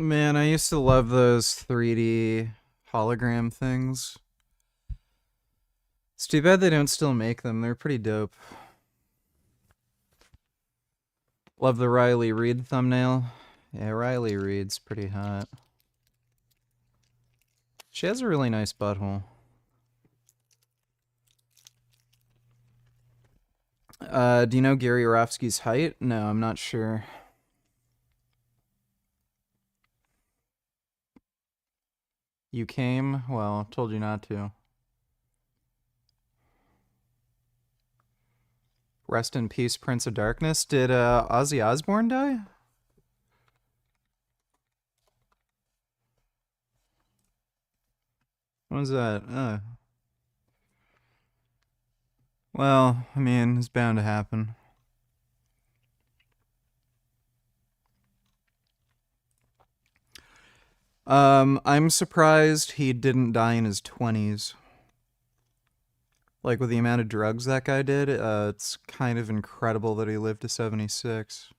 Man, I used to love those 3D hologram things. It's too bad they don't still make them. They're pretty dope. Love the Riley Reid thumbnail. Yeah, Riley Reid's pretty hot. She has a really nice butthole. Do you know Gary Yourofsky's height? No, I'm not sure. You came? Well, told you not to. Rest in peace, Prince of Darkness. Did Ozzy Osbourne die? What was that? Well, I mean, it's bound to happen. I'm surprised he didn't die in his 20s. Like, with the amount of drugs that guy did, it's kind of incredible that he lived to 76.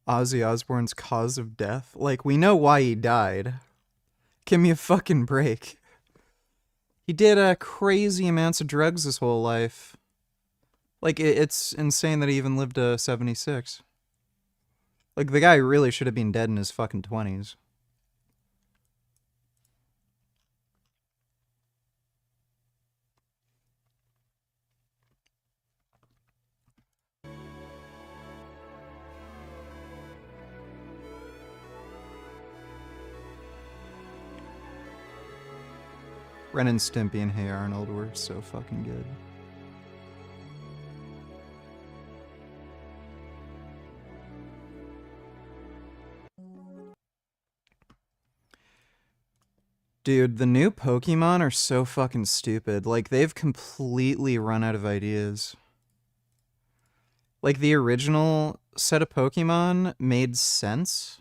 Ozzy Osbourne's cause of death? Like, we know why he died. Give me a fucking break. He did crazy amounts of drugs his whole life. Like, it's insane that he even lived to 76. Like, the guy really should have been dead in his fucking 20s. Ren and Stimpy and Hey Arnold were so fucking good. Dude, the new Pokemon are so fucking stupid. Like, they've completely run out of ideas. Like, the original set of Pokemon made sense.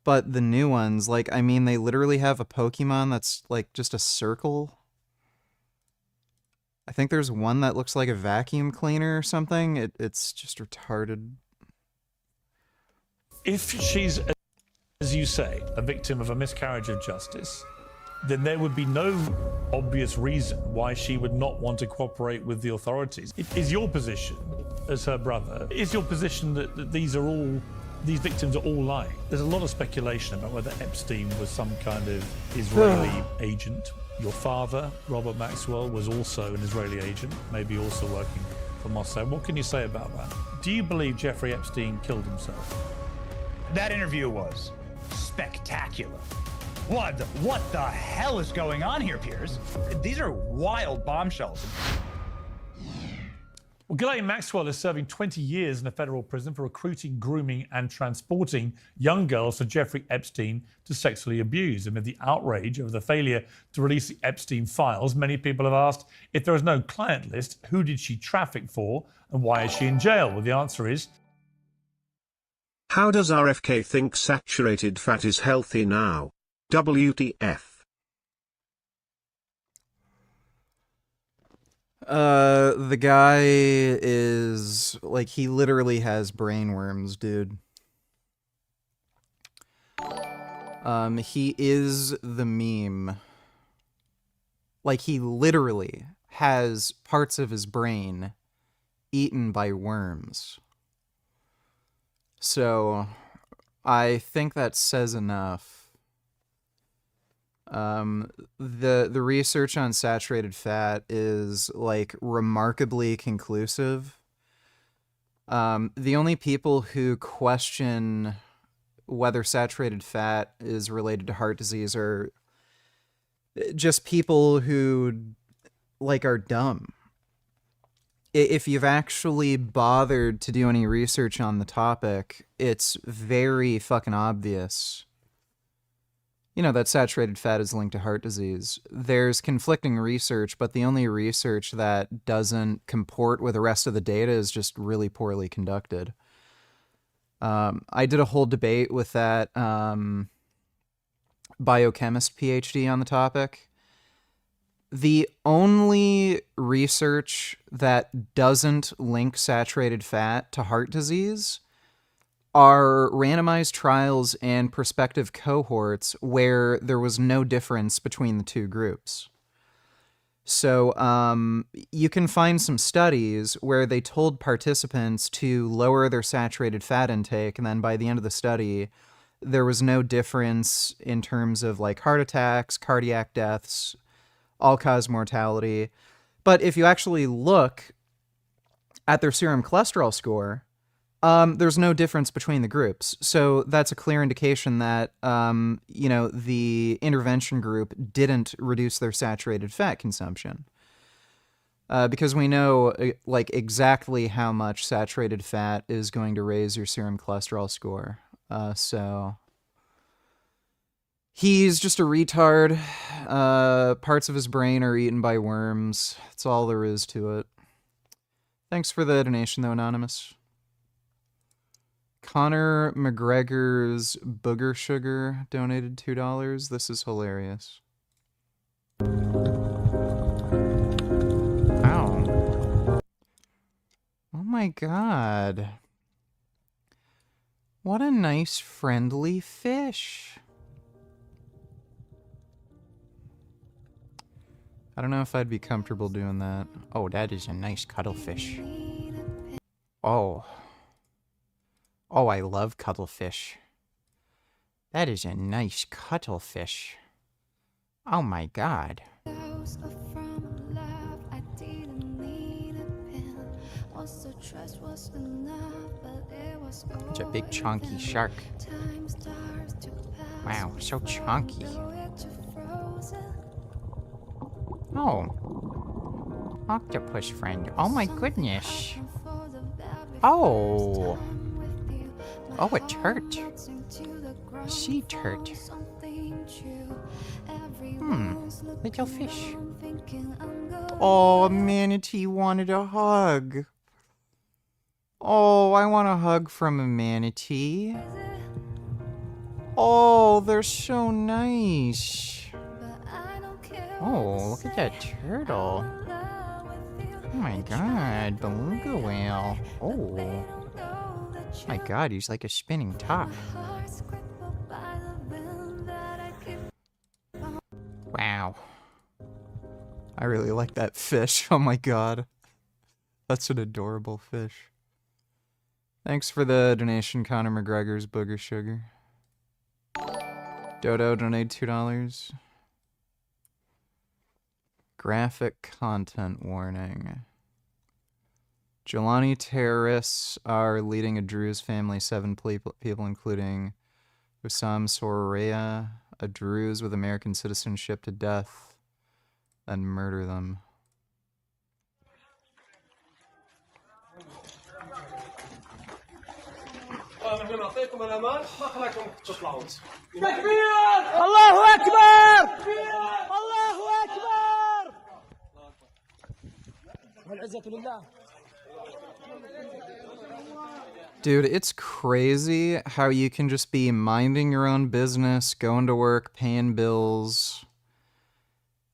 But the new ones, like, I mean, they literally have a Pokemon that's, like, just a circle. I think there's one that looks like a vacuum cleaner or something. It's just retarded. If she's, as you say, a victim of a miscarriage of justice, then there would be no obvious reason why she would not want to cooperate with the authorities. Is your position, as her brother, is your position that these victims are all lying? There's a lot of speculation about whether Epstein was some kind of Israeli agent. Your father, Robert Maxwell, was also an Israeli agent, maybe also working for Mossad. What can you say about that? Do you believe Jeffrey Epstein killed himself? That interview was spectacular. What the hell is going on here, Piers? These are wild bombshells. Well, Ghislaine Maxwell is serving 20 years in a federal prison for recruiting, grooming, and transporting young girls for Jeffrey Epstein to sexually abuse. Amid the outrage over the failure to release the Epstein files, many people have asked, if there is no client list, who did she traffic for and why is she in jail? Well, the answer is... How does RFK think saturated fat is healthy now? WTF? The guy is, like, he literally has brain worms, dude. He is the meme. Like, he literally has parts of his brain eaten by worms. So, I think that says enough. The research on saturated fat is, like, remarkably conclusive. The only people who question whether saturated fat is related to heart disease are just people who, like, are dumb. If you've actually bothered to do any research on the topic, it's very fucking obvious, you know, that saturated fat is linked to heart disease. There's conflicting research, but the only research that doesn't comport with the rest of the data is just really poorly conducted. I did a whole debate with that biochemist PhD on the topic, The only research that doesn't link saturated fat to heart disease are randomized trials and prospective cohorts where there was no difference between the two groups. So you can find some studies where they told participants to lower their saturated fat intake, and then by the end of the study, there was no difference in terms of like heart attacks, cardiac deaths, all-cause mortality. But if you actually look at their serum cholesterol score, there's no difference between the groups. So that's a clear indication that, the intervention group didn't reduce their saturated fat consumption. Because we know, like, exactly how much saturated fat is going to raise your serum cholesterol score. So he's just a retard. Parts of his brain are eaten by worms. That's all there is to it. Thanks for the donation, though, Anonymous. Conor McGregor's Booger Sugar donated $2. This is hilarious. Ow. Oh my god. What a nice, friendly fish. I don't know if I'd be comfortable doing that. Oh, that is a nice cuttlefish. Oh. Oh, I love cuttlefish. That is a nice cuttlefish. Oh my god. It's a big chunky shark. Wow, so chunky. Oh. Octopus friend. Oh my goodness. Oh. Oh, a turt. A sea turt. Little fish. Oh, a manatee wanted a hug. Oh, I want a hug from a manatee. Oh, they're so nice. Oh, look at that turtle. Oh my god, beluga whale. Oh. My god, he's like a spinning top. Wow. I really like that fish. Oh my god. That's an adorable fish. Thanks for the donation, Conor McGregor's Booger Sugar. Dodo donated $2. Graphic content warning. Jelani terrorists are leading a Druze family, 7 people including Hussam Soraya, a Druze with American citizenship, to death, then murder them. Dude, it's crazy how you can just be minding your own business, going to work, paying bills,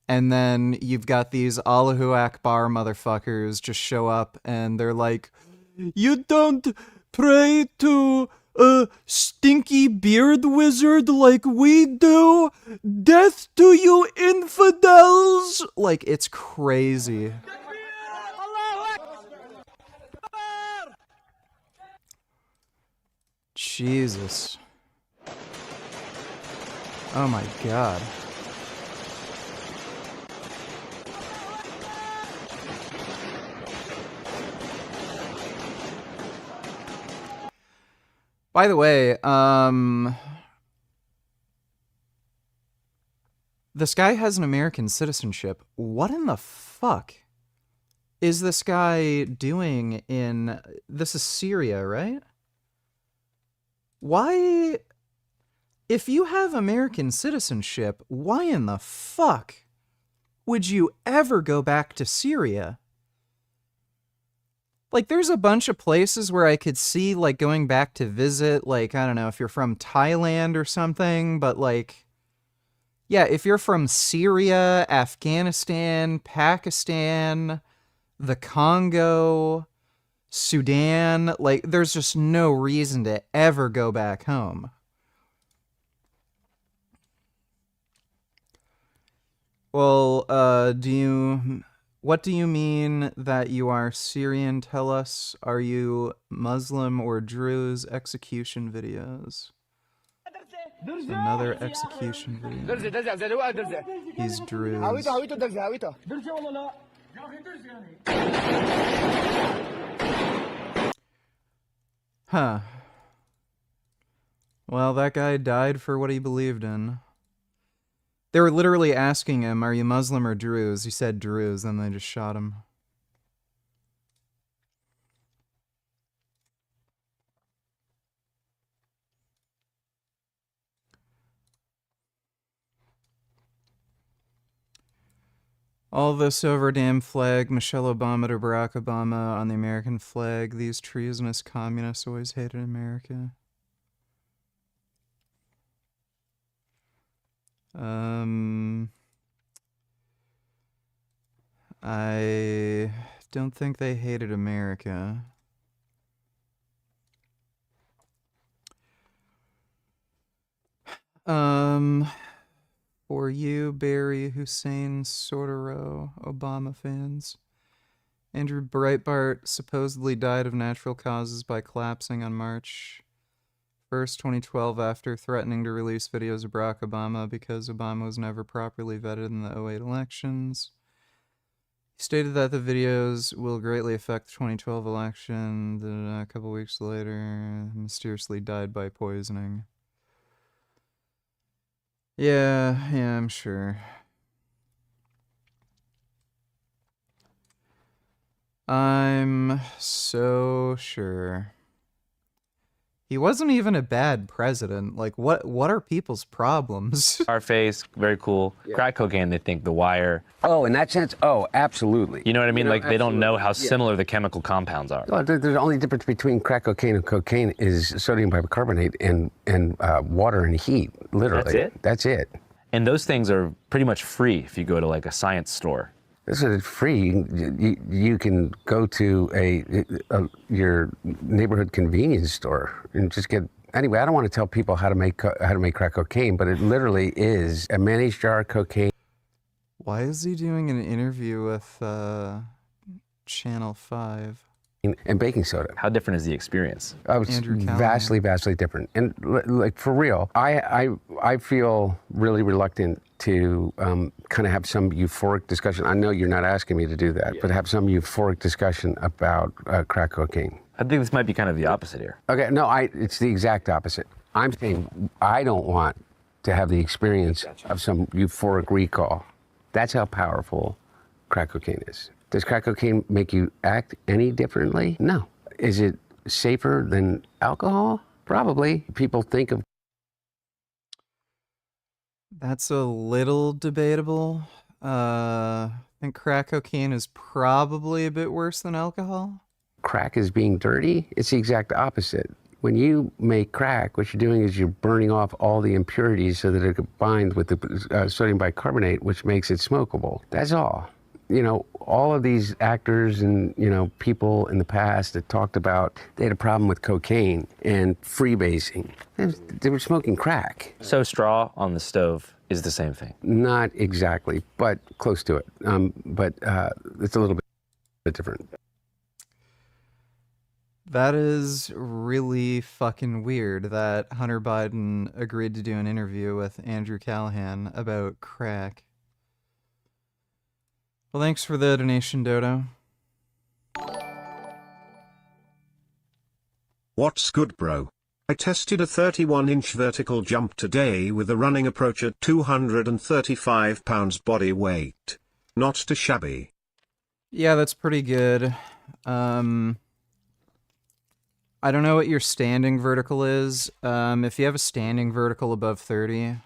and then you've got these Allahu Akbar motherfuckers just show up and they're like, you don't pray to a stinky beard wizard like we do? Death to you infidels! Like, it's crazy. Jesus. Oh my god. By the way, this guy has an American citizenship. What in the fuck is this guy doing in... This is Syria, right? Why... If you have American citizenship, why in the fuck would you ever go back to Syria? Like, there's a bunch of places where I could see, like, going back to visit, like, I don't know, if you're from Thailand or something, but, like, Yeah, if you're from Syria, Afghanistan, Pakistan, the Congo, Sudan, like, there's just no reason to ever go back home. Well, what do you mean that you are Syrian? Tell us, are you Muslim or Druze? Execution videos. Another execution video. He's Druze. Huh. Well, that guy died for what he believed in. They were literally asking him, are you Muslim or Druze? He said Druze, and they just shot him. All this over damn flag, Michelle Obama to Barack Obama on the American flag. These treasonous communists always hated America. I don't think they hated America. For you, Barry, Hussein, Sordero, Obama fans. Andrew Breitbart supposedly died of natural causes by collapsing on March 1st, 2012, after threatening to release videos of Barack Obama because Obama was never properly vetted in the 2008 elections. He stated that the videos will greatly affect the 2012 election. Then a couple weeks later, mysteriously died by poisoning. Yeah, I'm sure. I'm so sure. He wasn't even a bad president. Like, what are people's problems? Scarface, very cool. Yeah. Crack cocaine, they think the wire. Oh, in that sense? Oh, absolutely. You know what I mean? Like, they don't know how absolutely. Yeah. similar the chemical compounds are. Well, the only difference between crack cocaine and cocaine is sodium bicarbonate and water and heat, literally. That's it? That's it. And those things are pretty much free if you go to like a science store. This is free. You can go to your neighborhood convenience store and just get. Anyway, I don't want to tell people how to make crack cocaine, but it literally is a mayonnaise jar of cocaine. Why is he doing an interview with Channel 5? And baking soda. How different is the experience? It's Andrew Callahan. vastly different. And like for real, I feel really reluctant to kind of have some euphoric discussion. I know you're not asking me to do that, but have some euphoric discussion about crack cocaine. I think this might be kind of the opposite here. Okay, no, it's the exact opposite. I'm saying I don't want to have the experience of some euphoric recall. That's how powerful crack cocaine is. Does crack cocaine make you act any differently? No. Is it safer than alcohol? Probably. People think of. That's a little debatable. I think crack cocaine is probably a bit worse than alcohol. Crack as being dirty. It's the exact opposite. When you make crack, what you're doing is you're burning off all the impurities so that it combines with the sodium bicarbonate, which makes it smokable. That's all. You know, all of these actors and, you know, people in the past that talked about they had a problem with cocaine and freebasing. They were smoking crack. So straw on the stove is the same thing. Not exactly, but close to it. But it's a little bit different. That is really fucking weird that Hunter Biden agreed to do an interview with Andrew Callahan about crack. Well, thanks for the donation, Dodo. What's good, bro? I tested a 31-inch vertical jump today with a running approach at 235 pounds body weight. Not too shabby. Yeah, that's pretty good. I don't know what your standing vertical is. If you have a standing vertical above 30,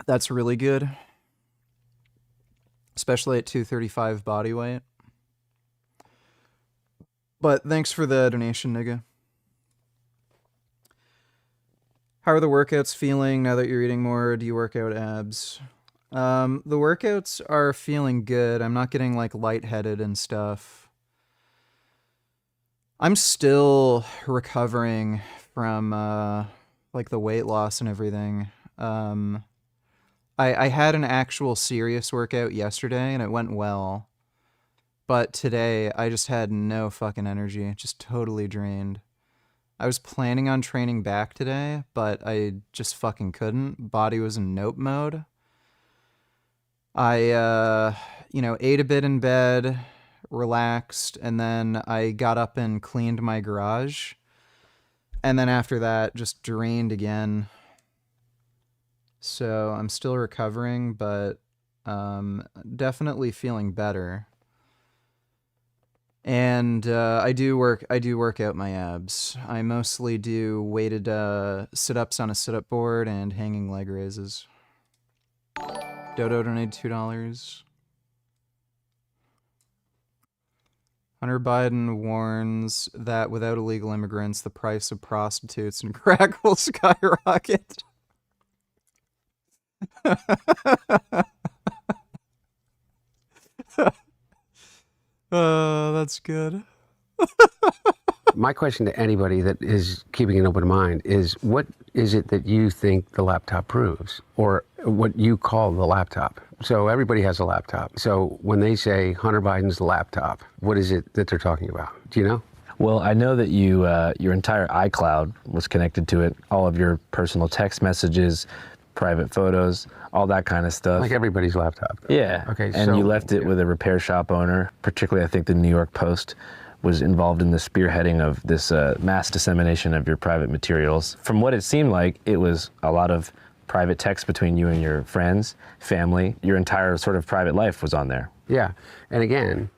that's really good. Especially at 235 body weight. But thanks for the donation, nigga. How are the workouts feeling now that you're eating more? Do you work out abs? The workouts are feeling good. I'm not getting like lightheaded and stuff. I'm still recovering from like the weight loss and everything. I had an actual serious workout yesterday and it went well. But today I just had no fucking energy, just totally drained. I was planning on training back today, but I just fucking couldn't. Body was in nope mode. I, ate a bit in bed, relaxed, and then I got up and cleaned my garage. And then after that, just drained again. So I'm still recovering, but definitely feeling better. And I do work out my abs. I mostly do weighted sit-ups on a sit-up board and hanging leg raises. Dodo donated $2. Hunter Biden warns that without illegal immigrants, the price of prostitutes and crack will skyrocket. That's good. My question to anybody that is keeping an open mind is, what is it that you think the laptop proves, or what you call the laptop? So everybody has a laptop. So when they say Hunter Biden's laptop, what is it that they're talking about? Do you know? Well, I know that your entire iCloud was connected to it, all of your personal text messages, private photos, all that kind of stuff. Like everybody's laptop. Yeah. Okay. And so, you left it with a repair shop owner, particularly I think the New York Post was involved in the spearheading of this mass dissemination of your private materials. From what it seemed like, it was a lot of private text between you and your friends, family. Your entire sort of private life was on there. Yeah. And again,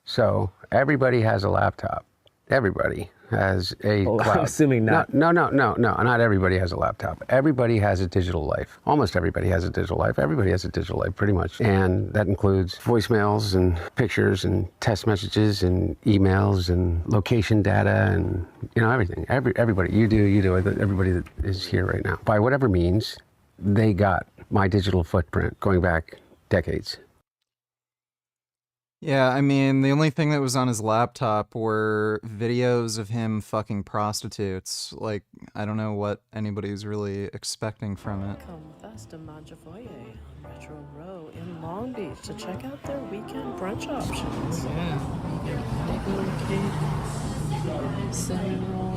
so everybody has a laptop. Everybody has a cloud. I'm assuming not. No, not everybody has a laptop. Everybody has a digital life. Almost everybody has a digital life. Everybody has a digital life, pretty much. And that includes voicemails and pictures and text messages and emails and location data and, everything. Everybody, you do, everybody that is here right now. By whatever means, they got my digital footprint going back decades. Yeah, I mean, the only thing that was on his laptop were videos of him fucking prostitutes. Like, I don't know what anybody's really expecting from it. Come with us to Majafoye on Retro Row in Long Beach to check out their weekend brunch options. Yeah, cake, cinnamon roll,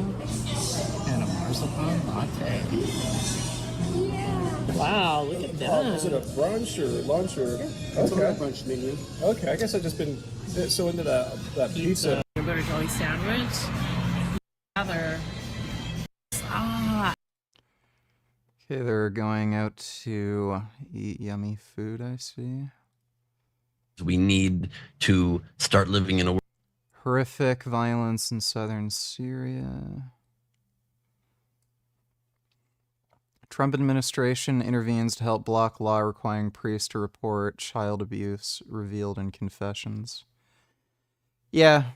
and a marzipan latte. Wow, look at that. Is it a brunch or lunch or? It's a brunch menu. Okay, I guess I've just been so into that pizza. Peanut butter jelly sandwich. Rather. Okay, they're going out to eat yummy food, I see. We need to start living in a world. Horrific violence in southern Syria. Trump administration intervenes to help block law requiring priests to report child abuse revealed in confessions. Yeah,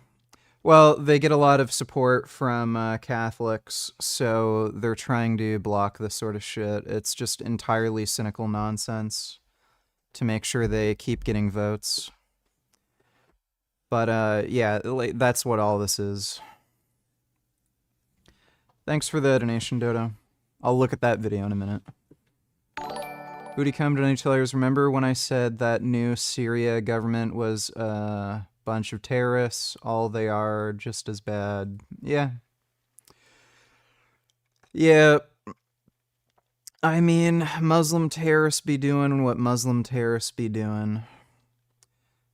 well, they get a lot of support from Catholics, so they're trying to block this sort of shit. It's just entirely cynical nonsense to make sure they keep getting votes. But yeah, that's what all this is. Thanks for the donation, Dodo. I'll look at that video in a minute. Bootycom donators, remember when I said that new Syria government was a bunch of terrorists? All they are just as bad. Yeah. Yeah. I mean, Muslim terrorists be doing what Muslim terrorists be doing.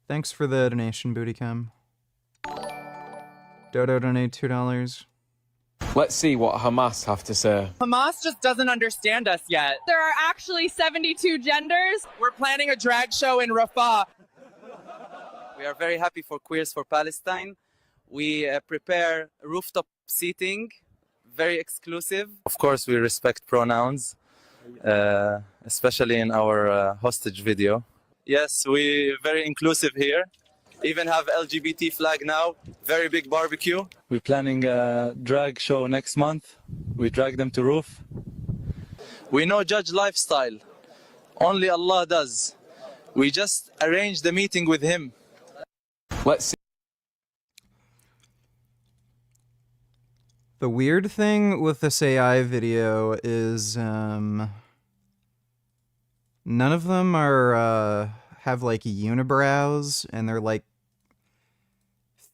Thanks for the donation, Bootycom. Dodo donated $2. Let's see what Hamas have to say. Hamas just doesn't understand us yet. There are actually 72 genders. We're planning a drag show in Rafah. We are very happy for Queers for Palestine. We prepare rooftop seating, very exclusive. Of course, we respect pronouns, especially in our hostage video. Yes, we're very inclusive here. Even have LGBT flag now, very big barbecue. We're planning a drag show next month. We drag them to roof. We know Judge lifestyle. Only Allah does. We just arranged the meeting with him. Let's see. The weird thing with this AI video is none of them are have like unibrows, and they're like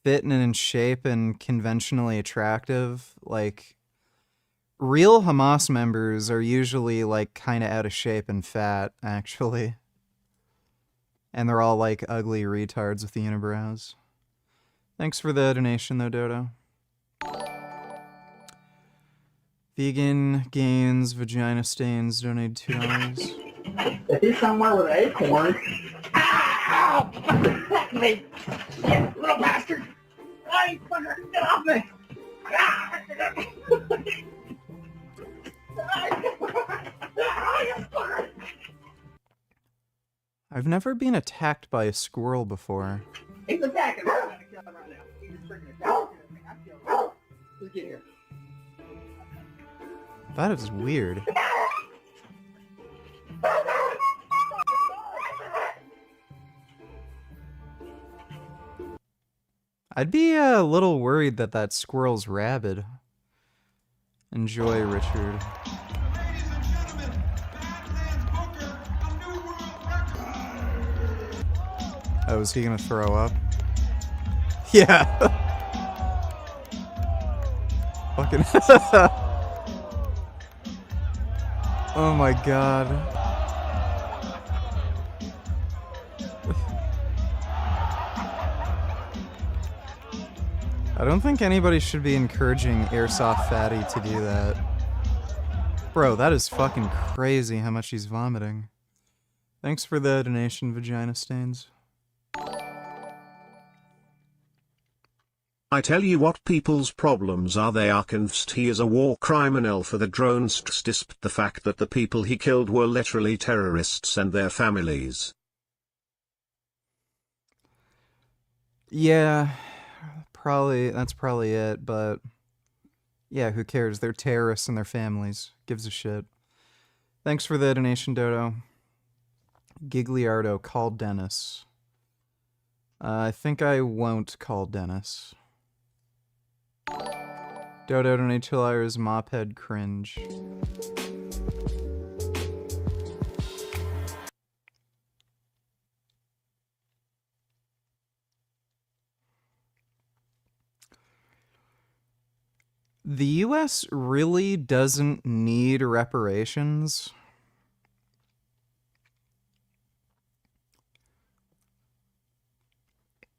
fit and in shape and conventionally attractive. Like real Hamas members are usually like kind of out of shape and fat, actually. And they're all like ugly retards with the unibrows. Thanks for the donation though, Dodo. Vegan gains vagina stains donated $2. If he's somewhere with an acorn. Ow! Fuck me! You little bastard! Hey, fucker! Get off me! I've never been attacked by a squirrel before. He's attacking me! I'm gonna kill him right now. He's just freaking attacking me. I'm killing him. Just get here. That is weird. I'd be a little worried that that squirrel's rabid. Enjoy, Richard. Oh, is he gonna throw up? Yeah. Fucking. Oh my god. I don't think anybody should be encouraging Airsoft Fatty to do that. Bro, that is fucking crazy how much he's vomiting. Thanks for the donation, Vagina Stains. I tell you what people's problems are. They are convinced he is a war criminal for the drones, despite the fact that the people he killed were literally terrorists and their families. Yeah, that's probably it, but yeah, who cares? They're terrorists and their families. Gives a shit. Thanks for the donation, Dodo. Gigliardo, call Dennis. I think I won't call Dennis. Dodo donate $2, Mophead cringe. The US really doesn't need reparations.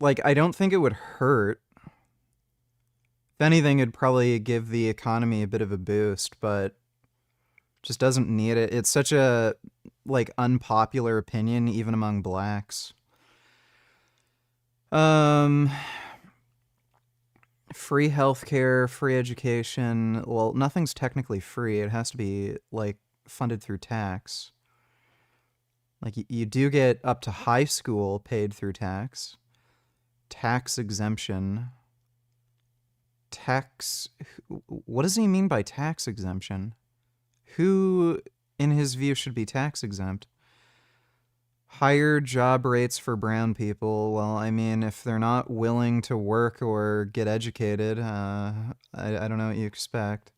Like, I don't think it would hurt. If anything, it'd probably give the economy a bit of a boost, but just doesn't need it. It's such a, like, unpopular opinion, even among blacks. Free healthcare, free education. Well, nothing's technically free. It has to be, like, funded through tax. Like, you do get up to high school paid through tax. Tax exemption. What does he mean by tax exemption? Who, in his view, should be tax exempt? Higher job rates for brown people. Well, I mean, if they're not willing to work or get educated, I don't know what you expect.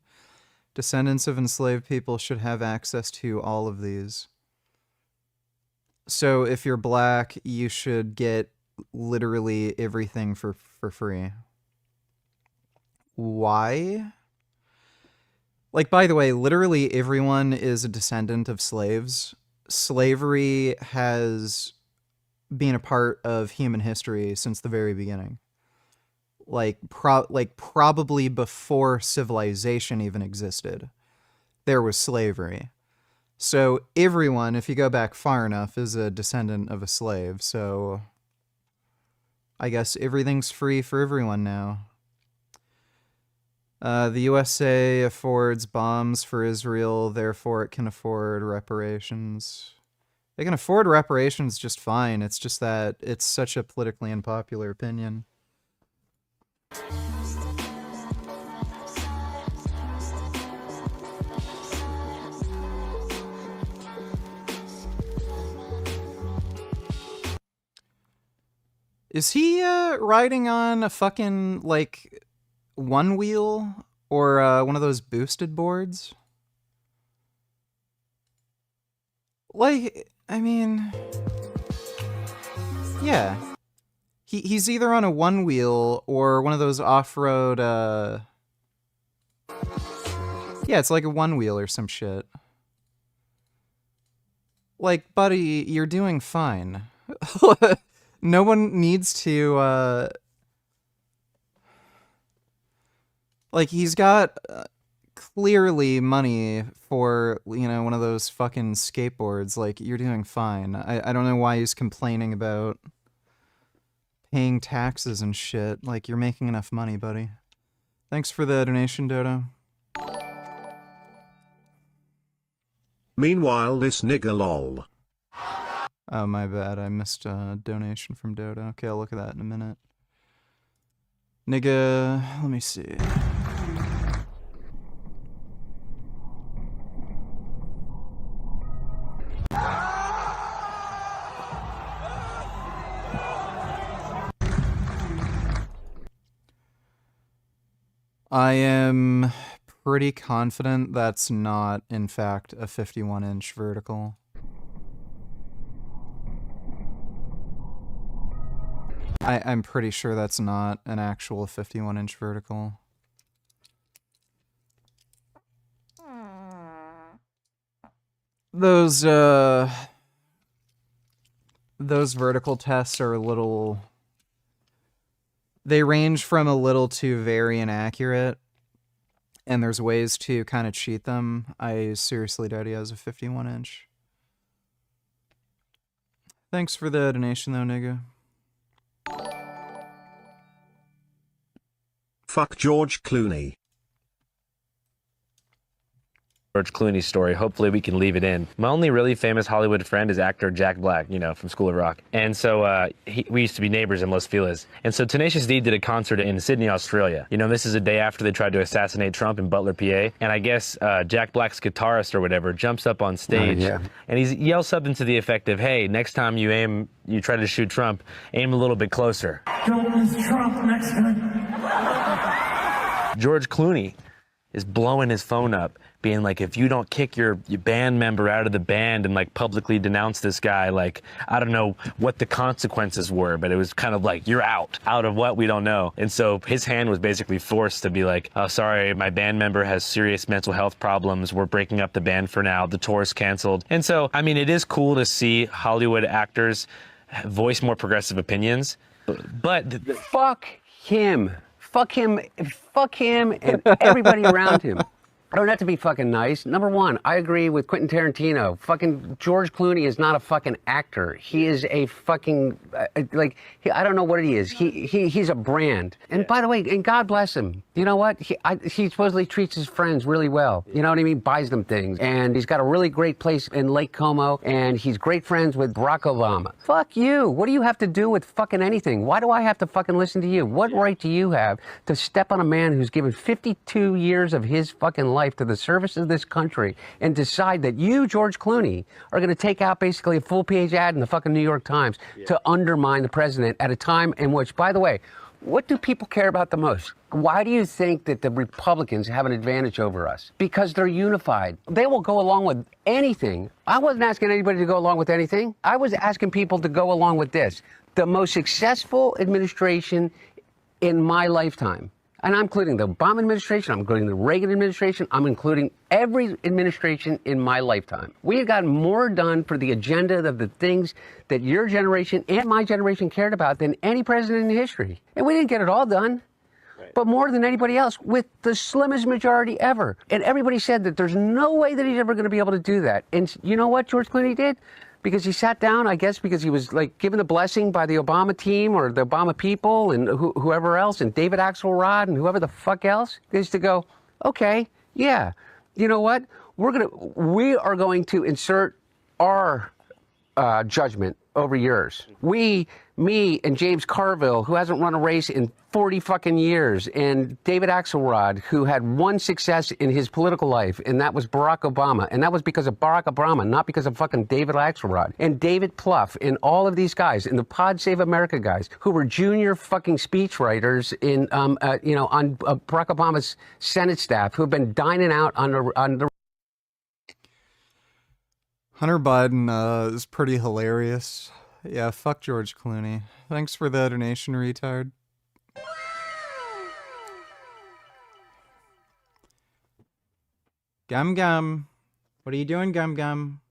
Descendants of enslaved people should have access to all of these. So if you're black, you should get literally everything for free. Why? Like, by the way, literally everyone is a descendant of slaves. Slavery has been a part of human history since the very beginning. Like, probably before civilization even existed, there was slavery. So everyone, if you go back far enough, is a descendant of a slave. So I guess everything's free for everyone now. The USA affords bombs for Israel, therefore it can afford reparations. They can afford reparations just fine. It's just that it's such a politically unpopular opinion. Is he riding on a fucking, like, one wheel or one of those boosted boards? Like, I mean, yeah. He's either on a one wheel or one of those off-road, yeah, it's like a one wheel or some shit. Like, buddy, you're doing fine. No one needs to, like, he's got clearly money for, you know, one of those fucking skateboards. Like, you're doing fine. I don't know why he's complaining about paying taxes and shit. Like, you're making enough money, buddy. Thanks for the donation, Dodo. Meanwhile, this nigga lol. Oh, my bad. I missed a donation from Dodo. Okay, I'll look at that in a minute. Nigga, let me see. I am pretty confident that's not, in fact, a 51-inch vertical. I'm pretty sure that's not an actual 51-inch vertical. Those vertical tests are a little... They range from a little to very inaccurate, and there's ways to kind of cheat them. I seriously doubt he has a 51-inch. Thanks for the donation, though, nigga. Fuck George Clooney. George Clooney story. Hopefully we can leave it in. My only really famous Hollywood friend is actor Jack Black, you know, from School of Rock. And so we used to be neighbors in Los Feliz. And so Tenacious D did a concert in Sydney, Australia. You know, this is a day after they tried to assassinate Trump in Butler, PA. And I guess Jack Black's guitarist or whatever jumps up on stage and he yells something to the effect of, hey, next time you try to shoot Trump, aim a little bit closer. Don't miss Trump next time. George Clooney is blowing his phone up, being like, if you don't kick your band member out of the band and like publicly denounce this guy, like, I don't know what the consequences were, but it was kind of like, you're out of what, we don't know. And so his hand was basically forced to be like, oh, sorry, my band member has serious mental health problems. We're breaking up the band for now. The tour's canceled. And so, I mean, it is cool to see Hollywood actors voice more progressive opinions, but fuck him. Fuck him and everybody around him. I don't have to be fucking nice. Number one, I agree with Quentin Tarantino. Fucking George Clooney is not a fucking actor. He is a fucking, I don't know what he is. He's a brand. And by the way, and God bless him. You know what? He supposedly treats his friends really well. You know what I mean? Buys them things. And he's got a really great place in Lake Como. And he's great friends with Barack Obama. Fuck you. What do you have to do with fucking anything? Why do I have to fucking listen to you? What right do you have to step on a man who's given 52 years of his fucking life to the service of this country and decide that you, George Clooney, are going to take out basically a full-page ad in the fucking New York Times to undermine the president at a time in which, by the way, what do people care about the most? Why do you think that the Republicans have an advantage over us? Because they're unified. They will go along with anything. I wasn't asking anybody to go along with anything. I was asking people to go along with this. The most successful administration in my lifetime. And I'm including the Obama administration, I'm including the Reagan administration, I'm including every administration in my lifetime. We have gotten more done for the agenda of the things that your generation and my generation cared about than any president in history. And we didn't get it all done, but more than anybody else with the slimmest majority ever. And everybody said that there's no way that he's ever going to be able to do that. And you know what George Clooney did? Because he sat down, I guess, because he was like given a blessing by the Obama team or the Obama people and whoever else, and David Axelrod and whoever the fuck else, is to go, okay, yeah, you know what? We are going to insert our judgment over yours. Me and James Carville, who hasn't run a race in 40 fucking years, and David Axelrod, who had one success in his political life, and that was Barack Obama. And that was because of Barack Obama, not because of fucking David Axelrod. And David Plouffe, and all of these guys, and the Pod Save America guys, who were junior fucking speechwriters in, on Barack Obama's Senate staff, who have been dining out on the Hunter Biden is pretty hilarious. Yeah, fuck George Clooney. Thanks for the donation, retard. Gum Gum. What are you doing, Gum Gum?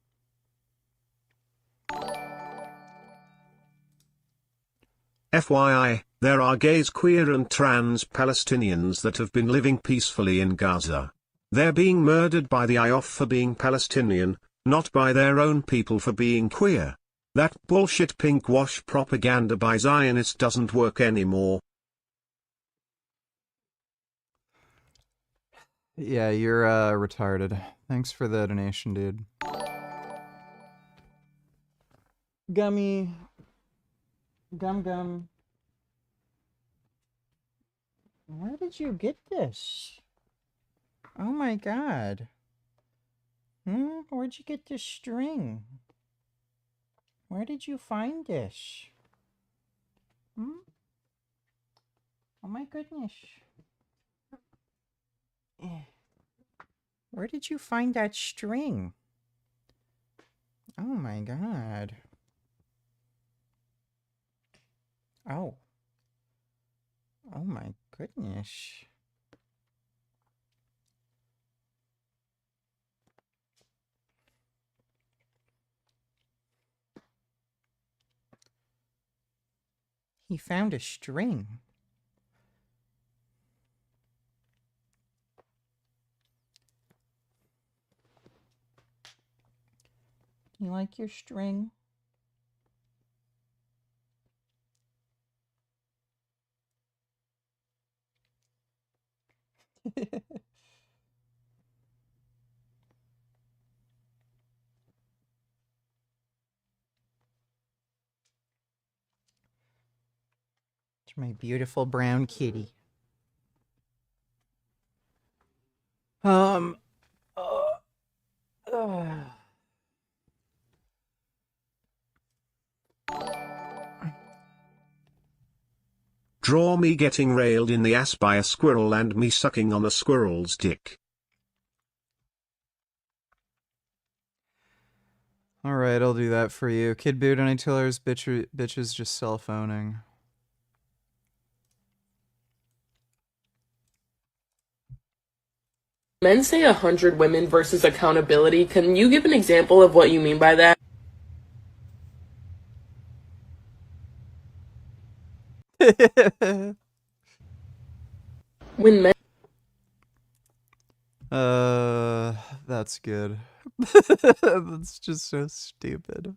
FYI, there are gays, queer and trans Palestinians that have been living peacefully in Gaza. They're being murdered by the IOF for being Palestinian, not by their own people for being queer. That bullshit pink wash propaganda by Zionists doesn't work anymore. Yeah, you're retarded. Thanks for the donation, dude. Gummy. Gum Gum. Where did you get this? Oh my god. Where'd you get this string? Where did you find this? Oh my goodness. Where did you find that string? Oh my god. Oh. Oh my goodness. He found a string. Do you like your string? It's my beautiful brown kitty. Draw me getting railed in the ass by a squirrel and me sucking on a squirrel's dick. Alright, I'll do that for you. Kid Boot, any tillers, bitches just self-owning. Men say 100 women versus accountability. Can you give an example of what you mean by that? When men... That's good. That's just so stupid.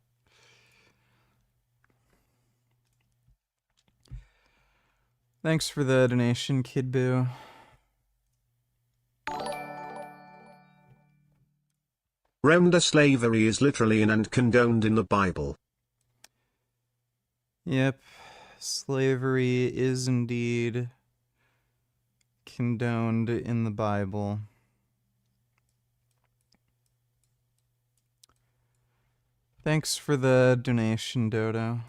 Thanks for the donation, Kid Boo. Remda slavery is literally in and condoned in the Bible. Yep. Slavery is indeed condoned in the Bible. Thanks for the donation, Dodo.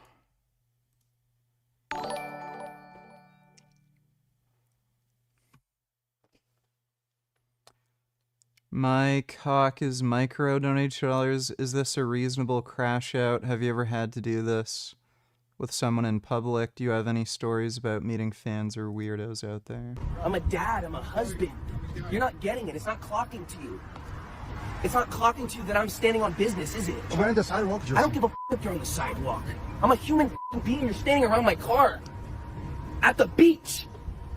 My cock is micro $2. Is this a reasonable crash out? Have you ever had to do this with someone in public? Do you have any stories about meeting fans or weirdos out there? I'm a dad, I'm a husband. You're not getting it, it's not clocking to you. It's not clocking to you that I'm standing on business, is it? We're on the sidewalk, Joe. I don't give a if you're on the sidewalk. I'm a human being, you're standing around my car. At the beach.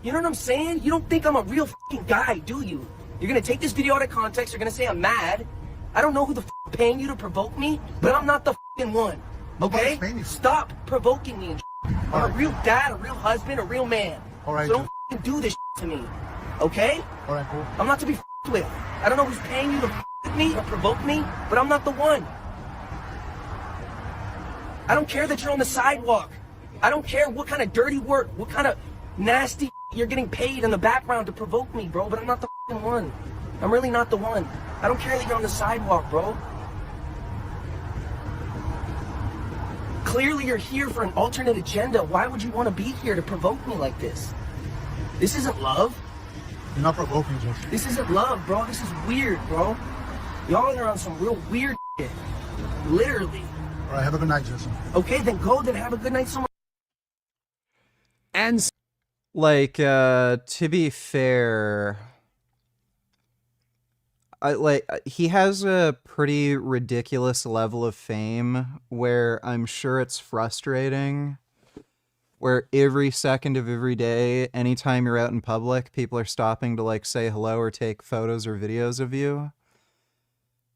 You know what I'm saying? You don't think I'm a real guy, do you? You're gonna take this video out of context, you're gonna say I'm mad. I don't know who the paying you to provoke me, but I'm not the one. Okay? Stop provoking me and I'm a real dad, a real husband, a real man. Alright. So don't do this to me. Okay? Alright, cool. I'm not to be with. I don't know who's paying you to with me or provoke me, but I'm not the one. I don't care that you're on the sidewalk. I don't care what kind of dirty work, what kind of nasty you're getting paid in the background to provoke me, bro, but I'm not the fucking one. I'm really not the one. I don't care that you're on the sidewalk, bro. Clearly you're here for an alternate agenda. Why would you want to be here to provoke me like this? This isn't love. You're not provoking, Jesse. This isn't love, bro. This is weird, bro. Y'all are on some real weird shit. Literally. All right, have a good night, Jesse. Okay, then go. Then have a good night so much. And like, to be fair, he has a pretty ridiculous level of fame where I'm sure it's frustrating. Where every second of every day, anytime you're out in public, people are stopping to like say hello or take photos or videos of you.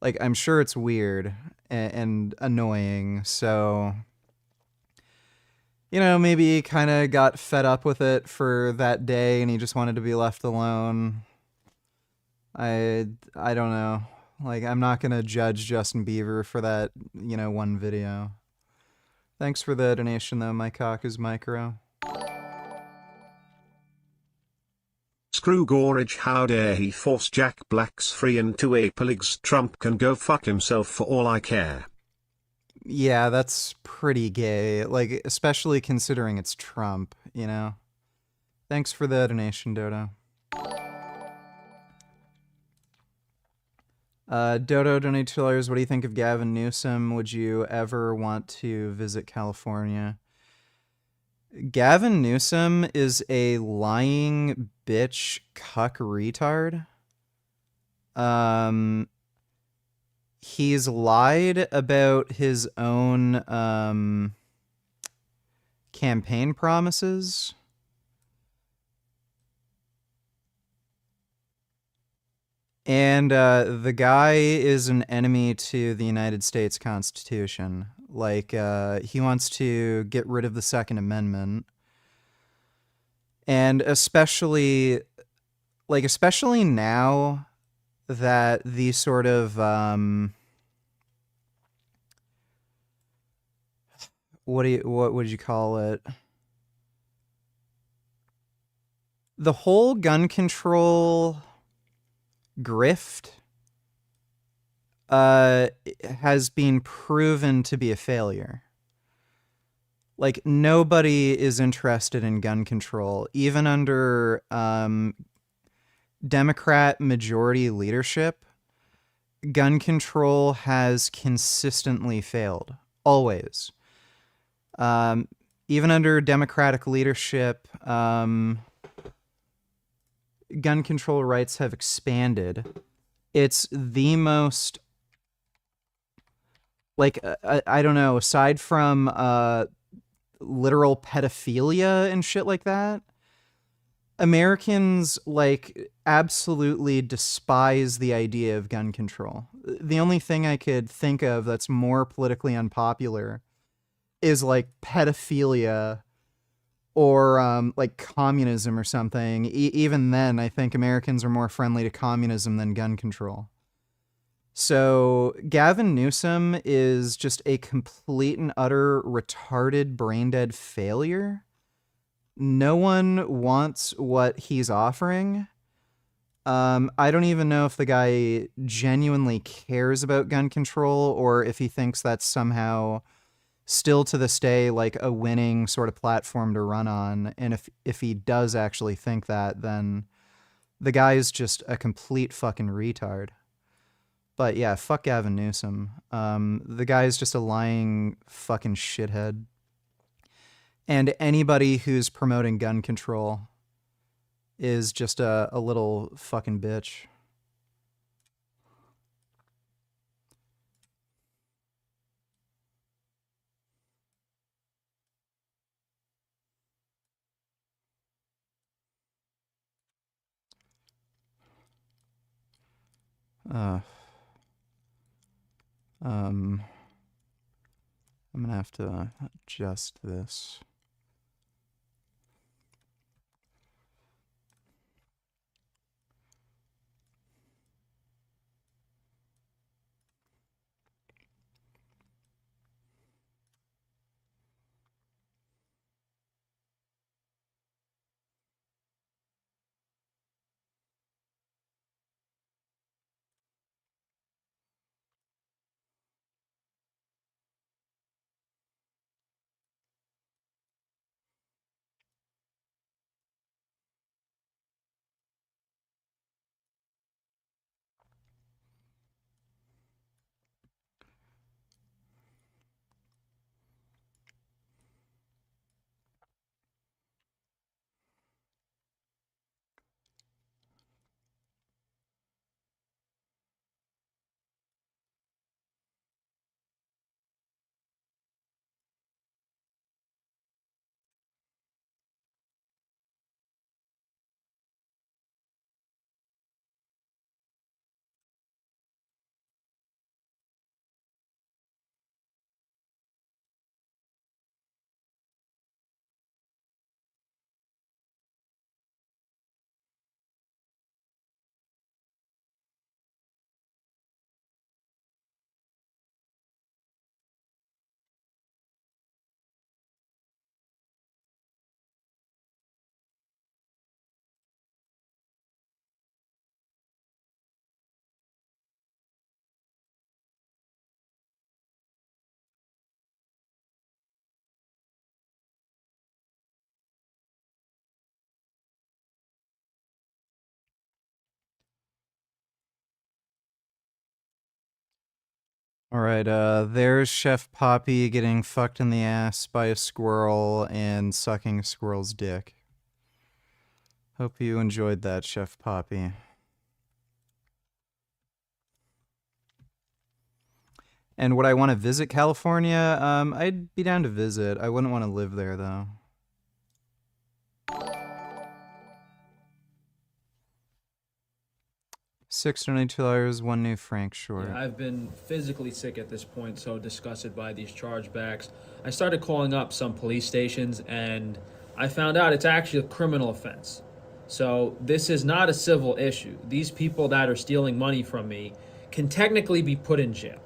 Like, I'm sure it's weird and annoying, so, you know, maybe he kind of got fed up with it for that day and he just wanted to be left alone. I don't know. Like, I'm not going to judge Justin Bieber for that, you know, one video. Thanks for the donation, though, My Cock is Micro. Screw Gorage, how dare he force Jack Black's free into Apeligs. Trump can go fuck himself for all I care. Yeah, that's pretty gay, like, especially considering it's Trump, you know? Thanks for the donation, Dodo. Dodo donated $2. What do you think of Gavin Newsom? Would you ever want to visit California? Gavin Newsom is a lying bitch cuck retard. He's lied about his own campaign promises. And the guy is an enemy to the United States Constitution. Like, he wants to get rid of the Second Amendment. And especially now that the sort of, what would you call it? The whole gun control grift has been proven to be a failure. Like, nobody is interested in gun control, even under Democrat majority leadership. Gun control has consistently failed, always. Even under Democratic leadership, gun control rights have expanded. It's the most, like, I don't know, aside from literal pedophilia and shit like that, Americans, like, absolutely despise the idea of gun control. The only thing I could think of that's more politically unpopular is, like, pedophilia or like communism or something. Even then, I think Americans are more friendly to communism than gun control. So Gavin Newsom is just a complete and utter retarded, brain-dead failure. No one wants what he's offering. I don't even know if the guy genuinely cares about gun control or if he thinks that's somehow still to this day like a winning sort of platform to run on. And if he does actually think that, then the guy is just a complete fucking retard. But yeah, fuck Gavin Newsom. The guy is just a lying fucking shithead. And anybody who's promoting gun control is just a little fucking bitch. I'm gonna have to adjust this. Alright, there's Chef Poppy getting fucked in the ass by a squirrel and sucking a squirrel's dick. Hope you enjoyed that, Chef Poppy. And would I want to visit California? I'd be down to visit. I wouldn't want to live there, though. $692, one new Frank short. Yeah, I've been physically sick at this point, so disgusted by these chargebacks. I started calling up some police stations, and I found out it's actually a criminal offense. So this is not a civil issue. These people that are stealing money from me can technically be put in jail.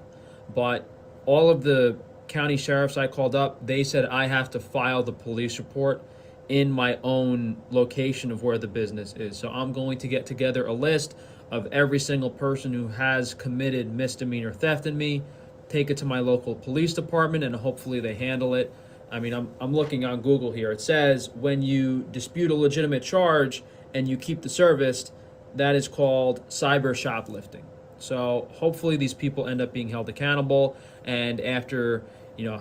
But all of the county sheriffs I called up, they said I have to file the police report in my own location of where the business is. So I'm going to get together a list of every single person who has committed misdemeanor theft in me, take it to my local police department, and hopefully they handle it. I mean, I'm looking on Google here. It says when you dispute a legitimate charge and you keep the service, that is called cyber shoplifting. So hopefully these people end up being held accountable, and after,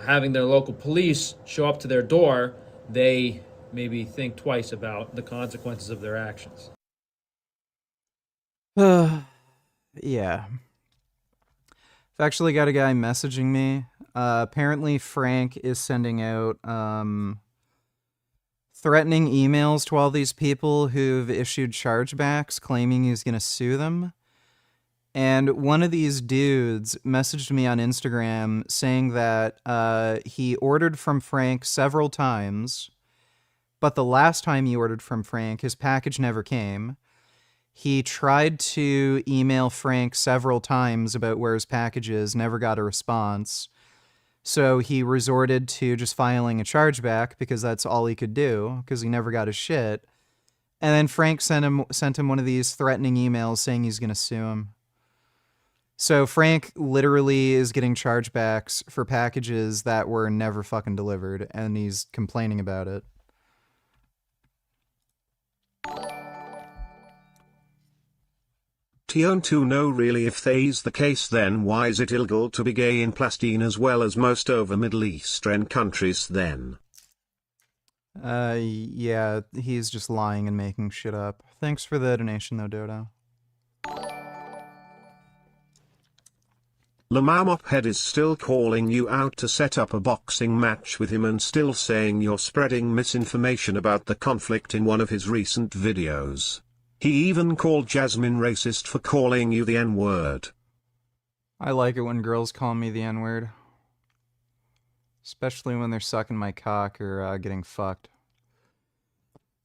having their local police show up to their door, they maybe think twice about the consequences of their actions. Yeah. I've actually got a guy messaging me. Apparently Frank is sending out threatening emails to all these people who've issued chargebacks claiming he's going to sue them. And one of these dudes messaged me on Instagram saying that he ordered from Frank several times, but the last time he ordered from Frank, his package never came. He tried to email Frank several times about where his package is, never got a response. So he resorted to just filing a chargeback because that's all he could do, because he never got his shit. And then Frank sent him one of these threatening emails saying he's going to sue him. So Frank literally is getting chargebacks for packages that were never fucking delivered, and he's complaining about it. Tion2 no really if they is the case then why is it illegal to be gay in Palestine as well as most over Middle Eastern countries then? Yeah, he's just lying and making shit up. Thanks for the donation though, Dodo. Lamamophead is still calling you out to set up a boxing match with him and still saying you're spreading misinformation about the conflict in one of his recent videos. He even called Jasmine racist for calling you the N-word. I like it when girls call me the N-word. Especially when they're sucking my cock or getting fucked.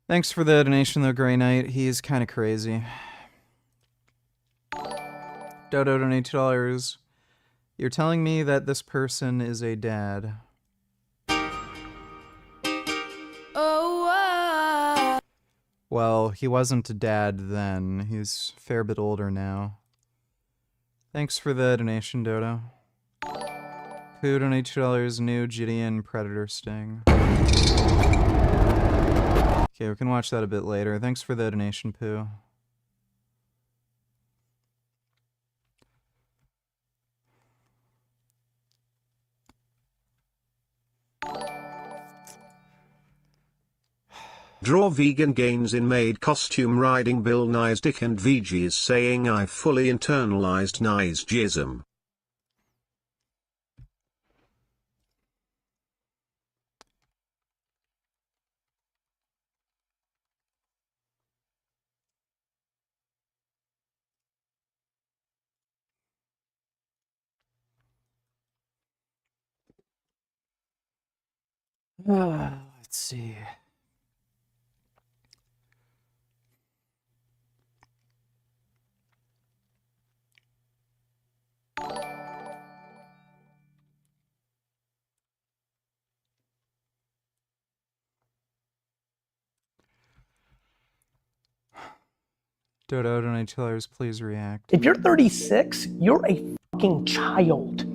Thanks for the donation though, Grey Knight. He's kind of crazy. Dodo donate $2. You're telling me that this person is a dad. Well, he wasn't a dad then. He's a fair bit older now. Thanks for the donation, Dodo. Pooh donate $2. New Gideon Predator Sting. Okay, we can watch that a bit later. Thanks for the donation, Pooh. Draw vegan gains in maid costume riding Bill Nye's dick and VG is saying I fully internalized Nye's jism. Let's see. Dodo donate $2. Please react. If you're 36, you're a fucking child.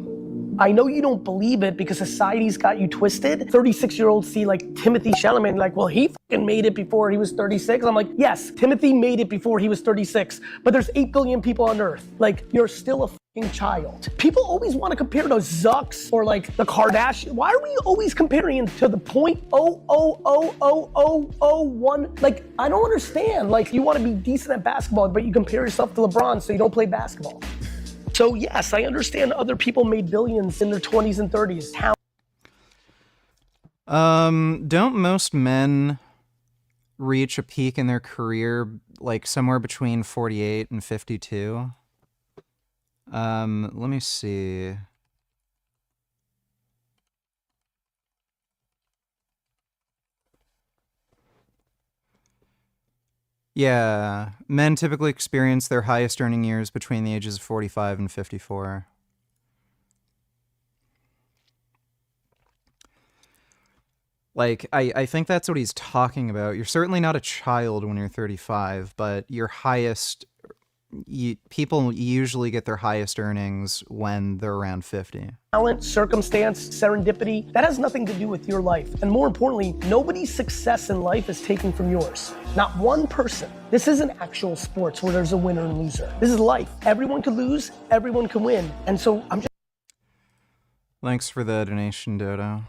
I know you don't believe it because society's got you twisted. 36-year-olds see like Timothy Chalamet, like, well, he fucking made it before he was 36. I'm like, yes, Timothy made it before he was 36, but there's 8 billion people on Earth. Like, you're still a fucking child. People always want to compare to Zucks or like the Kardashians. Why are we always comparing to the 0.0000001? Like, I don't understand. Like, you want to be decent at basketball, but you compare yourself to LeBron, so you don't play basketball. So yes, I understand other people made billions in their 20s and 30s. Don't most men reach a peak in their career like somewhere between 48 and 52? Let me see. Yeah, men typically experience their highest earning years between the ages of 45 and 54. Like, I think that's what he's talking about. You're certainly not a child when you're 35, but your highest... people usually get their highest earnings when they're around 50. Talent, circumstance, serendipity, that has nothing to do with your life. And more importantly, nobody's success in life is taken from yours. Not one person. This isn't actual sports where there's a winner and loser. This is life. Everyone can lose, everyone can win. And so I'm just... Thanks for the donation, Dodo.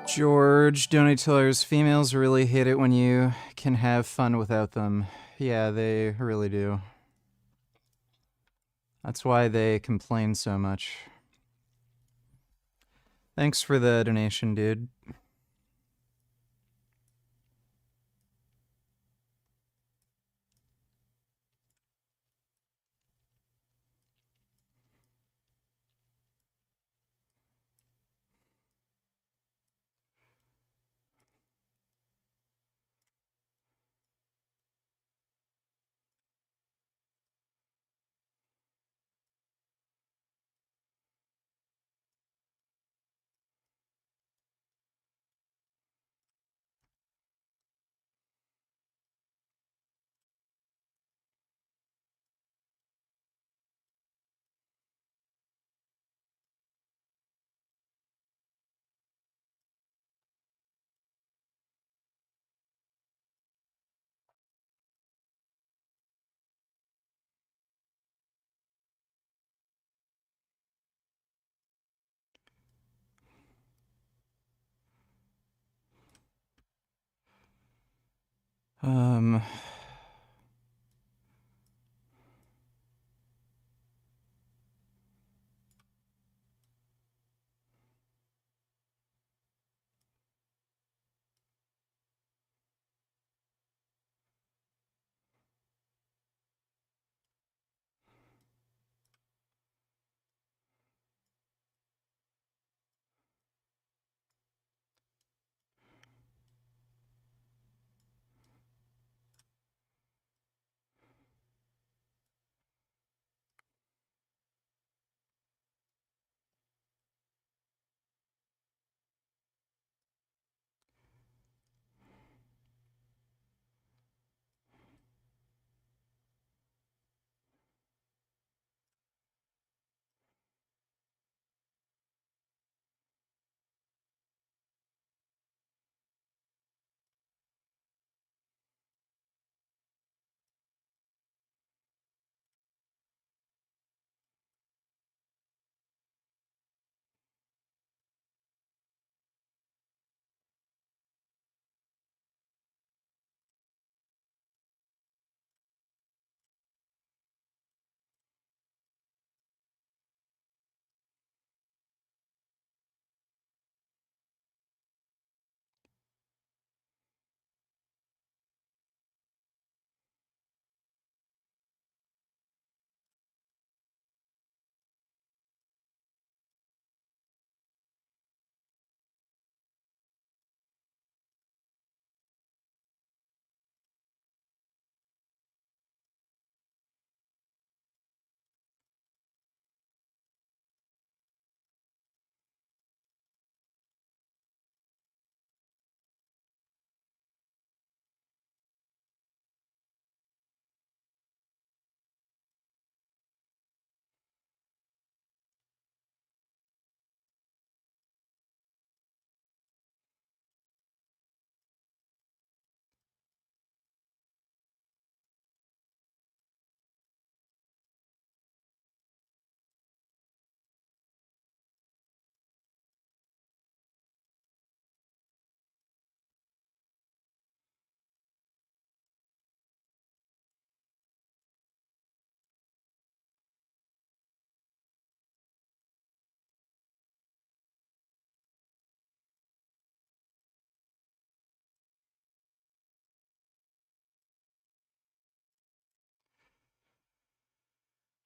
George, donators, females really hate it when you can have fun without them. Yeah, they really do. That's why they complain so much. Thanks for the donation, dude.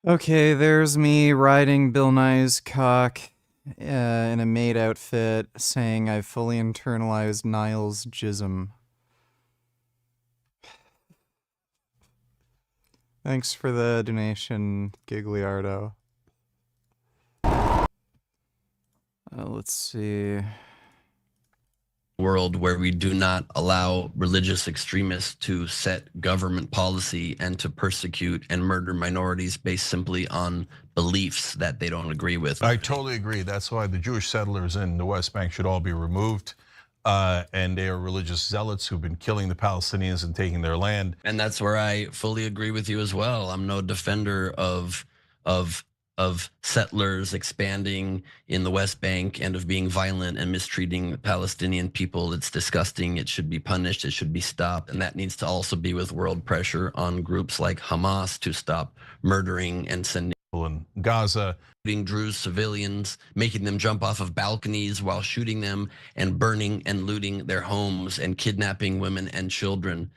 Okay, there's me riding Bill Nye's cock in a maid outfit, saying I've fully internalized Niall's jism. Thanks for the donation, Gigliardo. Let's see. World where we do not allow religious extremists to set government policy and to persecute and murder minorities based simply on beliefs that they don't agree with. I totally agree. That's why the Jewish settlers in the West Bank should all be removed. And they are religious zealots who've been killing the Palestinians and taking their land. And that's where I fully agree with you as well. I'm no defender of of settlers expanding in the West Bank and of being violent and mistreating Palestinian people. It's disgusting. It should be punished. It should be stopped. And that needs to also be with world pressure on groups like Hamas to stop murdering and sending in Gaza, shooting Druze civilians, making them jump off of balconies while shooting them, and burning and looting their homes and kidnapping women and children.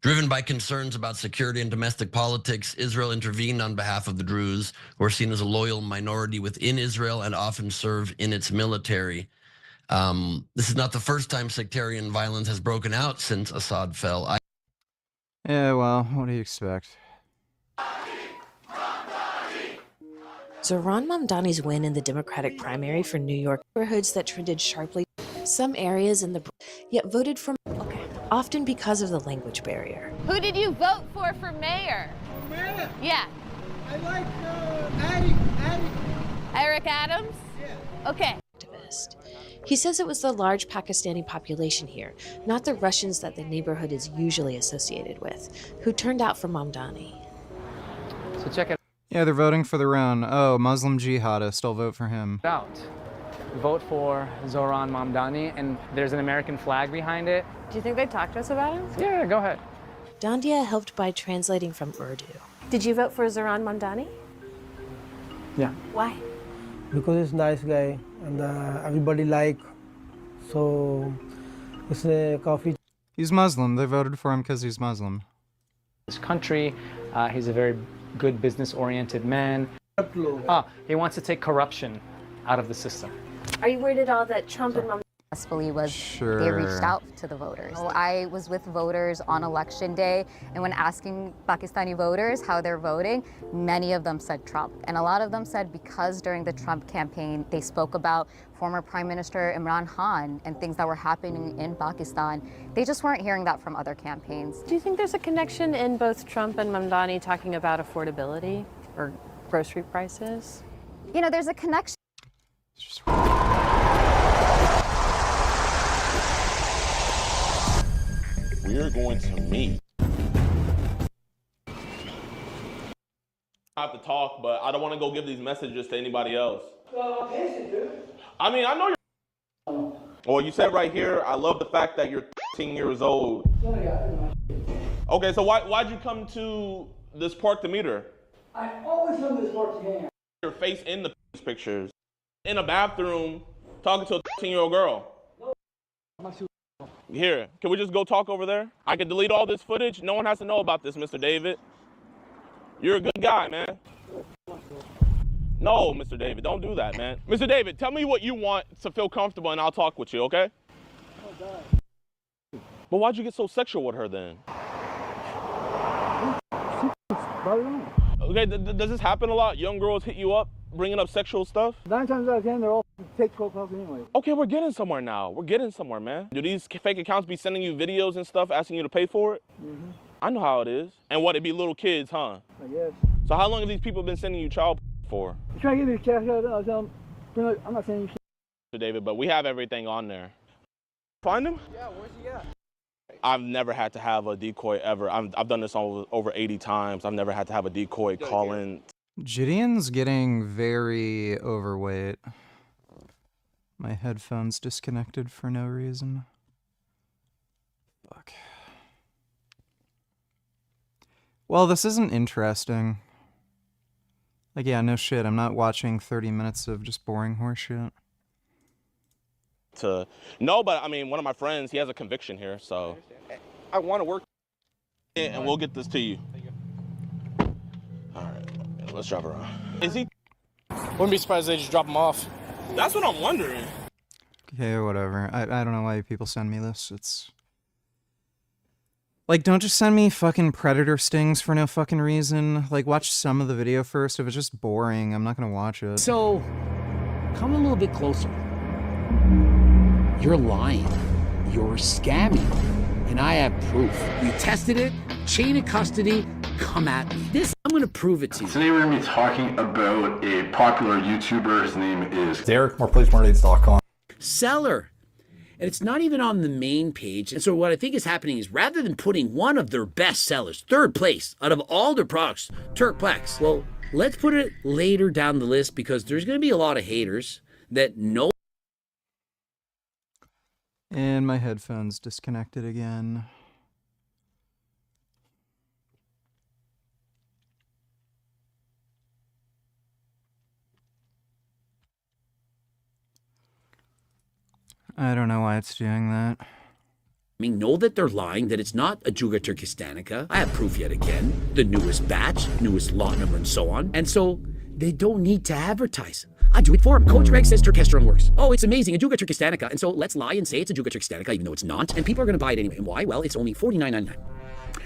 Driven by concerns about security and domestic politics, Israel intervened on behalf of the Druze, who are seen as a loyal minority within Israel and often serve in its military. This is not the first time sectarian violence has broken out since Assad fell. Yeah, well, what do you expect? Zohran Mamdani's win in the Democratic primary for New York neighborhoods that trended sharply, some areas in the yet voted for often because of the language barrier. Who did you vote for mayor? Mayor? Yeah. I like Eric Adams? Yeah. Okay. Activist. He says it was the large Pakistani population here, not the Russians that the neighborhood is usually associated with, who turned out for Mamdani. So check it Yeah, they're voting for their own. Oh, Muslim jihadist. I'll vote for him. out. Vote for Zohran Mamdani, and there's an American flag behind it. Do you think they talked to us about it? Yeah, go ahead. Dandia helped by translating from Urdu. Did you vote for Zohran Mamdani? Yeah. Why? Because he's a nice guy and everybody like. So it's a coffee. He's Muslim. They voted for him because he's Muslim. His country, he's a very good business-oriented man. He wants to take corruption out of the system. Are you worried at all that Trump and Mamdani was They reached out to the voters. I was with voters on election day, and when asking Pakistani voters how they're voting, many of them said Trump. And a lot of them said because during the Trump campaign, they spoke about former Prime Minister Imran Khan and things that were happening in Pakistan. They just weren't hearing that from other campaigns. Do you think there's a connection in both Trump and Mamdani talking about affordability or grocery prices? You know, there's a connection. We're going to meet. I have to talk, but I don't want to go give these messages to anybody else. I mean, I know you're. Well, you said right here, I love the fact that you're 13 years old. Okay, so why'd you come to this park to meet her? I always come to this park to meet her. Your face in the pictures. In a bathroom, talking to a 13-year-old girl. Here, can we just go talk over there? I can delete all this footage. No one has to know about this, Mr. David. You're a good guy, man. No, Mr. David, don't do that, man. Mr. David, tell me what you want to feel comfortable and I'll talk with you, okay? But why'd you get so sexual with her then? Okay, does this happen a lot? Young girls hit you up, bringing up sexual stuff? 9 times out of 10, they're all fake profiles anyway. Okay, we're getting somewhere now. We're getting somewhere, man. Do these fake accounts be sending you videos and stuff, asking you to pay for it? Mm-hmm. I know how it is. And what, it be little kids, huh? I guess. So how long have these people been sending you child for? You trying to get me cash out, I'll tell them, I'm not saying you shit. David, but we have everything on there. Find him? Yeah, where's he at? I've never had to have a decoy ever. I've done this over 80 times. I've never had to have a decoy call in. Gideon's getting very overweight. My headphones disconnected for no reason. Fuck. Well, this isn't interesting. Like, yeah, no shit. I'm not watching 30 minutes of just boring horseshit. No, but I mean, one of my friends, he has a conviction here, so I want to work, and we'll get this to you. All right, let's drive around. Is he? Wouldn't be surprised if they just drop him off. That's what I'm wondering. Okay, whatever. I don't know why people send me this. It's like, don't just send me fucking predator stings for no fucking reason. Like, watch some of the video first. If it's just boring, I'm not gonna watch it. So, come a little bit closer. You're lying. You're scamming. And I have proof. You tested it, chain of custody, come at me. I'm gonna prove it to you. Today we're gonna be talking about a popular YouTuber. His name is Derek, more PlaySmartAids.com. Seller. And it's not even on the main page. And so what I think is happening is rather than putting one of their best sellers, third place, out of all their products, Turkplex, well, let's put it later down the list because there's going to be a lot of haters that know. And my headphones disconnected again. I don't know why it's doing that. Know that they're lying, that it's not Ajuga turkistanica. I have proof yet again. The newest batch, newest lot number, and so on. And so they don't need to advertise. I do it for them. Coach Greg says turkesterone works. Oh, it's amazing. Ajuga turkistanica. And so let's lie and say it's Ajuga turkistanica, even though it's not. And people are going to buy it anyway. And why? Well, it's only $49.99.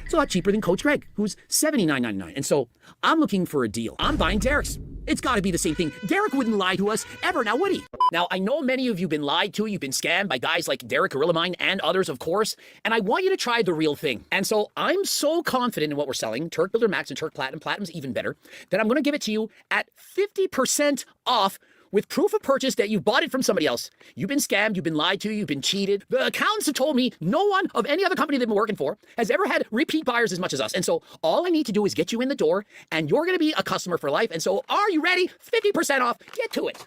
It's a lot cheaper than Coach Greg, who's $79.99. And so I'm looking for a deal. I'm buying Derek's. It's got to be the same thing. Derek wouldn't lie to us ever, now would he? Now, I know many of you have been lied to. You've been scammed by guys like Derek Gorilla Mine and others, of course. And I want you to try the real thing. And so I'm so confident in what we're selling, Turk Builder Max and Turk Platinum. Platinum's even better. That I'm going to give it to you at 50% off with proof of purchase that you bought it from somebody else. You've been scammed, you've been lied to, you've been cheated. The accountants have told me no one of any other company they've been working for has ever had repeat buyers as much as us. And so all I need to do is get you in the door and you're gonna be a customer for life. And so are you ready? 50% off, get to it.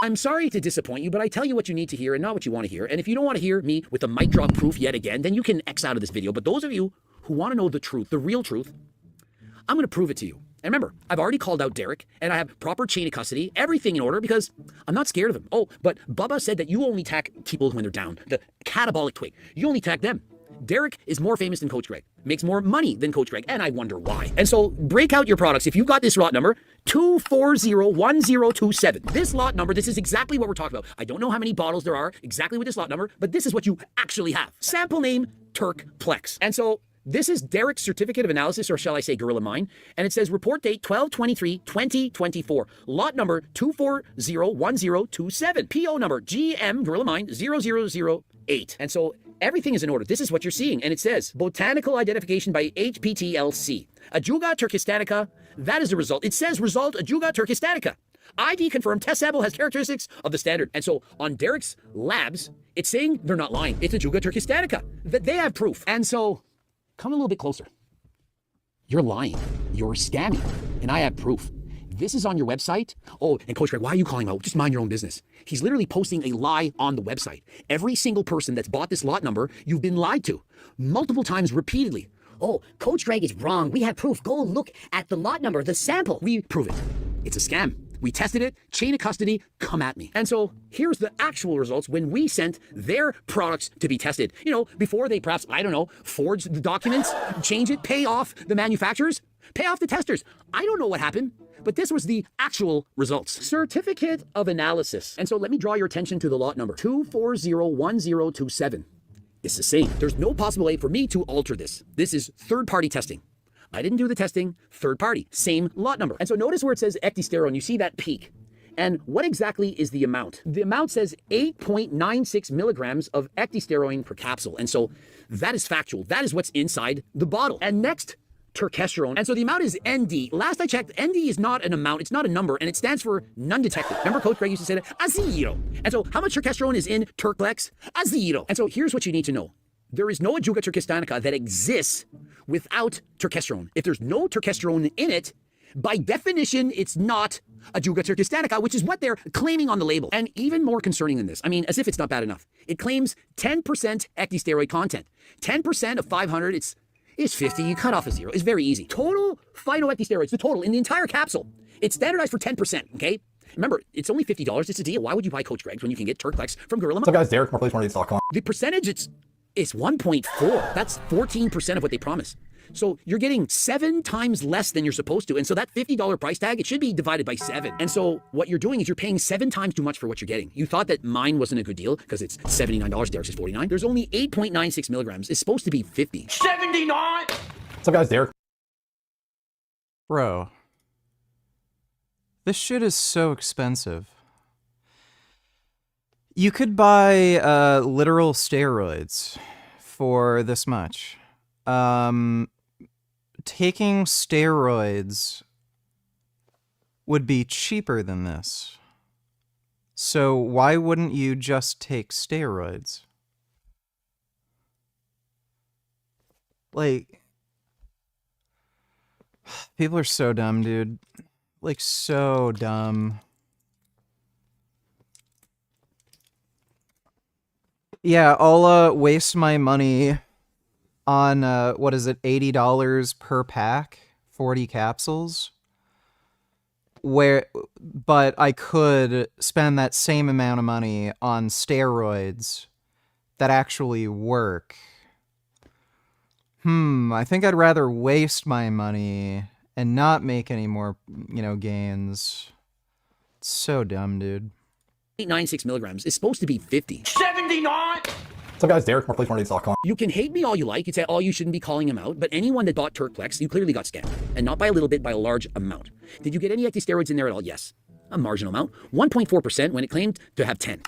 I'm sorry to disappoint you, but I tell you what you need to hear and not what you want to hear. And if you don't want to hear me with a mic drop proof yet again, then you can X out of this video. But those of you who want to know the truth, the real truth, I'm gonna prove it to you. And remember, I've already called out Derek, and I have proper chain of custody, everything in order, because I'm not scared of him. Oh, but Bubba said that you only attack people when they're down. The catabolic twig. You only attack them. Derek is more famous than Coach Greg, makes more money than Coach Greg, and I wonder why. And so break out your products. If you've got this lot number, 2401027. This lot number, this is exactly what we're talking about. I don't know how many bottles there are exactly with this lot number, but this is what you actually have. Sample name, Turk Plex. And so this is Derek's certificate of analysis, or shall I say Gorilla Mine, and it says report date 12/23/2024. Lot number 2401027. PO number GM Gorilla Mine 0008. And so everything is in order. This is what you're seeing, and it says botanical identification by HPTLC. Ajuga turkistanica. That is the result. It says result Ajuga turkistanica. ID confirmed. Test sample has characteristics of the standard. And so on Derek's labs, it's saying they're not lying. It's Ajuga turkistanica. That they have proof. And so come a little bit closer. You're lying. You're scamming. And I have proof. This is on your website. Oh, and Coach Greg, why are you calling him out? Just mind your own business. He's literally posting a lie on the website. Every single person that's bought this lot number, you've been lied to. Multiple times repeatedly. Oh, Coach Greg is wrong. We have proof. Go look at the lot number, the sample. We prove it. It's a scam. We tested it, chain of custody, come at me. And so here's the actual results when we sent their products to be tested. You know, before they perhaps, I don't know, forge the documents, change it, pay off the manufacturers, pay off the testers. I don't know what happened, but this was the actual results. Certificate of analysis. And so let me draw your attention to the lot number, 2401027. It's the same. There's no possible way for me to alter this. This is third-party testing. I didn't do the testing, third party, same lot number. And so notice where it says ecdysterone, you see that peak. And what exactly is the amount? The amount says 8.96 milligrams of ecdysterone per capsule. And so that is factual. That is what's inside the bottle. And next, turkesterone. And so the amount is ND. Last I checked, ND is not an amount, it's not a number, and it stands for none detected. Remember Coach Greg used to say that? A zero. And so how much turkesterone is in Turkplex? A zero. And so here's what you need to know. There is no Ajuga turkistanica that exists without turkesterone. If there's no turkesterone in it, by definition, it's not Ajuga turkistanica, which is what they're claiming on the label. And even more concerning than this, I mean, as if it's not bad enough, it claims 10% ecdysteroid content. 10% of 500, it's 50, you cut off a zero. It's very easy. Total phytoecdysteroids, the total in the entire capsule, it's standardized for 10%, okay? Remember, it's only $50. It's a deal. Why would you buy Coach Greg's when you can get Turkplex from Gorilla Mine? What's up, guys? Derek, MorePlace108.com. The percentage, it's 1.4. That's 14% of what they promise. So you're getting 7 times less than you're supposed to. And so that $50 price tag, it should be divided by 7. And so what you're doing is you're paying 7 times too much for what you're getting. You thought that mine wasn't a good deal because it's $79, Derek's is $49. There's only 8.96 milligrams. It's supposed to be 50. 79! What's up, guys? Derek. Bro. This shit is so expensive. You could buy literal steroids for this much. Taking steroids would be cheaper than this. So why wouldn't you just take steroids? Like, people are so dumb, dude. Like, so dumb. Yeah, I'll waste my money on what is it, $80 per pack, 40 capsules. But I could spend that same amount of money on steroids that actually work. I think I'd rather waste my money and not make any more, gains. It's so dumb, dude. 96 milligrams is supposed to be 50. 79! What's up, guys? Derek, MorePlace180.com. You can hate me all you like. You'd say, oh, you shouldn't be calling him out. But anyone that bought Turkplex, you clearly got scammed. And not by a little bit, by a large amount. Did you get any steroids in there at all? Yes. A marginal amount. 1.4% when it claimed to have 10.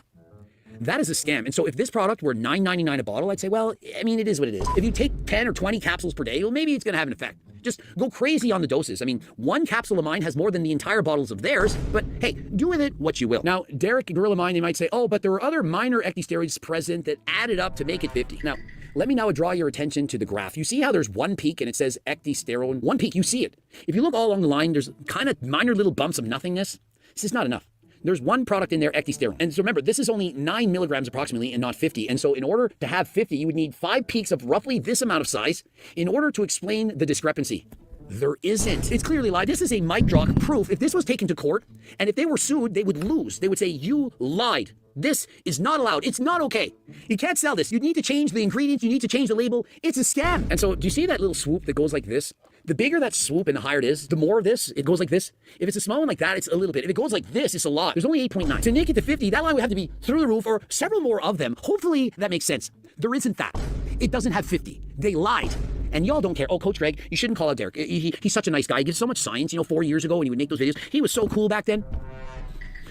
That is a scam. And so if this product were $9.99 a bottle, I'd say, well, I mean, it is what it is. If you take 10 or 20 capsules per day, well, maybe it's going to have an effect. Just go crazy on the doses. I mean, one capsule of mine has more than the entire bottles of theirs, but hey, do with it what you will. Now, Derek, Gorilla Mind, they might say, oh, but there were other minor ecdysteroids present that added up to make it 50. Now, let me now draw your attention to the graph. You see how there's one peak and it says ecdysterone? One peak, you see it. If you look all along the line, there's kind of minor little bumps of nothingness. This is not enough. There's one product in there, ecdysterone. And so remember, this is only 9 milligrams approximately and not 50. And so in order to have 50, you would need 5 peaks of roughly this amount of size in order to explain the discrepancy. There isn't. It's clearly lied. This is a mic drop proof. If this was taken to court, and if they were sued, they would lose. They would say, you lied. This is not allowed. It's not okay. You can't sell this. You need to change the ingredients. You need to change the label. It's a scam. And so do you see that little swoop that goes like this? The bigger that swoop and the higher it is, the more of this, it goes like this. If it's a small one like that, it's a little bit. If it goes like this, it's a lot. There's only 8.9. To make it to 50, that line would have to be through the roof or several more of them. Hopefully that makes sense. There isn't that. It doesn't have 50. They lied. And y'all don't care. Oh, Coach Greg, you shouldn't call out Derek. He's such a nice guy. He gives so much science. 4 years ago when he would make those videos, he was so cool back then.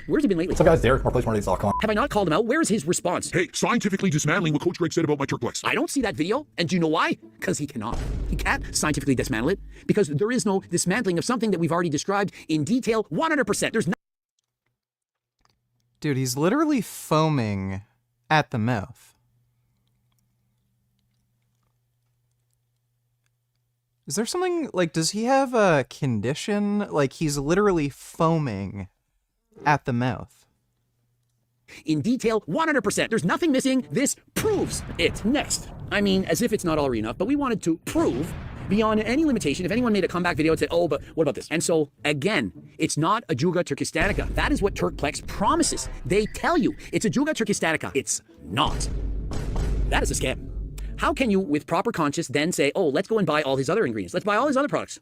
Where's he been lately? What's up, guys? Derek, MorePlace180.com. Have I not called him out? Where is his response? Hey, scientifically dismantling what Coach Greg said about my Turkplex. I don't see that video. And do you know why? Because he cannot. He can't scientifically dismantle it because there is no dismantling of something that we've already described in detail 100%. There's no... Dude, he's literally foaming at the mouth. Is there something, like, does he have a condition? Like, he's literally foaming at the mouth. In detail, 100%. There's nothing missing. This proves it. Next. I mean, as if it's not already enough, but we wanted to prove beyond any limitation. If anyone made a comeback video and said, oh, but what about this? And so, again, it's not Ajuga turkistanica. That is what Turkplex promises. They tell you it's Ajuga turkistanica. It's not. That is a scam. How can you, with proper conscience, then say, oh, let's go and buy all his other ingredients. Let's buy all his other products.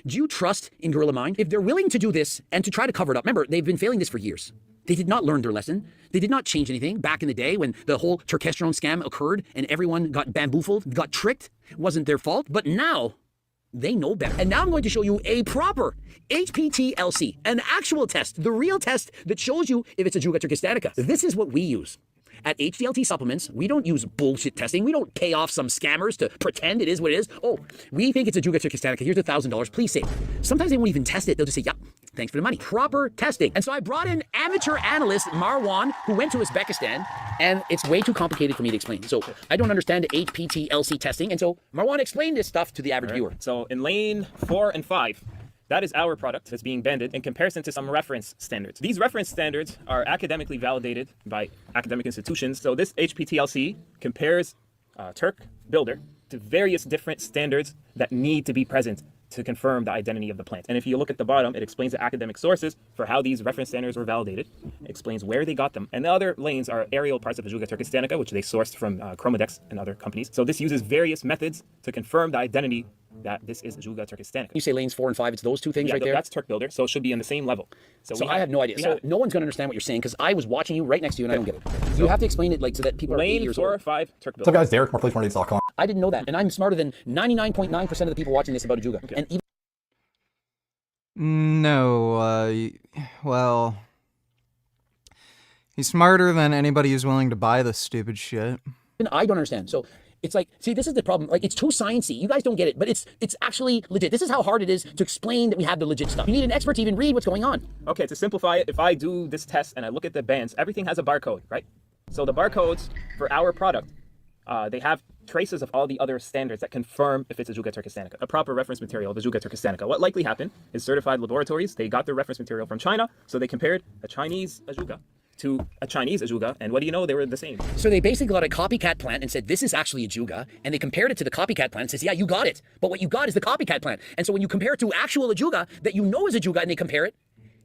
Do you trust in Gorilla Mind? If they're willing to do this and to try to cover it up, remember, they've been failing this for years. They did not learn their lesson. They did not change anything. Back in the day when the whole turkesterone scam occurred and everyone got bamboozled, got tricked, it wasn't their fault. But now, they know better. And now I'm going to show you a proper HPTLC, an actual test, the real test that shows you if it's Ajuga turkistanica. This is what we use. At HDLT Supplements, we don't use bullshit testing. We don't pay off some scammers to pretend it is what it is. Oh, we think it's Ajuga turkistanica. Here's $1,000. Please save. Sometimes they won't even test it. They'll just say, yep, thanks for the money. Proper testing. And so I brought in amateur analyst Marwan, who went to Uzbekistan, and it's way too complicated for me to explain. So I don't understand HPTLC testing. And so Marwan explained this stuff to the average viewer. So in lane 4 and 5, that is our product that's being banded in comparison to some reference standards. These reference standards are academically validated by academic institutions. So this HPTLC compares Turk Builder to various different standards that need to be present to confirm the identity of the plant. And if you look at the bottom, it explains the academic sources for how these reference standards were validated. It explains where they got them. And the other lanes are aerial parts of Ajuga turkistanica, which they sourced from Chromadex and other companies. So this uses various methods to confirm the identity that this is Ajuga turkistanica. You say lanes 4 and 5, it's those two things right there? That's Turk Builder, so it should be on the same level. So I have no idea. So no one's going to understand what you're saying because I was watching you right next to you and I don't get it. You have to explain it like so that people are 8 years old. Lane 4 or 5, Turk Builder. What's up, guys? Derek, MorePlace180.com. I didn't know that, and I'm smarter than 99.9% of the people watching this about Ajuga. Okay. And even No, well, he's smarter than anybody who's willing to buy this stupid shit. I don't understand. So it's like, see, this is the problem. Like, it's too sciencey. You guys don't get it, but it's actually legit. This is how hard it is to explain that we have the legit stuff. You need an expert to even read what's going on. Okay, to simplify it, if I do this test and I look at the bands, everything has a barcode, right? So the barcodes for our product, they have traces of all the other standards that confirm if it's Ajuga turkestanica, a proper reference material of Ajuga turkestanica. What likely happened is certified laboratories, they got their reference material from China, so they compared a Chinese Ajuga to a Chinese Ajuga, and what do you know, they were the same. So they basically got a copycat plant and said, this is actually Ajuga, and they compared it to the copycat plant and says, yeah, you got it, but what you got is the copycat plant. And so when you compare it to actual Ajuga that you know is Ajuga and they compare it,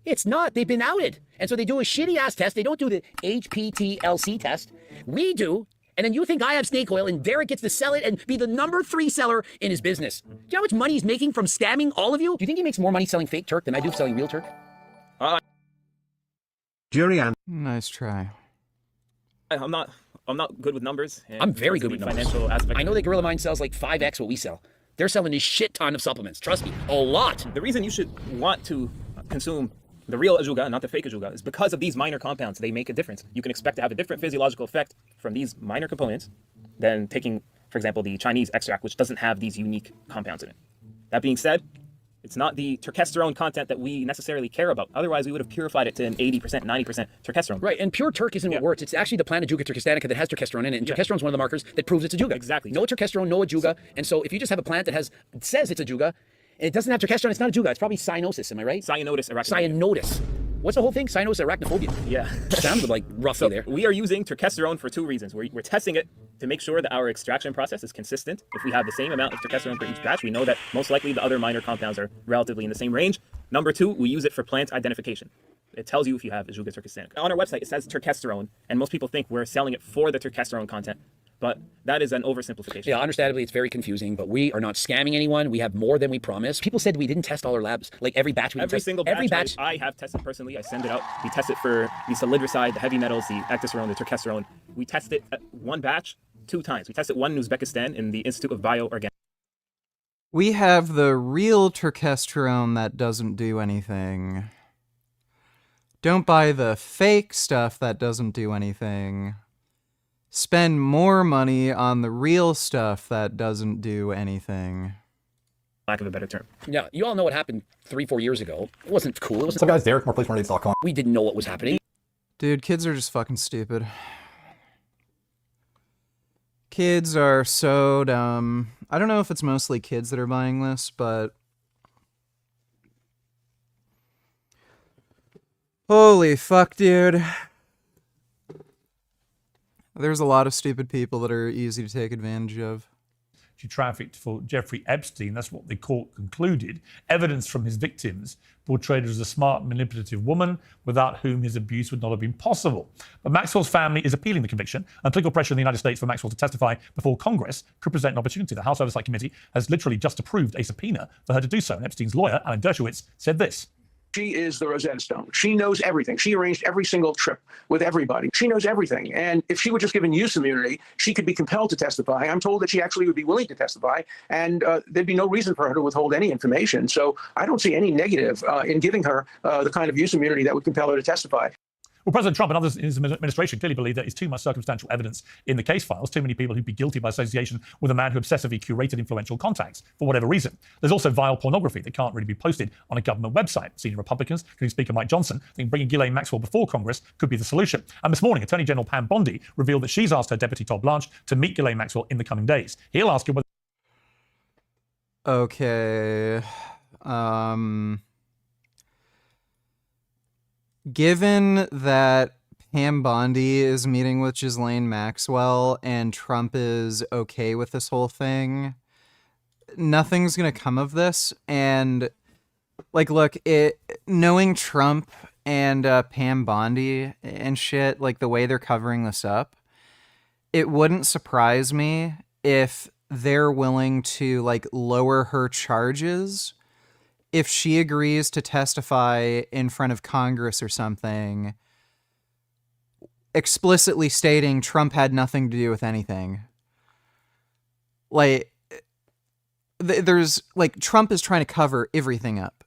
it's not. They've been outed. And so they do a shitty ass test. They don't do the HPTLC test. We do. And then you think I have snake oil and Derek gets to sell it and be the number 3 seller in his business. Do you know how much money he's making from scamming all of you? Do you think he makes more money selling fake Turk than I do selling real Turk? Nice try. I'm not good with numbers. I'm very good with numbers. Financial aspect. I know that Gorilla Mind sells like 5x what we sell. They're selling a shit ton of supplements. Trust me, a lot. The reason you should want to consume the real Ajuga, not the fake Ajuga, is because of these minor compounds. They make a difference. You can expect to have a different physiological effect from these minor components than taking, for example, the Chinese extract, which doesn't have these unique compounds in it. That being said, it's not the turkesterone content that we necessarily care about. Otherwise, we would have purified it to an 80%, 90% turkesterone. Right, and pure Turk isn't what works. It's actually the plant Ajuga turkestanica that has turkesterone in it, and turkesterone is one of the markers that proves it's Ajuga. Exactly. No turkesterone, no Ajuga, and so if you just have a plant that says it's Ajuga, and it doesn't have turkesterone, it's not Ajuga. It's probably cyanosis, am I right? Cyanotis arachnophobia. Cyanotis. What's the whole thing? Cyanosis arachnophobia. Yeah. Sounded like roughly there. We are using turkesterone for 2 reasons. We're testing it to make sure that our extraction process is consistent. If we have the same amount of turkesterone for each batch, we know that most likely the other minor compounds are relatively in the same range. Number 2, we use it for plant identification. It tells you if you have Ajuga turkestanica. On our website, it says turkesterone, and most people think we're selling it for the turkesterone content. But that is an oversimplification. Yeah, understandably, it's very confusing, but we are not scamming anyone. We have more than we promised. People said we didn't test all our labs. Like every batch we didn't Every test. single batch, I have tested personally. I send it out. We test it for the salidroside, the heavy metals, the ectosterone, the turkesterone. We test it at one batch 2 times. We test it one in Uzbekistan in the Institute of Bioorganics. We have the real turkesterone that doesn't do anything. Don't buy the fake stuff that doesn't do anything. Spend more money on the real stuff that doesn't do anything. Lack of a better term. Yeah, you all know what happened 3-4 years ago. It wasn't cool. It wasn't. What's up, guys? Derek, moreplacemoredates.com. We didn't know what was happening. Dude, kids are just fucking stupid. Kids are so dumb. I don't know if it's mostly kids that are buying this, but holy fuck, dude. There's a lot of stupid people that are easy to take advantage of. She trafficked for Jeffrey Epstein. That's what the court concluded. Evidence from his victims portrayed her as a smart, manipulative woman without whom his abuse would not have been possible. But Maxwell's family is appealing the conviction, and political pressure in the United States for Maxwell to testify before Congress could present an opportunity. The House Oversight Committee has literally just approved a subpoena for her to do so. And Epstein's lawyer, Alan Dershowitz, said this. She is the Rosetta Stone. She knows everything. She arranged every single trip with everybody. She knows everything. And if she were just given use immunity, she could be compelled to testify. I'm told that she actually would be willing to testify, and there'd be no reason for her to withhold any information. So I don't see any negative in giving her the kind of use immunity that would compel her to testify. Well, President Trump and others in his administration clearly believe there is too much circumstantial evidence in the case files, too many people who'd be guilty by association with a man who obsessively curated influential contacts for whatever reason. There's also vile pornography that can't really be posted on a government website. Senior Republicans, including Speaker Mike Johnson, think bringing Ghislaine Maxwell before Congress could be the solution. And this morning, Attorney General Pam Bondi revealed that she's asked her Deputy Todd Blanche to meet Ghislaine Maxwell in the coming days. He'll ask her whether... Okay. Given that Pam Bondi is meeting with Ghislaine Maxwell and Trump is okay with this whole thing, nothing's gonna come of this. And like, look, knowing Trump and Pam Bondi and shit, like the way they're covering this up, it wouldn't surprise me if they're willing to like lower her charges if she agrees to testify in front of Congress or something, explicitly stating Trump had nothing to do with anything. Like, there's, like, Trump is trying to cover everything up.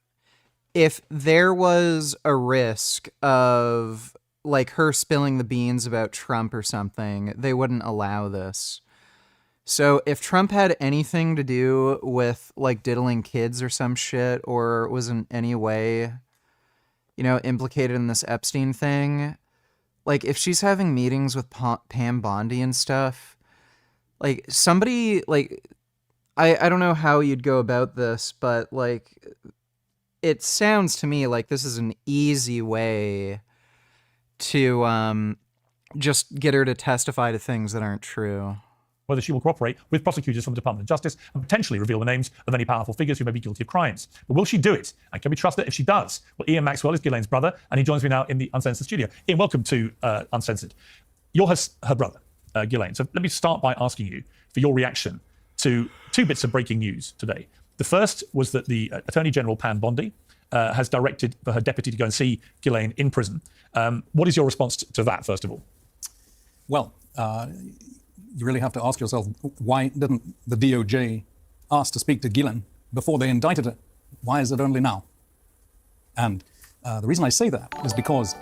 If there was a risk of, like, her spilling the beans about Trump or something, they wouldn't allow this. So if Trump had anything to do with like diddling kids or some shit, or was in any way, you know, implicated in this Epstein thing, like if she's having meetings with Pam Bondi and stuff, like somebody like I don't know how you'd go about this, but like it sounds to me like this is an easy way to just get her to testify to things that aren't true. Whether she will cooperate with prosecutors from the Department of Justice and potentially reveal the names of any powerful figures who may be guilty of crimes. But will she do it? And can we trust her if she does? Well, Ian Maxwell is Ghislaine's brother, and he joins me now in the Uncensored studio. Ian, welcome to Uncensored. You're her brother, Ghislaine. So let me start by asking you for your reaction to two bits of breaking news today. The first was that the Attorney General, Pam Bondi, has directed for her deputy to go and see Ghislaine in prison. What is your response to that, first of all? Well, you really have to ask yourself, why didn't the DOJ ask to speak to Ghislaine before they indicted her? Why is it only now? And the reason I say that is because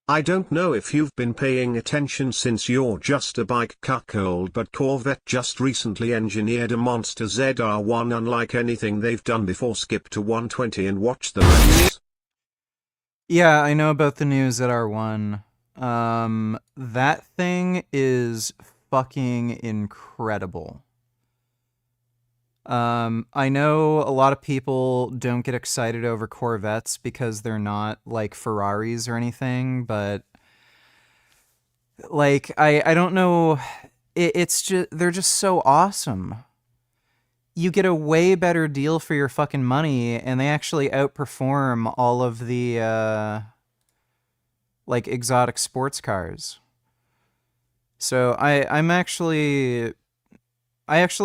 I don't know if you've been paying attention since you're just a bike cuckold, but Corvette just recently engineered a monster ZR1 unlike anything they've done before. Skip to 120 and watch the reviews. Yeah, I know about the new ZR1. That thing is fucking incredible. I know a lot of people don't get excited over Corvettes because they're not like Ferraris or anything, but like, I don't know. It's just, they're just so awesome. You get a way better deal for your fucking money, and they actually outperform all of the, like exotic sports cars. So I actually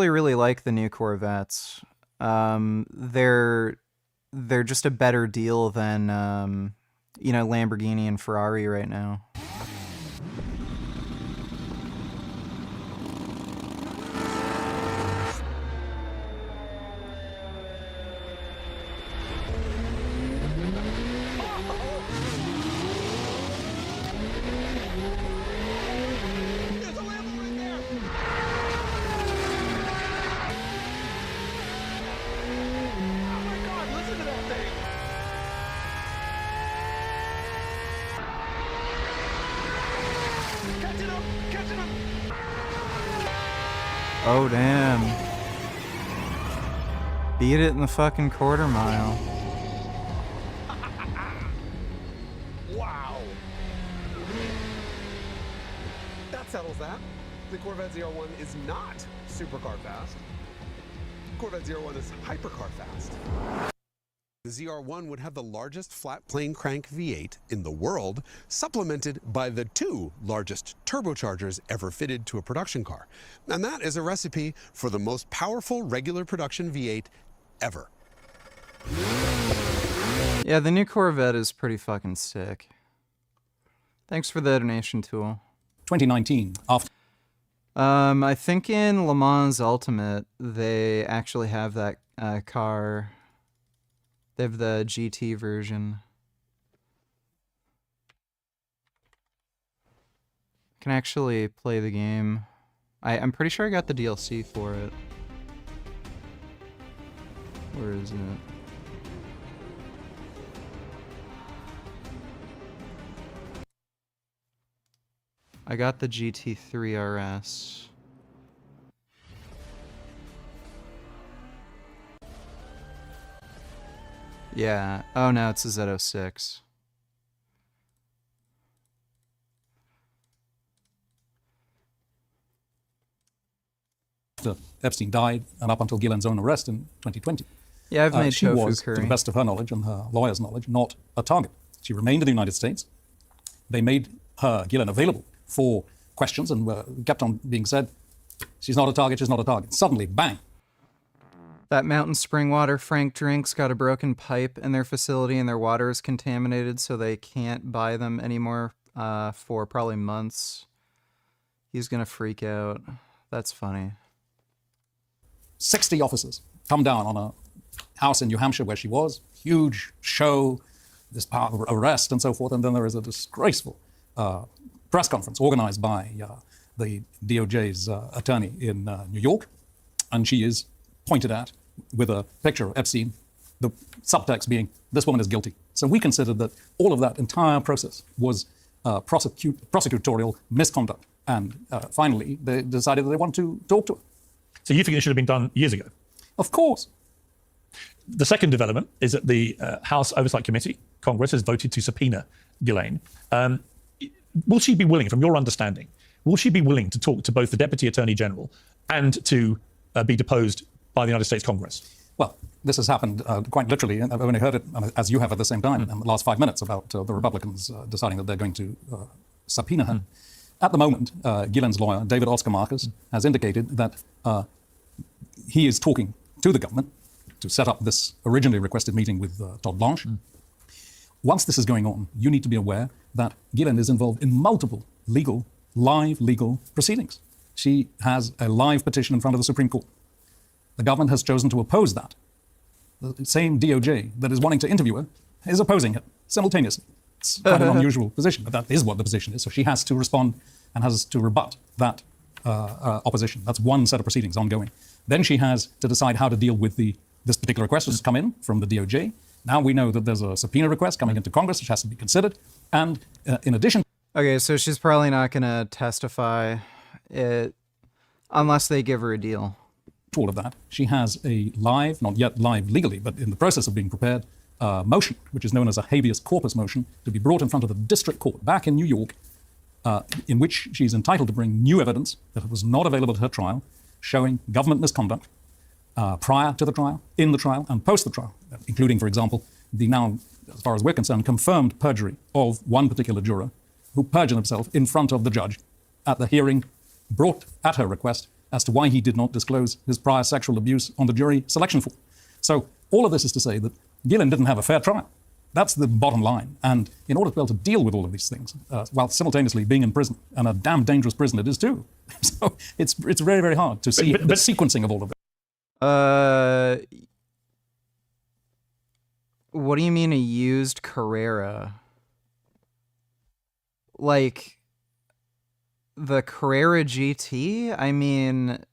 really like the new Corvettes. They're just a better deal than you know, Lamborghini and Ferrari right now. Oh, damn. Beat it in the fucking quarter mile. Wow. That settles that. The Corvette ZR1 is not supercar fast. Corvette ZR1 is hypercar fast. The ZR1 would have the largest flat plane crank V8 in the world, supplemented by the two largest turbochargers ever fitted to a production car. And that is a recipe for the most powerful regular production V8 ever. Yeah, the new Corvette is pretty fucking sick. Thanks for the donation, Tool. 2019, after... I think in Le Mans Ultimate, they actually have that car. They have the GT version. Can actually play the game. I'm pretty sure I got the DLC for it. Where is it? I got the GT3 RS. Yeah. Oh, no, it's a Z06. After Epstein died and up until Ghislaine's own arrest in 2020. Yeah, I've made she tofu was, curry. to the best of her knowledge and her lawyer's knowledge, not a target. She remained in the United States. They made her, Ghislaine, available for questions and kept on being said, she's not a target, she's not a target. Suddenly, bang. That mountain spring water Frank drinks got a broken pipe in their facility and their water is contaminated, so they can't buy them anymore for probably months. He's gonna freak out. That's funny. 60 officers come down on a house in New Hampshire where she was. Huge show, this part of arrest and so forth. And then there is a disgraceful press conference organized by the DOJ's attorney in New York. And she is pointed at with a picture of Epstein, the subtext being, this woman is guilty. So we considered that all of that entire process was prosecutorial misconduct. And finally, they decided that they want to talk to her. So you think it should have been done years ago? Of course. The second development is that the House Oversight Committee, Congress, has voted to subpoena Ghislaine. Will she be willing, from your understanding, will she be willing to talk to both the Deputy Attorney General and to be deposed by the United States Congress? Well, this has happened quite literally. I've only heard it, as you have at the same time, in the last 5 minutes about the Republicans deciding that they're going to subpoena her. At the moment, Ghislaine's lawyer, David Oscar Marcus, has indicated that he is talking to the government to set up this originally requested meeting with Todd Blanche. Once this is going on, you need to be aware that Ghislaine is involved in multiple live legal proceedings. She has a live petition in front of the Supreme Court. The government has chosen to oppose that. The same DOJ that is wanting to interview her is opposing her simultaneously. It's quite an unusual position, but that is what the position is. So she has to respond and has to rebut that opposition. That's one set of proceedings ongoing. Then she has to decide how to deal with this particular request which has come in from the DOJ. Now we know that there's a subpoena request coming into Congress which has to be considered. And in addition... Okay, so she's probably not going to testify unless they give her a deal. To all of that, she has a live, not yet live legally, but in the process of being prepared, motion, which is known as a habeas corpus motion, to be brought in front of the district court back in New York, in which she's entitled to bring new evidence that was not available to her trial, showing government misconduct prior to the trial, in the trial, and post the trial, including, for example, the now, as far as we're concerned, confirmed perjury of one particular juror who perjured himself in front of the judge at the hearing brought at her request as to why he did not disclose his prior sexual abuse on the jury selection form. So all of this is to say that Ghislaine didn't have a fair trial. That's the bottom line. And in order to be able to deal with all of these things, while simultaneously being in prison, and a damn dangerous prison it is too. So it's very, very hard to see the sequencing of all of it. What do you mean a used Carrera? Like the Carrera GT? I mean,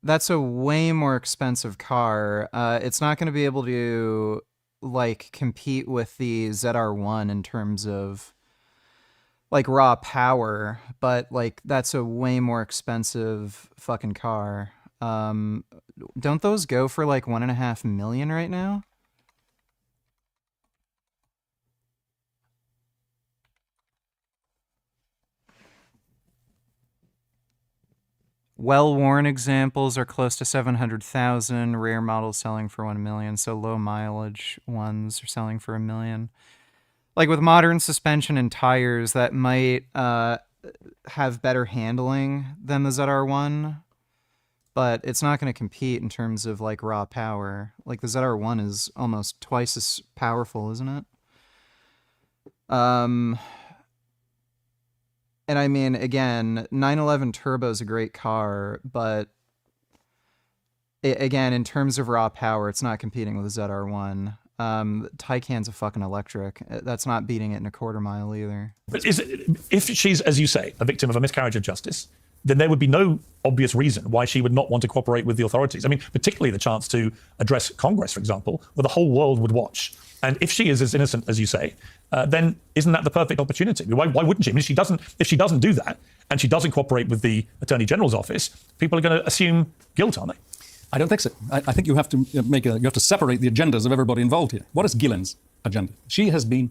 that's a way more expensive car. It's not going to be able to like compete with the ZR1 in terms of like raw power, but like that's a way more expensive fucking car. Don't those go for like $1.5 million right now? Well-worn examples are close to 700,000, rare models selling for 1 million, so low mileage ones are selling for 1 million. Like with modern suspension and tires, that might have better handling than the ZR1, but it's not going to compete in terms of like raw power. Like the ZR1 is almost twice as powerful, isn't it? And I mean, again, 911 Turbo is a great car, but again, in terms of raw power, it's not competing with the ZR1. Taycan's a fucking electric. That's not beating it in a quarter mile either. But if she's, as you say, a victim of a miscarriage of justice, then there would be no obvious reason why she would not want to cooperate with the authorities. I mean, particularly the chance to address Congress, for example, where the whole world would watch. And if she is as innocent as you say, then isn't that the perfect opportunity? Why wouldn't she? I mean, if she doesn't do that and she doesn't cooperate with the Attorney General's office, people are going to assume guilt, aren't they? I don't think so. I think you have to you have to separate the agendas of everybody involved here. What is Ghislaine's agenda? She has been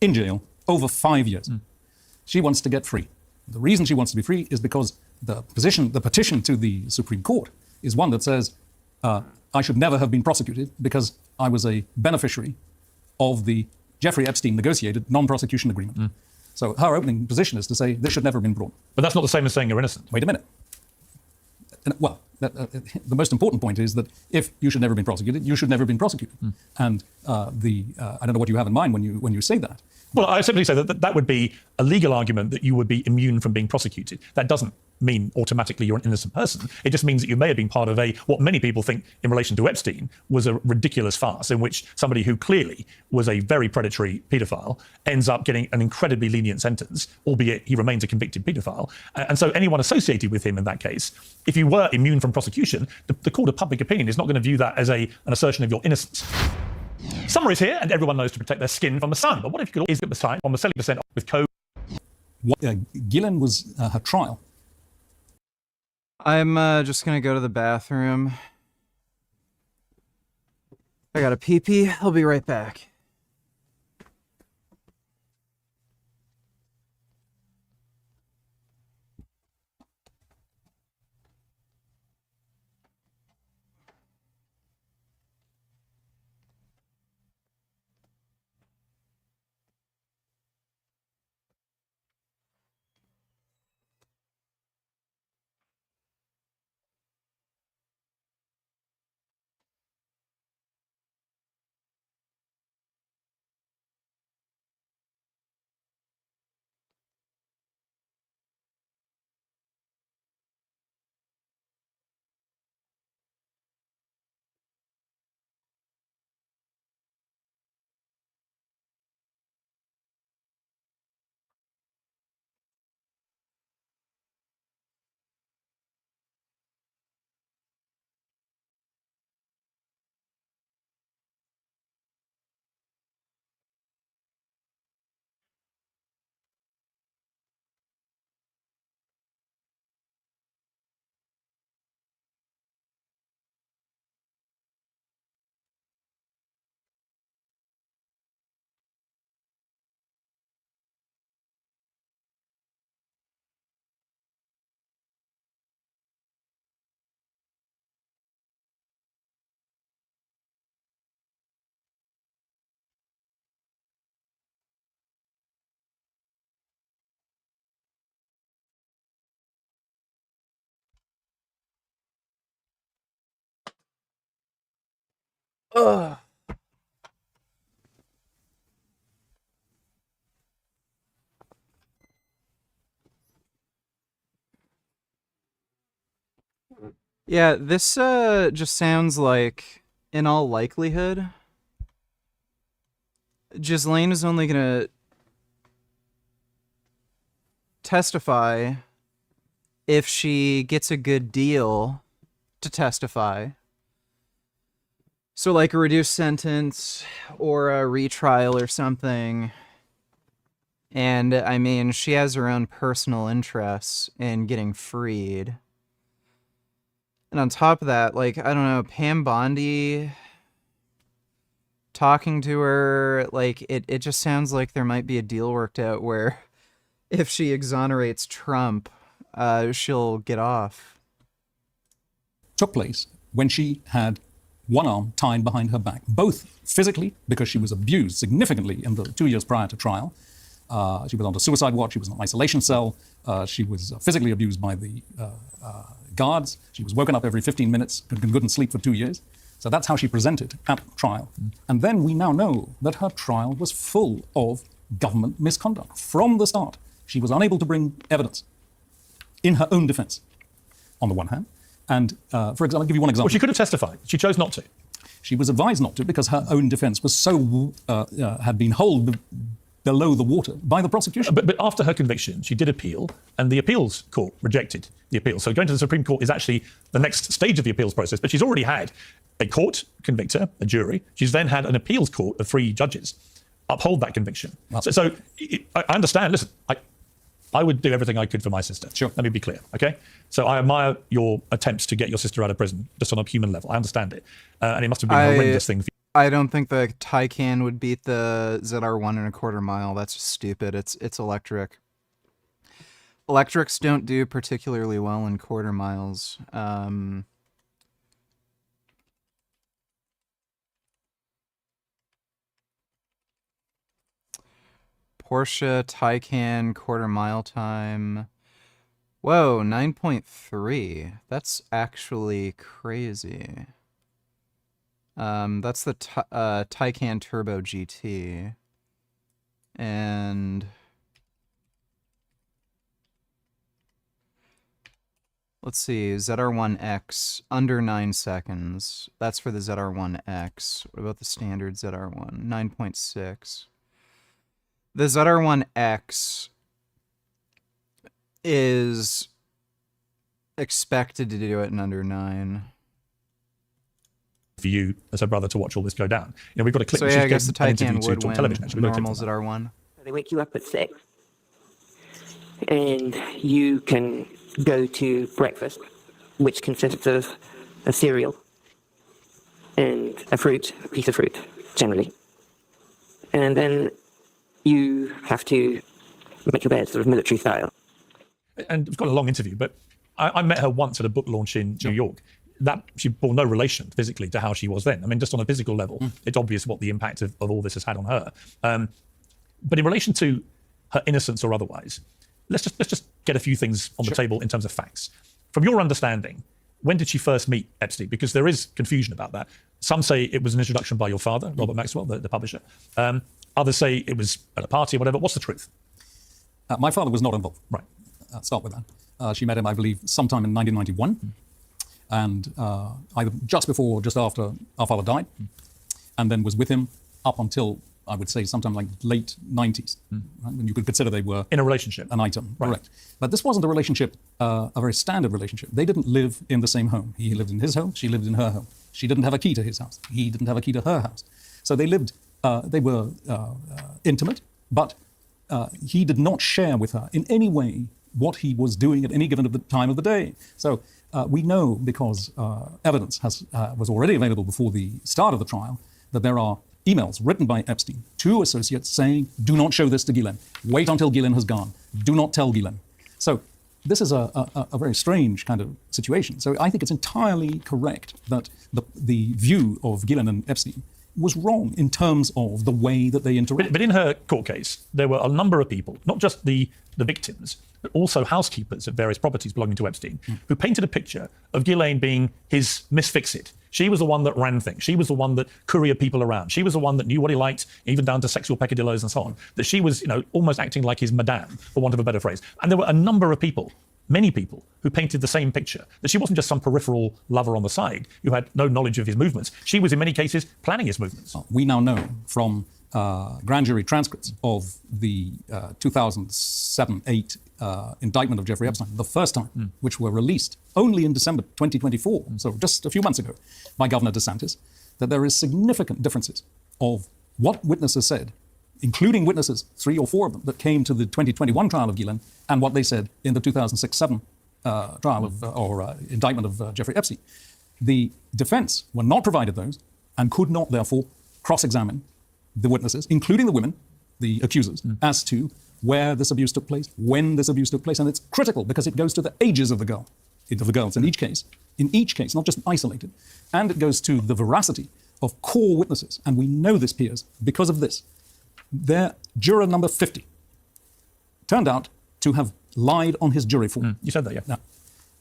in jail over 5 years. She wants to get free. The reason she wants to be free is because the petition to the Supreme Court is one that says, I should never have been prosecuted because I was a beneficiary of the Jeffrey Epstein negotiated non-prosecution agreement. So her opening position is to say this should never have been brought. But that's not the same as saying you're innocent. Wait a minute. Well, the most important point is that if you should never have been prosecuted, you should never have been prosecuted. And I don't know what you have in mind when you say that. Well, I simply say that would be a legal argument that you would be immune from being prosecuted. That doesn't mean automatically you're an innocent person. It just means that you may have been part of what many people think in relation to Epstein was a ridiculous farce in which somebody who clearly was a very predatory paedophile ends up getting an incredibly lenient sentence, albeit he remains a convicted paedophile. And so anyone associated with him in that case, if you were immune from prosecution, the court of public opinion is not going to view that as an assertion of your innocence. Summer is here, and everyone knows to protect their skin from the sun. But what if you could always get the time on the 70% off with code Gulen was her trial. I'm just gonna go to the bathroom. I got a pee-pee. I'll be right back. Ugh. Yeah, this just sounds like, in all likelihood, Ghislaine is only gonna testify if she gets a good deal to testify. So like a reduced sentence or a retrial or something. And I mean, she has her own personal interests in getting freed. And on top of that, like, I don't know, Pam Bondi talking to her, like, it just sounds like there might be a deal worked out where if she exonerates Trump, she'll get off. Took place when she had one arm tied behind her back, both physically, because she was abused significantly in the 2 years prior to trial. She was under suicide watch. She was in an isolation cell. She was physically abused by the guards. She was woken up every 15 minutes and couldn't sleep for 2 years. So that's how she presented at trial. And then we now know that her trial was full of government misconduct. From the start, she was unable to bring evidence in her own defense, on the one hand. And for example, I'll give you one example. Well, she could have testified. She chose not to. She was advised not to because her own defense was so, had been held below the water by the prosecution. But after her conviction, she did appeal, and the appeals court rejected the appeal. So going to the Supreme Court is actually the next stage of the appeals process. But she's already had a court convict her, a jury. She's then had an appeals court of 3 judges uphold that conviction. Well, so I understand. Listen, I would do everything I could for my sister. Sure. Let me be clear, okay? So I admire your attempts to get your sister out of prison, just on a human level. I understand it. And it must have been a horrendous thing for you. I don't think the Taycan would beat the ZR1 1/4 mile. That's just stupid. It's electric. Electrics don't do particularly well in quarter miles. Porsche Taycan quarter mile time. Whoa, 9.3. That's actually crazy. That's the Taycan Turbo GT. And let's see, ZR1X, under 9 seconds. That's for the ZR1X. What about the standard ZR1? 9.6. The ZR1X is expected to do it in under 9. For you as her brother to watch all this go down. You know, we've got a clip. So yeah, I guess the Taycan would win television. normal ZR1. They wake you up at 6. and you can go to breakfast, which consists of a cereal and a piece of fruit, generally. And then you have to make your bed, sort of military style. And it's got a long interview, but I met her once at a book launch in New York. That she bore no relation physically to how she was then. I mean, just on a physical level, it's obvious what the impact of all this has had on her. But in relation to her innocence or otherwise, let's just get a few things on the table in terms of facts. From your understanding, when did she first meet Epstein? Because there is confusion about that. Some say it was an introduction by your father, Robert Maxwell, the publisher. Others say it was at a party or whatever. What's the truth? My father was not involved. Right. Let's start with that. She met him, I believe, sometime in 1991. And either just before or just after our father died, and then was with him up until, I would say, sometime like late 90s, right? When you could consider they were in a relationship, an item, correct. But this wasn't a relationship, a very standard relationship. They didn't live in the same home. He lived in his home, she lived in her home. She didn't have a key to his house. He didn't have a key to her house. So they lived, they were intimate, but he did not share with her in any way what he was doing at any given time of the day. So we know, because evidence was already available before the start of the trial, that there are emails written by Epstein to associates saying, do not show this to Ghislaine. Wait until Ghislaine has gone. Do not tell Ghislaine. So this is a very strange kind of situation. So I think it's entirely correct that the view of Ghislaine and Epstein was wrong in terms of the way that they interacted. But in her court case, there were a number of people, not just the victims, but also housekeepers of various properties belonging to Epstein, who painted a picture of Ghislaine being his Miss Fix-It. She was the one that ran things. She was the one that couriered people around. She was the one that knew what he liked, even down to sexual peccadillos and so on. That she was, almost acting like his madame, for want of a better phrase. And there were a number of people, many people, who painted the same picture, that she wasn't just some peripheral lover on the side who had no knowledge of his movements. She was, in many cases, planning his movements. We now know from grand jury transcripts of the 2007-8 indictment of Jeffrey Epstein, the first time, which were released only in December 2024, so just a few months ago, by Governor DeSantis, that there is significant differences of what witnesses said, including witnesses, 3 or 4 of them, that came to the 2021 trial of Ghislaine, and what they said in the 2006-7 trial of, indictment of Jeffrey Epstein. The defense were not provided those, and could not, therefore, cross-examine the witnesses, including the women, the accusers, as to where this abuse took place, when this abuse took place. And it's critical because it goes to the ages of the girls in each case, not just isolated. And it goes to the veracity of core witnesses. And we know this, Piers, because of this. Their juror number 50 turned out to have lied on his jury form. You said that, yeah.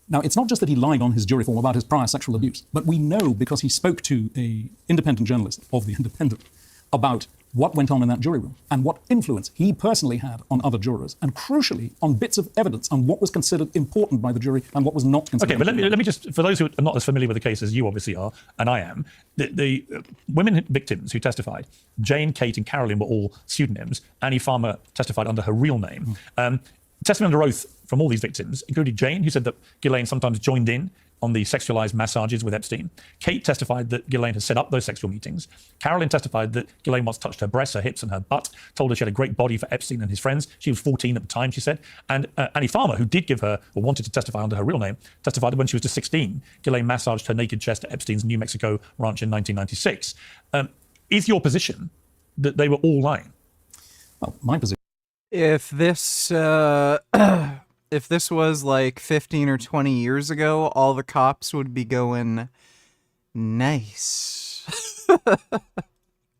Now, it's not just that he lied on his jury form about his prior sexual abuse, but we know because he spoke to an independent journalist of The Independent about what went on in that jury room and what influence he personally had on other jurors, and crucially on bits of evidence on what was considered important by the jury and what was not considered. Okay, but let me just, for those who are not as familiar with the case as you obviously are, and I am, the women victims who testified, Jane, Kate and Carolyn were all pseudonyms. Annie Farmer testified under her real name. Testimony under oath from all these victims included Jane, who said that Ghislaine sometimes joined in on the sexualized massages with Epstein. Kate testified that Ghislaine had set up those sexual meetings. Carolyn testified that Ghislaine once touched her breasts, her hips and her butt, told her she had a great body for Epstein and his friends. She was 14 at the time, she said. And Annie Farmer, who did give her, or wanted to testify under her real name, testified that when she was just 16, Ghislaine massaged her naked chest at Epstein's New Mexico ranch in 1996. Is your position that they were all lying? Well, my position. If this was like 15 or 20 years ago, all the cops would be going, nice.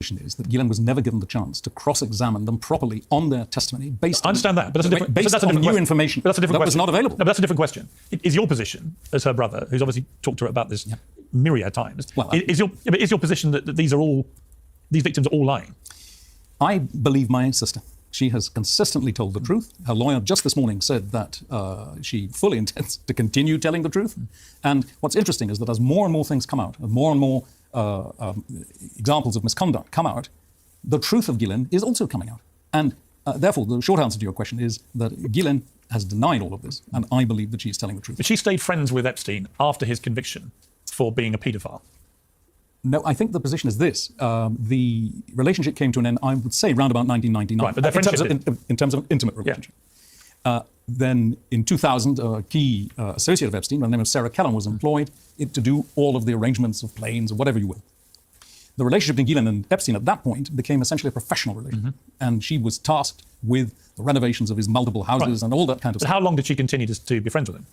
Is that Ghislaine was never given the chance to cross-examine them properly on their testimony based I understand that, but that's a different, based that's a on different new question. information But that's a different that question. was not available. No, but that's a different question. Is your position, as her brother, who's obviously talked to her about this myriad times, is your position that these victims are all lying? I believe my sister. She has consistently told the truth. Her lawyer just this morning said that she fully intends to continue telling the truth. And what's interesting is that as more and more things come out, as more and more examples of misconduct come out, the truth of Ghislaine is also coming out. And therefore, the short answer to your question is that Ghislaine has denied all of this, and I believe that she's telling the truth. But she stayed friends with Epstein after his conviction for being a paedophile. No, I think the position is this. The relationship came to an end, I would say, around about 1999. Right, but their friendship in terms of intimate relationship. Then in 2000, a key associate of Epstein, by the name of Sarah Kellen, was employed to do all of the arrangements of planes or whatever you will. The relationship between Ghislaine and Epstein at that point became essentially a professional relationship. And she was tasked with the renovations of his multiple houses and all that kind of But stuff. how long did she continue to be friends with him?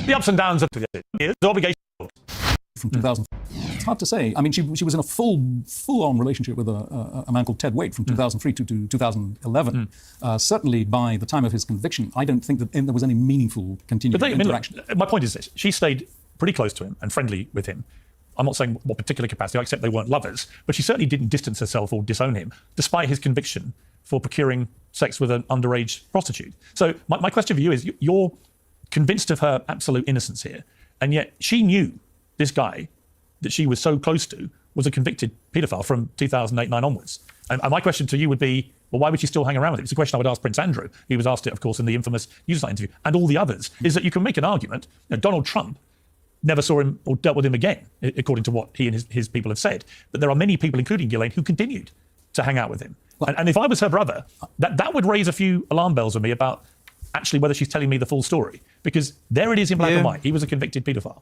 The ups and downs of the obligation. From 2000. It's hard to say. I mean, she was in a full-on relationship with a man called Ted Waite from 2003 to 2011. Certainly by the time of his conviction, I don't think that there was any meaningful continued interaction. My point is this. She stayed pretty close to him and friendly with him. I'm not saying what particular capacity, I accept they weren't lovers, but she certainly didn't distance herself or disown him, despite his conviction for procuring sex with an underage prostitute. So my question for you is, you're convinced of her absolute innocence here, and yet she knew this guy that she was so close to was a convicted paedophile from 2008-9 onwards. And my question to you would be, well, why would she still hang around with him? It's a question I would ask Prince Andrew. He was asked it, of course, in the infamous Newsnight interview, and all the others, is that you can make an argument. Donald Trump never saw him or dealt with him again, according to what he and his people have said. But there are many people, including Ghislaine, who continued to hang out with him. And if I was her brother, that would raise a few alarm bells with me about actually whether she's telling me the full story. Because there it is in black and white. He was a convicted paedophile.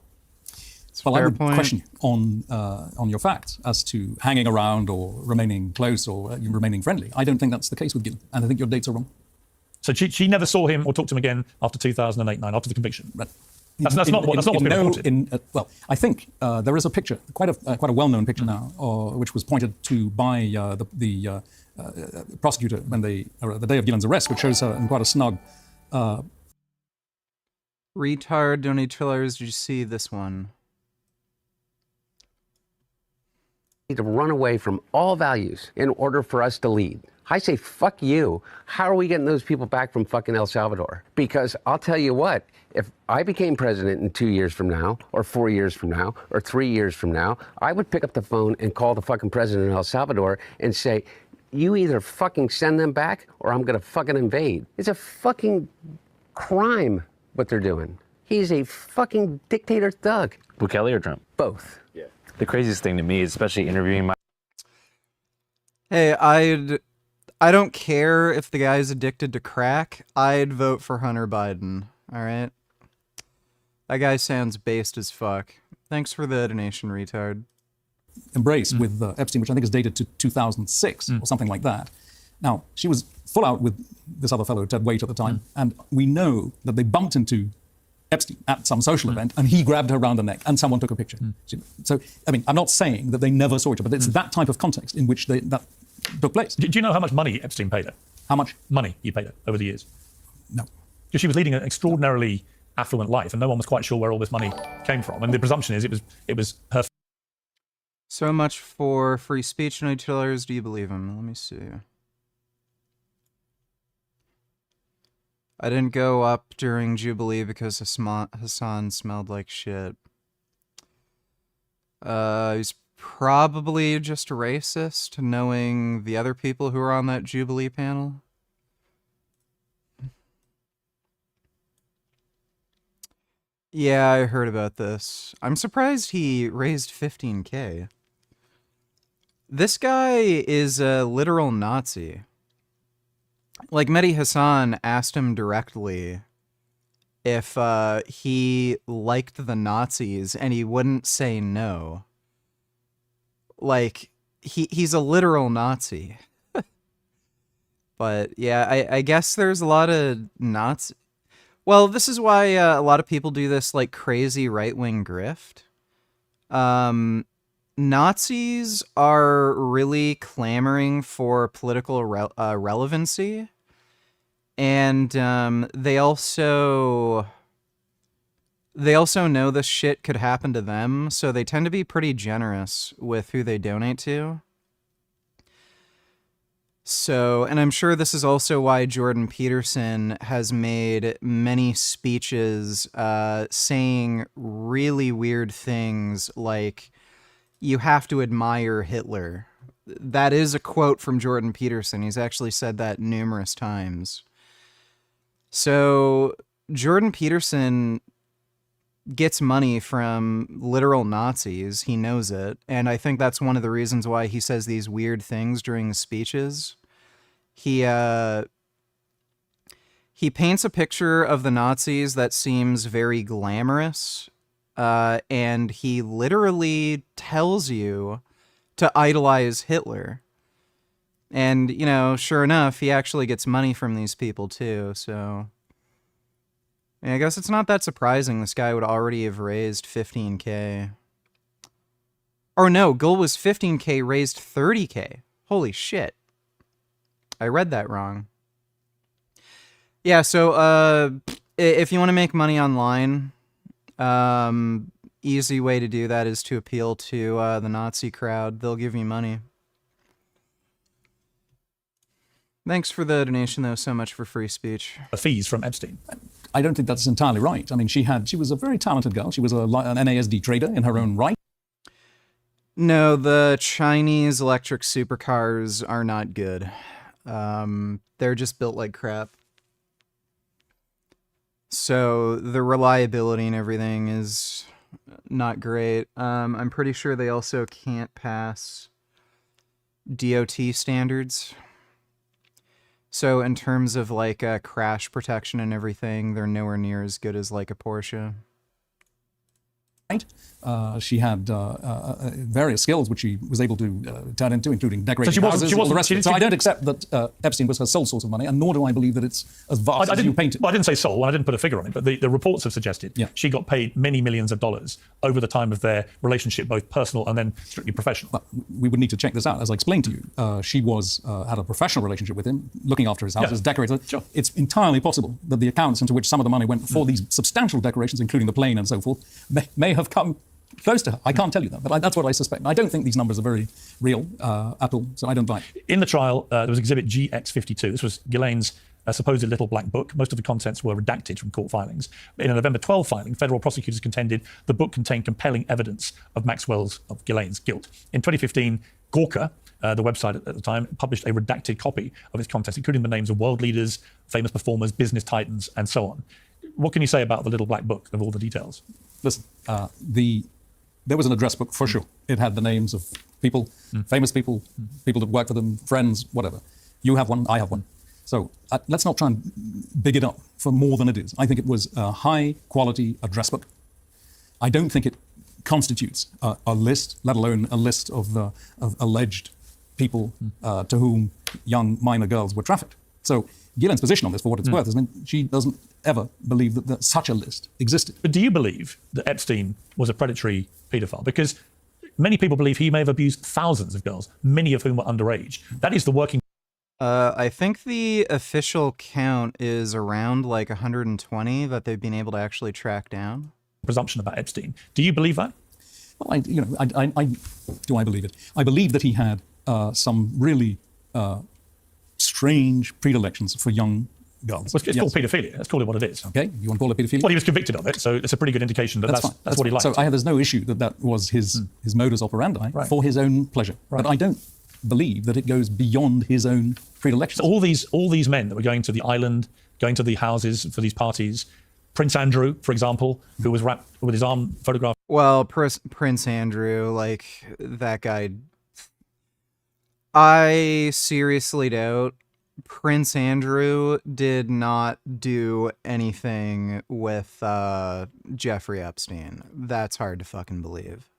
Well, I would question on your facts as to hanging around or remaining close or remaining friendly. I don't think that's the case with Gil, and I think your dates are wrong. So she never saw him or talked to him again after 2008-9, after the conviction. Right. That's not what's been reported. Well, I think there is a picture, quite a well-known picture now, which was pointed to by the prosecutor when the day of Gillen's arrest, which shows her in quite a snug. Retard donators, did you see this one? To run away from all values in order for us to lead. I say, fuck you. How are we getting those people back from fucking El Salvador? Because I'll tell you what, if I became president in 2 years from now, or 4 years from now, or 3 years from now, I would pick up the phone and call the fucking president of El Salvador and say, you either fucking send them back or I'm gonna fucking invade. It's a fucking crime what they're doing. He's a fucking dictator thug. Bukele or Trump? Both. Yeah. The craziest thing to me is especially interviewing my... Hey, I don't care if the guy's addicted to crack. I'd vote for Hunter Biden. All right? That guy sounds based as fuck. Thanks for the donation, retard. Embrace with Epstein, which I think is dated to 2006 or something like that. Now, she was full out with this other fellow, Ted Waite, at the time, and we know that they bumped into Epstein at some social event, and he grabbed her around the neck, and someone took a picture. So, I mean, I'm not saying that they never saw each other, but it's that type of context in which that took place. Do you know how much money Epstein paid her? How much money he paid her over the years? No. Because she was leading an extraordinarily affluent life, and no one was quite sure where all this money came from. And the presumption is it was her. So much for free speech donators. Do you believe him? Let me see. I didn't go up during Jubilee because Hassan smelled like shit. He's probably just a racist, knowing the other people who were on that Jubilee panel. Yeah, I heard about this. I'm surprised he raised 15K. This guy is a literal Nazi. Like, Mehdi Hassan asked him directly if he liked the Nazis, and he wouldn't say no. Like, he's a literal Nazi. But, yeah, I guess there's a lot of Nazi... Well, this is why a lot of people do this, like, crazy right-wing grift. Nazis are really clamoring for political relevancy, and they also know this shit could happen to them, so they tend to be pretty generous with who they donate to. So, and I'm sure this is also why Jordan Peterson has made many speeches saying really weird things like, you have to admire Hitler. That is a quote from Jordan Peterson. He's actually said that numerous times. So, Jordan Peterson gets money from literal Nazis. He knows it. And I think that's one of the reasons why he says these weird things during his speeches. He he paints a picture of the Nazis that seems very glamorous, and he literally tells you to idolize Hitler. And, you know, sure enough, he actually gets money from these people too, so... I guess it's not that surprising this guy would already have raised 15K. Or no, goal was 15K, raised 30K. Holy shit. I read that wrong. Yeah, so if you want to make money online, easy way to do that is to appeal to the Nazi crowd. They'll give you money. Thanks for the donation, though, so much for free speech. Fees from Epstein. I don't think that's entirely right. I mean, she was a very talented girl. She was an NASD trader in her own right. No, the Chinese electric supercars are not good. They're just built like crap. So the reliability and everything is not great. I'm pretty sure they also can't pass DOT standards. So in terms of like crash protection and everything, they're nowhere near as good as like a Porsche. She had various skills which she was able to turn into, including decorating houses, all the rest of it. So I don't accept that Epstein was her sole source of money, and nor do I believe that it's as vast as you paint it. Well, I didn't say sole, and I didn't put a figure on it, but the reports have suggested she got paid many millions of dollars over the time of their relationship, both personal and then strictly professional. Well, we would need to check this out. As I explained to you, she had a professional relationship with him, looking after his houses, decorating. Sure. It's entirely possible that the accounts into which some of the money went for these substantial decorations, including the plane and so forth, may have come close to her. I can't tell you that, but that's what I suspect. I don't think these numbers are very real at all, so I don't buy it. In the trial, there was exhibit GX52. This was Ghislaine's supposed little black book. Most of the contents were redacted from court filings. In a November 12 filing, federal prosecutors contended the book contained compelling evidence of Ghislaine's guilt. In 2015, Gawker, the website at the time, published a redacted copy of its contents, including the names of world leaders, famous performers, business titans, and so on. What can you say about the little black book of all the details? Listen, there was an address book for sure. It had the names of people, famous people, people that work for them, friends, whatever. You have one, I have one. So let's not try and big it up for more than it is. I think it was a high-quality address book. I don't think it constitutes a list, let alone a list of alleged people to whom young minor girls were trafficked. So Ghislaine's position on this, for what it's worth, is she doesn't ever believe that such a list existed. But do you believe that Epstein was a predatory paedophile? Because many people believe he may have abused thousands of girls, many of whom were underage. That is the working... I think the official count is around like 120 that they've been able to actually track down. Presumption about Epstein. Do you believe that? Well, do I believe it? I believe that he had some really strange predilections for young girls. Well, it's called paedophilia. Let's call it what it is. Okay, you want to call it paedophilia? Well, he was convicted of it, so it's a pretty good indication that that's what he liked. So there's no issue that was his modus operandi for his own pleasure. But I don't believe that it goes beyond his own predilections. So all these men that were going to the island, going to the houses for these parties, Prince Andrew, for example, who was wrapped with his arm photographed. Well, Prince Andrew, like, that guy, I seriously doubt Prince Andrew did not do anything with Jeffrey Epstein. That's hard to fucking believe.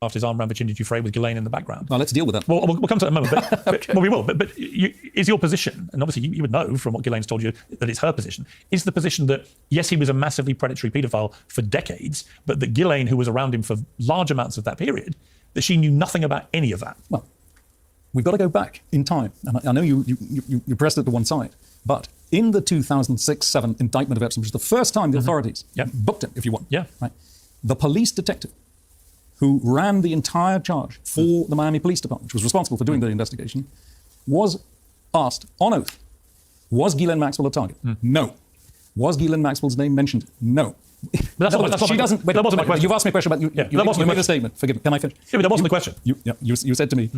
After his arm around Virginia Giuffre with Ghislaine in the background. Well, let's deal with that. Well, we'll come to that in a moment. But, well, we will. But is your position, and obviously you would know from what Ghislaine's told you that it's her position, is the position that, yes, he was a massively predatory paedophile for decades, but that Ghislaine, who was around him for large amounts of that period, that she knew nothing about any of that? Well, we've got to go back in time. And I know you pressed it to one side, but in the 2006-7 indictment of Epstein, which was the first time the authorities booked him, if you want, right, the police detective who ran the entire charge for the Miami Police Department, which was responsible for doing the investigation, was asked on oath, was Ghislaine Maxwell a target? No. Was Ghislaine Maxwell's name mentioned? No. But that wasn't my question. You've asked me a question about you made a statement. Forgive me. Can I finish? Yeah, but that wasn't the question. You said to me,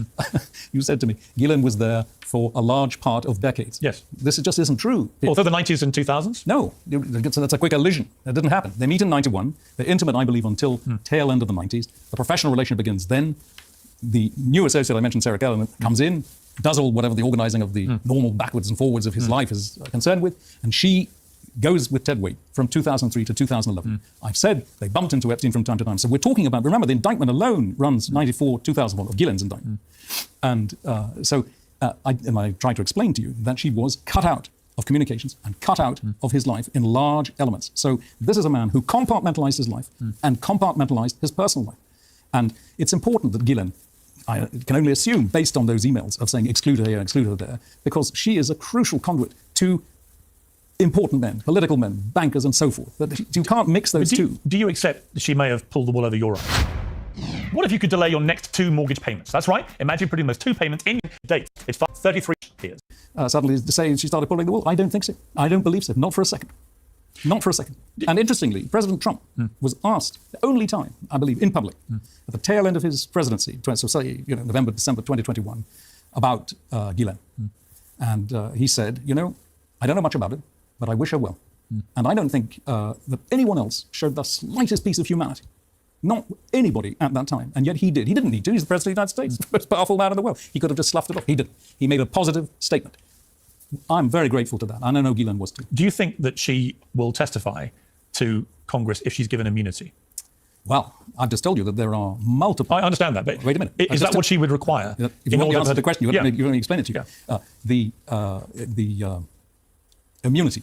you said to me, Ghislaine was there for a large part of decades. Yes. This just isn't true. Well, through the 90s and 2000s? No, that's a quick allusion. That didn't happen. They meet in 91. They're intimate, I believe, until tail end of the 90s. The professional relationship begins then. The new associate I mentioned, Sarah Keller, comes in, does all whatever the organizing of the normal backwards and forwards of his life is concerned with, and she goes with Ted Wade from 2003 to 2011. I've said they bumped into Epstein from time to time. So we're talking about, remember, the indictment alone runs 94, 2001, of Gillen's indictment. And I tried to explain to you that she was cut out of communications and cut out of his life in large elements. So this is a man who compartmentalized his life and compartmentalized his personal life. And it's important that Gillen, I can only assume, based on those emails of saying exclude her here, exclude her there, because she is a crucial conduit to important men, political men, bankers, and so forth. That you can't mix those two. Do you accept that she may have pulled the wool over your eyes? What if you could delay your next 2 mortgage payments? That's right. Imagine putting those 2 payments in your date. It's 33 years. Suddenly to say she started pulling the wool, I don't think so. I don't believe so. Not for a second. Not for a second. And interestingly, President Trump was asked, the only time, I believe, in public, at the tail end of his presidency, so say, November, December 2021, about Ghislaine. And he said, I don't know much about it, but I wish her well. And I don't think that anyone else showed the slightest piece of humanity. Not anybody at that time. And yet he did. He didn't need to. He's the President of the United States, the most powerful man in the world. He could have just sloughed it off. He didn't. He made a positive statement. I'm very grateful to that. And I know Ghislaine was too. Do you think that she will testify to Congress if she's given immunity? Well, I've just told you that there are multiple... I understand that, but wait a minute. Is that what she would require? If you want the answer to the question, you let me explain it to you. Yeah. The immunity.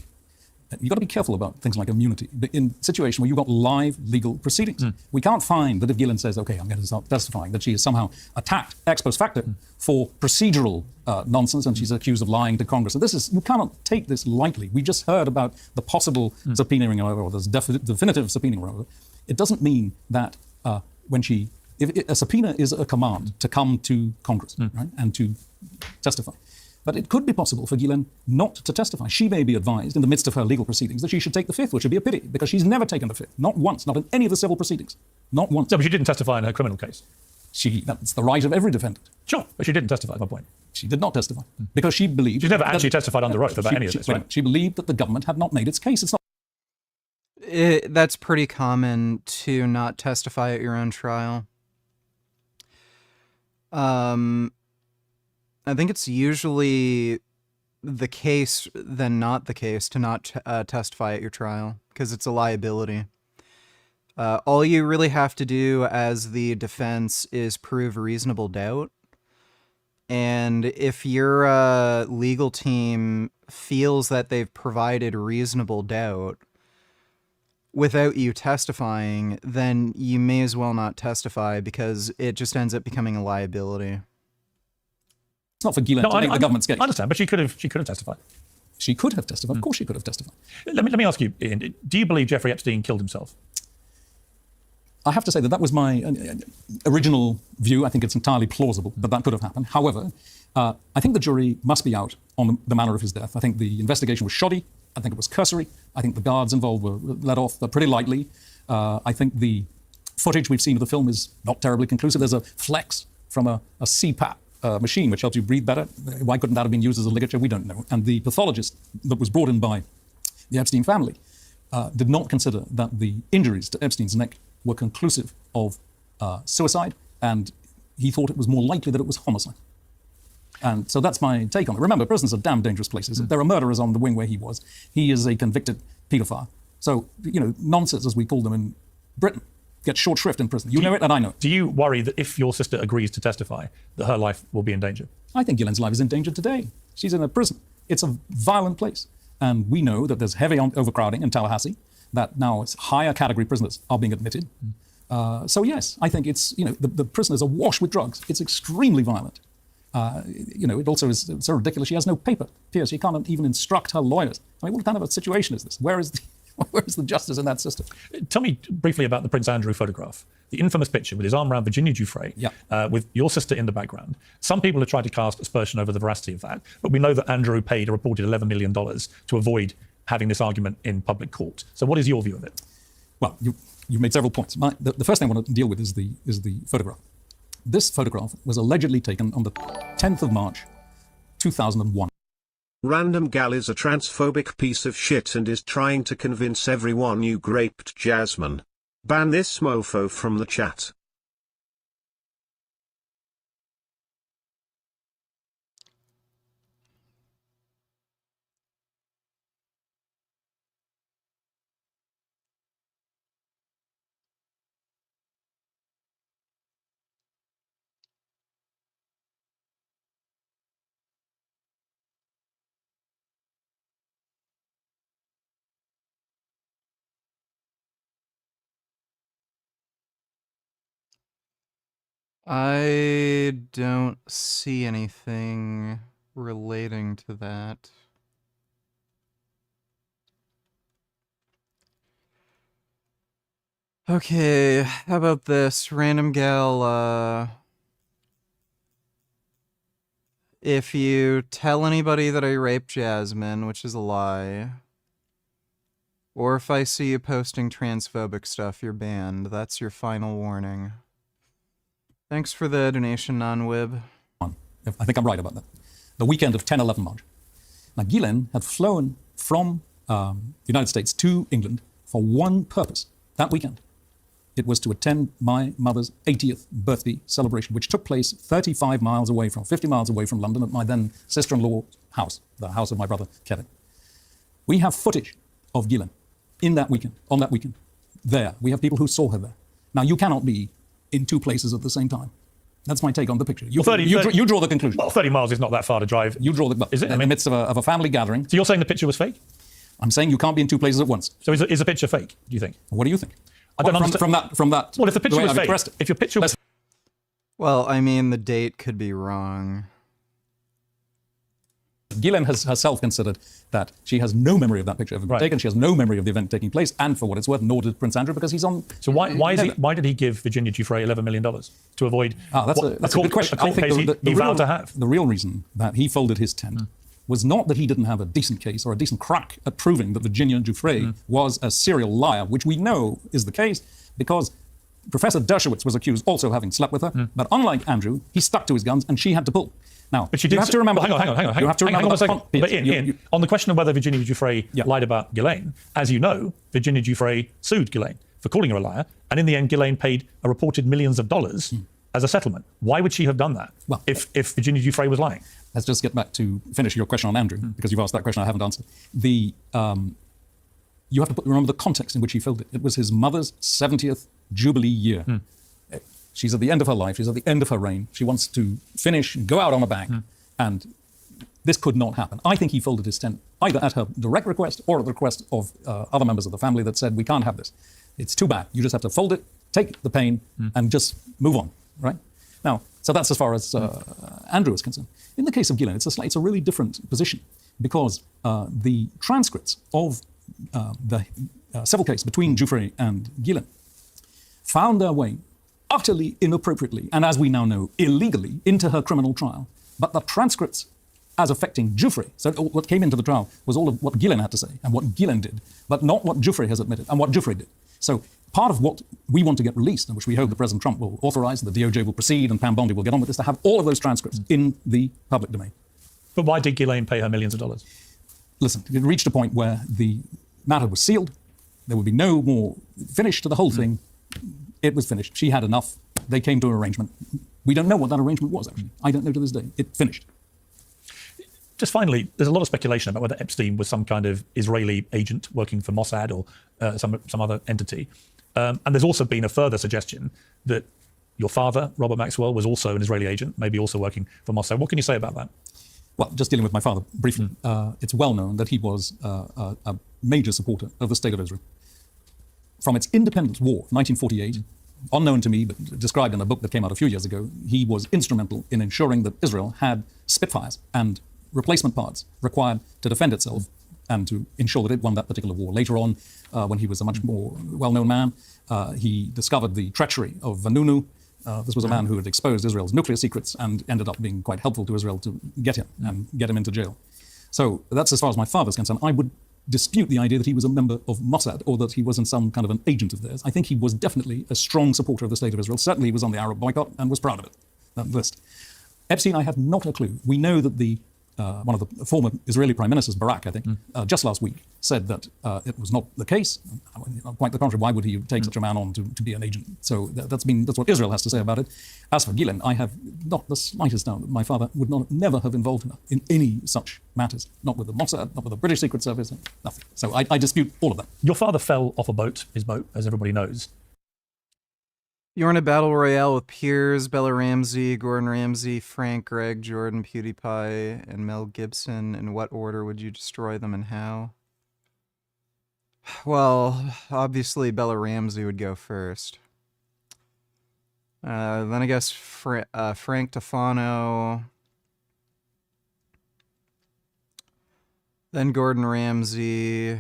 You've got to be careful about things like immunity. In a situation where you've got live legal proceedings, we can't find that if Gillen says, OK, I'm going to start testifying, that she is somehow attacked ex post facto for procedural nonsense and she's accused of lying to Congress. And you cannot take this lightly. We just heard about the possible subpoenaing or this definitive subpoenaing. It doesn't mean that if a subpoena is a command to come to Congress right, and to testify. But it could be possible for Ghislaine not to testify. She may be advised in the midst of her legal proceedings that she should take the Fifth, which would be a pity, because she's never taken the Fifth. Not once, not in any of the civil proceedings. Not once. No, but she didn't testify in her criminal case. That's the right of every defendant. Sure, but she didn't testify, at my point. She did not testify, because she believed... She's never actually testified under oath about any of this, right? She believed that the government had not made its case. It's not... That's pretty common to not testify at your own trial. I think it's usually the case than not the case to not testify at your trial, because it's a liability. All you really have to do as the defense is prove reasonable doubt. And if your legal team feels that they've provided reasonable doubt without you testifying, then you may as well not testify, because it just ends up becoming a liability. It's not for Ghislaine to make the government's case. I understand, but she could have testified. She could have testified. Of course she could have testified. Let me ask you, Ian, do you believe Jeffrey Epstein killed himself? I have to say that was my original view. I think it's entirely plausible that that could have happened. However, I think the jury must be out on the manner of his death. I think the investigation was shoddy. I think it was cursory. I think the guards involved were let off pretty lightly. I think the footage we've seen of the film is not terribly conclusive. There's a flex from a CPAP machine which helps you breathe better. Why couldn't that have been used as a ligature? We don't know. And the pathologist that was brought in by the Epstein family did not consider that the injuries to Epstein's neck were conclusive of suicide, and he thought it was more likely that it was homicide. And so that's my take on it. Remember, prisons are damn dangerous places. There are murderers on the wing where he was. He is a convicted paedophile. So, nonsense, as we call them in Britain, gets short shrift in prison. You know it, and I know it. Do you worry that if your sister agrees to testify, that her life will be in danger? I think Ghislaine's life is in danger today. She's in a prison. It's a violent place. And we know that there's heavy overcrowding in Tallahassee, that now it's higher category prisoners are being admitted. So yes, I think it's, the prisoners are washed with drugs. It's extremely violent. It also is so ridiculous. She has no paper. She can't even instruct her lawyers. I mean, what kind of a situation is this? Where is the justice in that system? Tell me briefly about the Prince Andrew photograph, the infamous picture with his arm around Virginia Giuffre, with your sister in the background. Some people have tried to cast aspersion over the veracity of that, but we know that Andrew paid a reported $11 million to avoid having this argument in public court. So what is your view of it? Well, you've made several points. The first thing I want to deal with is the photograph. This photograph was allegedly taken on the 10th of March, 2001. Random Gal is a transphobic piece of shit and is trying to convince everyone you raped Jasmine. Ban this mofo from the chat. I don't see anything relating to that. Okay, how about this? Random gal, if you tell anybody that I raped Jasmine, which is a lie, or if I see you posting transphobic stuff, you're banned. That's your final warning. Thanks for the donation, non-wib. I think I'm right about that. The weekend of 10-11 March. Now, Ghislaine had flown from the United States to England for one purpose that weekend. It was to attend my mother's 80th birthday celebration, which took place 50 miles away from London at my then sister-in-law's house, the house of my brother, Kevin. We have footage of Ghislaine on that weekend, there. We have people who saw her there. Now, you cannot be in two places at the same time. That's my take on the picture. You draw the conclusion. Well, 30 miles is not that far to drive. You draw the... Is it? In the midst of a family gathering. So you're saying the picture was fake? I'm saying you can't be in two places at once. So is the picture fake, do you think? What do you think? I don't understand. From that... Well, if the picture was fake, if your picture was... Well, I mean, the date could be wrong. Ghislaine has herself considered that she has no memory of that picture ever taken. She has no memory of the event taking place, and for what it's worth, nor did Prince Andrew, because he's on... So why did he give Virginia Giuffre $11 million to avoid that's a good question. a court case he vowed to have? The real reason that he folded his tent was not that he didn't have a decent case or a decent crack at proving that Virginia Giuffre was a serial liar, which we know is the case because Professor Dershowitz was accused also having slept with her. But unlike Andrew, he stuck to his guns and she had to pull. Now, but you have to remember... Hang on. You have to remember... But Ian, on the question of whether Virginia Giuffre lied about Ghislaine, as you know, Virginia Giuffre sued Ghislaine for calling her a liar, and in the end, Ghislaine paid a reported millions of dollars as a settlement. Why would she have done that if Virginia Giuffre was lying? Let's just get back to finish your question on Andrew, because you've asked that question I haven't answered. You have to remember the context in which he filled it. It was his mother's 70th Jubilee year. She's at the end of her life. She's at the end of her reign. She wants to finish and go out on a bang. And this could not happen. I think he folded his tent either at her direct request or at the request of other members of the family that said, we can't have this. It's too bad. You just have to fold it, take the pain, and just move on, right? Now, so that's as far as Andrew is concerned. In the case of Ghislaine, it's a really different position because the transcripts of the civil case between Giuffre and Ghislaine found their way utterly inappropriately, and as we now know, illegally, into her criminal trial. But the transcripts as affecting Giuffre, so what came into the trial was all of what Ghislaine had to say and what Ghislaine did, but not what Giuffre has admitted and what Giuffre did. So part of what we want to get released, and which we hope that President Trump will authorize, the DOJ will proceed, and Pam Bondi will get on with, is to have all of those transcripts in the public domain. But why did Ghislaine pay her millions of dollars? Listen, it reached a point where the matter was sealed. There would be no more finish to the whole thing. It was finished. She had enough. They came to an arrangement. We don't know what that arrangement was, actually. I don't know to this day. It finished. Just finally, there's a lot of speculation about whether Epstein was some kind of Israeli agent working for Mossad or some other entity. And there's also been a further suggestion that your father, Robert Maxwell, was also an Israeli agent, maybe also working for Mossad. What can you say about that? Well, just dealing with my father briefly, it's well known that he was a major supporter of the State of Israel. From its independence war, 1948, unknown to me, but described in a book that came out a few years ago, he was instrumental in ensuring that Israel had Spitfires and replacement parts required to defend itself and to ensure that it won that particular war. Later on, when he was a much more well-known man, he discovered the treachery of Vanunu. This was a man who had exposed Israel's nuclear secrets and ended up being quite helpful to Israel to get him and get him into jail. So that's as far as my father's concerned. I would dispute the idea that he was a member of Mossad or that he wasn't some kind of an agent of theirs. I think he was definitely a strong supporter of the State of Israel. Certainly he was on the Arab boycott and was proud of it, that list. Epstein, I have not a clue. We know that one of the former Israeli prime ministers, Barak, I think, just last week, said that it was not the case. Quite the contrary. Why would he take such a man on to be an agent? So that's what Israel has to say about it. As for Ghislaine, I have not the slightest doubt that my father would never have involved her in any such matters. Not with the Mossad, not with the British Secret Service, nothing. So I dispute all of that. Your father fell off a boat, his boat, as everybody knows. You're in a battle royale with Piers, Bella Ramsey, Gordon Ramsay, Frank, Greg, Jordan, PewDiePie, and Mel Gibson. In what order would you destroy them and how? Well, obviously Bella Ramsey would go first. Then I guess Frank Tefano. Then Gordon Ramsay.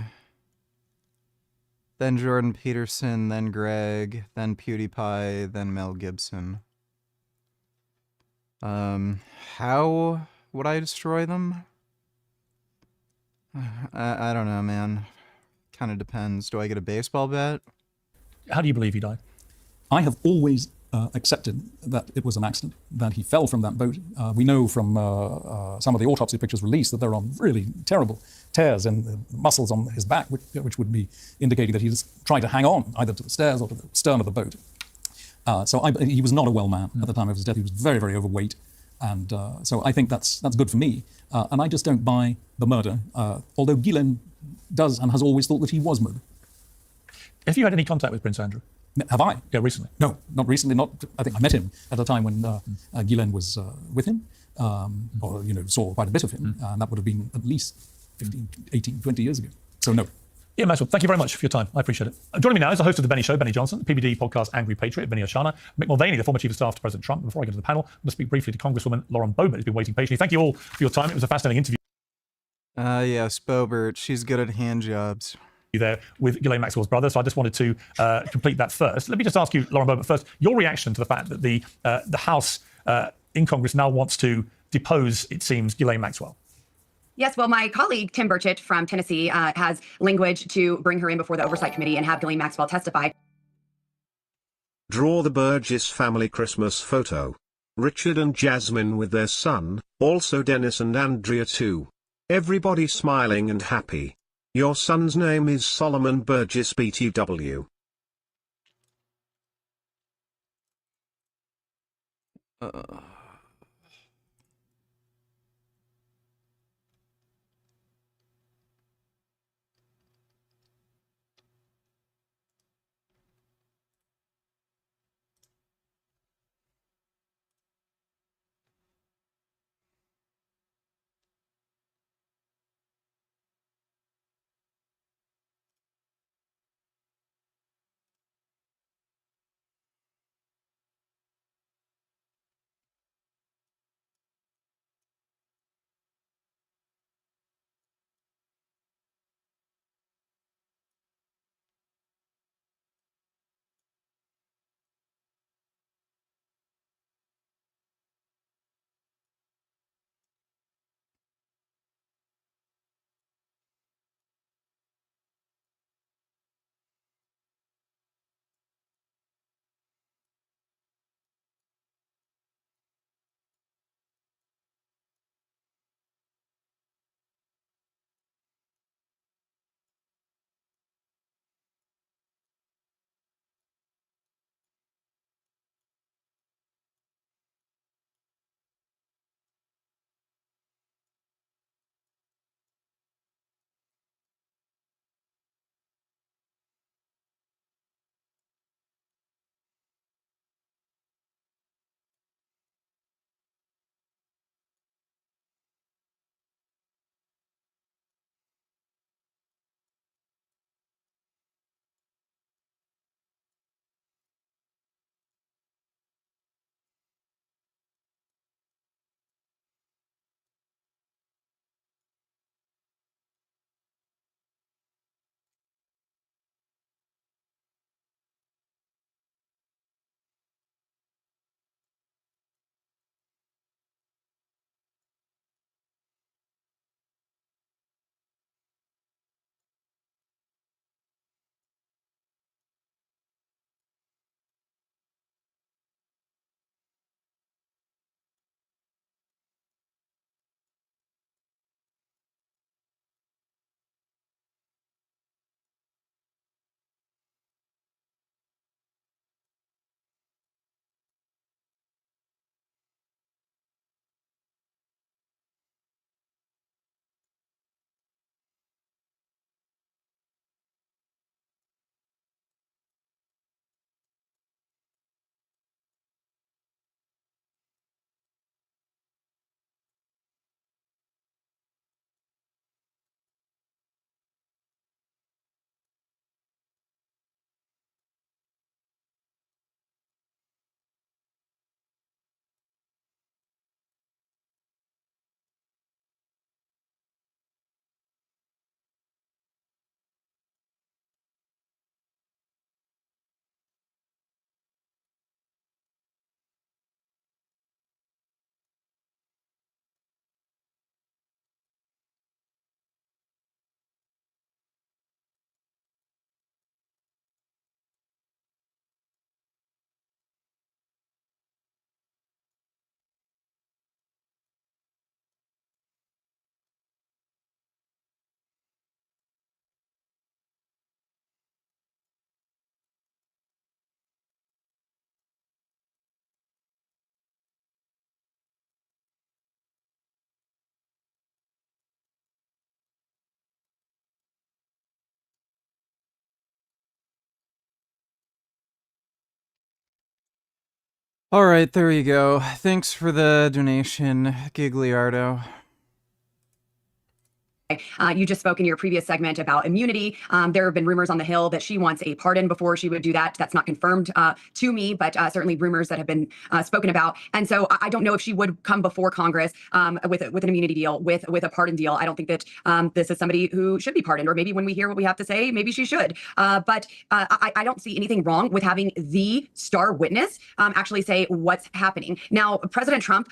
Then Jordan Peterson. Then Greg. Then PewDiePie. Then Mel Gibson. How would I destroy them? I don't know, man. Kind of depends. Do I get a baseball bat? How do you believe he died? I have always accepted that it was an accident, that he fell from that boat. We know from some of the autopsy pictures released that there are really terrible tears in the muscles on his back, which would be indicating that he was trying to hang on either to the stairs or to the stern of the boat. He was not a well man at the time of his death. He was very, very overweight. And so I think that's good for me. And I just don't buy the murder, although Ghislaine does and has always thought that he was murdered. Have you had any contact with Prince Andrew? Have I? Yeah, recently. No, not recently. I think I met him at a time when Ghislaine was with him, or saw quite a bit of him, and that would have been at least 15, 18, 20 years ago. So no. Ian Maxwell, thank you very much for your time. I appreciate it. Joining me now is the host of The Benny Show, Benny Johnson, the PBD podcast Angry Patriot, Vinny Oshana, Mick Mulvaney, the former Chief of Staff to President Trump. Before I go to the panel, I'm going to speak briefly to Congresswoman Lauren Boebert, who's been waiting patiently. Thank you all for your time. It was a fascinating interview. Yes, Boebert. She's good at hand jobs. There with Ghislaine Maxwell's brother, so I just wanted to complete that first. Let me just ask you, Lauren Boebert, first, your reaction to the fact that the House in Congress now wants to depose, it seems, Ghislaine Maxwell. Yes, well, my colleague Tim Burchett from Tennessee has language to bring her in before the Oversight Committee and have Ghislaine Maxwell testify. Draw the Burgess family Christmas photo. Richard and Jasmine with their son, also Dennis and Andrea too. Everybody smiling and happy. Your son's name is Solomon Burgess BTW. All right, there you go. Thanks for the donation, Gigliardo. You just spoke in your previous segment about immunity. There have been rumors on the Hill that she wants a pardon before she would do that. That's not confirmed to me, but certainly rumors that have been spoken about. And so I don't know if she would come before Congress with an immunity deal, with a pardon deal. I don't think that this is somebody who should be pardoned, or maybe when we hear what we have to say, maybe she should. But I don't see anything wrong with having the star witness actually say what's happening. Now, President Trump,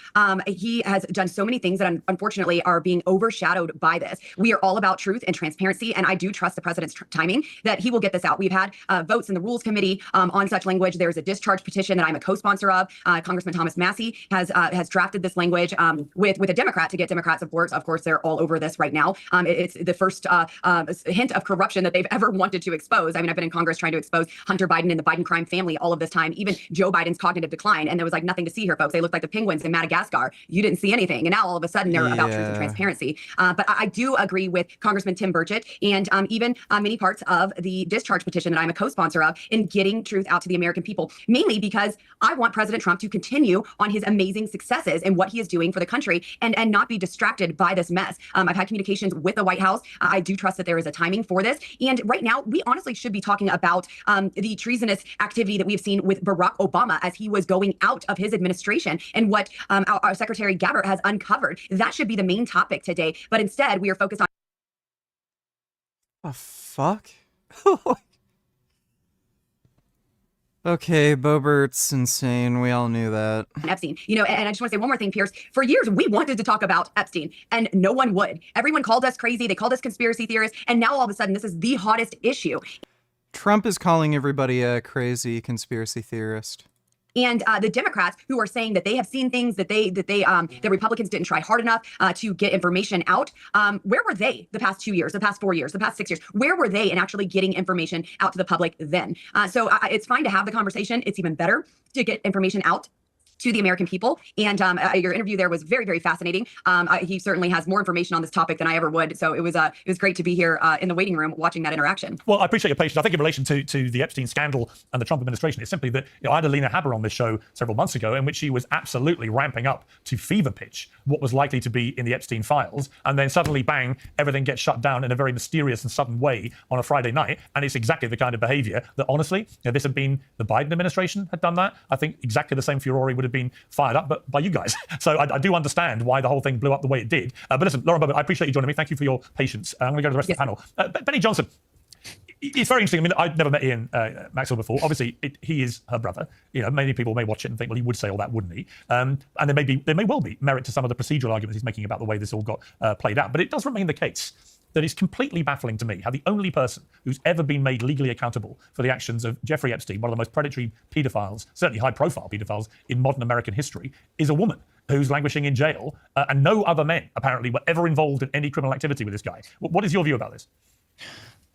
he has done so many things that unfortunately are being overshadowed by this. We are all about truth and transparency, and I do trust the president's timing that he will get this out. We've had votes in the Rules Committee on such language. There's a discharge petition that I'm a co-sponsor of. Congressman Thomas Massey has drafted this language with a Democrat to get Democrats, of course, they're all over this right now. It's the first hint of corruption that they've ever wanted to expose. I mean, I've been in Congress trying to expose Hunter Biden and the Biden crime family all of this time, even Joe Biden's cognitive decline, and there was like nothing to see here, folks. They looked like the penguins in Madagascar. You didn't see anything, and now all of a sudden they're about truth and transparency. But I do agree with Congressman Tim Burchett and even many parts of the discharge petition that I'm a co-sponsor of in getting truth out to the American people, mainly because I want President Trump to continue on his amazing successes and what he is doing for the country and not be distracted by this mess. I've had communications with the White House. I do trust that there is a timing for this. And right now, we honestly should be talking about the treasonous activity that we've seen with Barack Obama as he was going out of his administration and what our Secretary Gabbard has uncovered. That should be the main topic today. But instead, we are focused on The fuck? Okay, Boebert's insane. We all knew that. Epstein. You know, and I just want to say one more thing, Pierce. For years, we wanted to talk about Epstein, and no one would. Everyone called us crazy. They called us conspiracy theorists, and now all of a sudden, this is the hottest issue. Trump is calling everybody a crazy conspiracy theorist. And the Democrats who are saying that they have seen things that the Republicans didn't try hard enough to get information out. Where were they the past 2 years, the past 4 years, the past 6 years? Where were they in actually getting information out to the public then? So it's fine to have the conversation. It's even better to get information out to the American people. And your interview there was very, very fascinating. He certainly has more information on this topic than I ever would. So it was great to be here in the waiting room watching that interaction. Well, I appreciate your patience. I think in relation to the Epstein scandal and the Trump administration, it's simply that I had Alina Haber on this show several months ago in which she was absolutely ramping up to fever pitch what was likely to be in the Epstein files. And then suddenly, bang, everything gets shut down in a very mysterious and sudden way on a Friday night. And it's exactly the kind of behavior that, honestly, if this had been the Biden administration had done that, I think exactly the same furore would have been fired up but by you guys. So I do understand why the whole thing blew up the way it did. But listen, Lauren Boebert, I appreciate you joining me. Thank you for your patience. I'm going to go to the rest of the panel. Benny Johnson, it's very interesting. I mean, I'd never met Ian Maxwell before. Obviously, he is her brother. You know, many people may watch it and think, well, he would say all that, wouldn't he? And there may well be merit to some of the procedural arguments he's making about the way this all got played out. But it does remain the case that it's completely baffling to me how the only person who's ever been made legally accountable for the actions of Jeffrey Epstein, one of the most predatory paedophiles, certainly high-profile paedophiles in modern American history, is a woman who's languishing in jail, and no other men, apparently, were ever involved in any criminal activity with this guy. What is your view about this?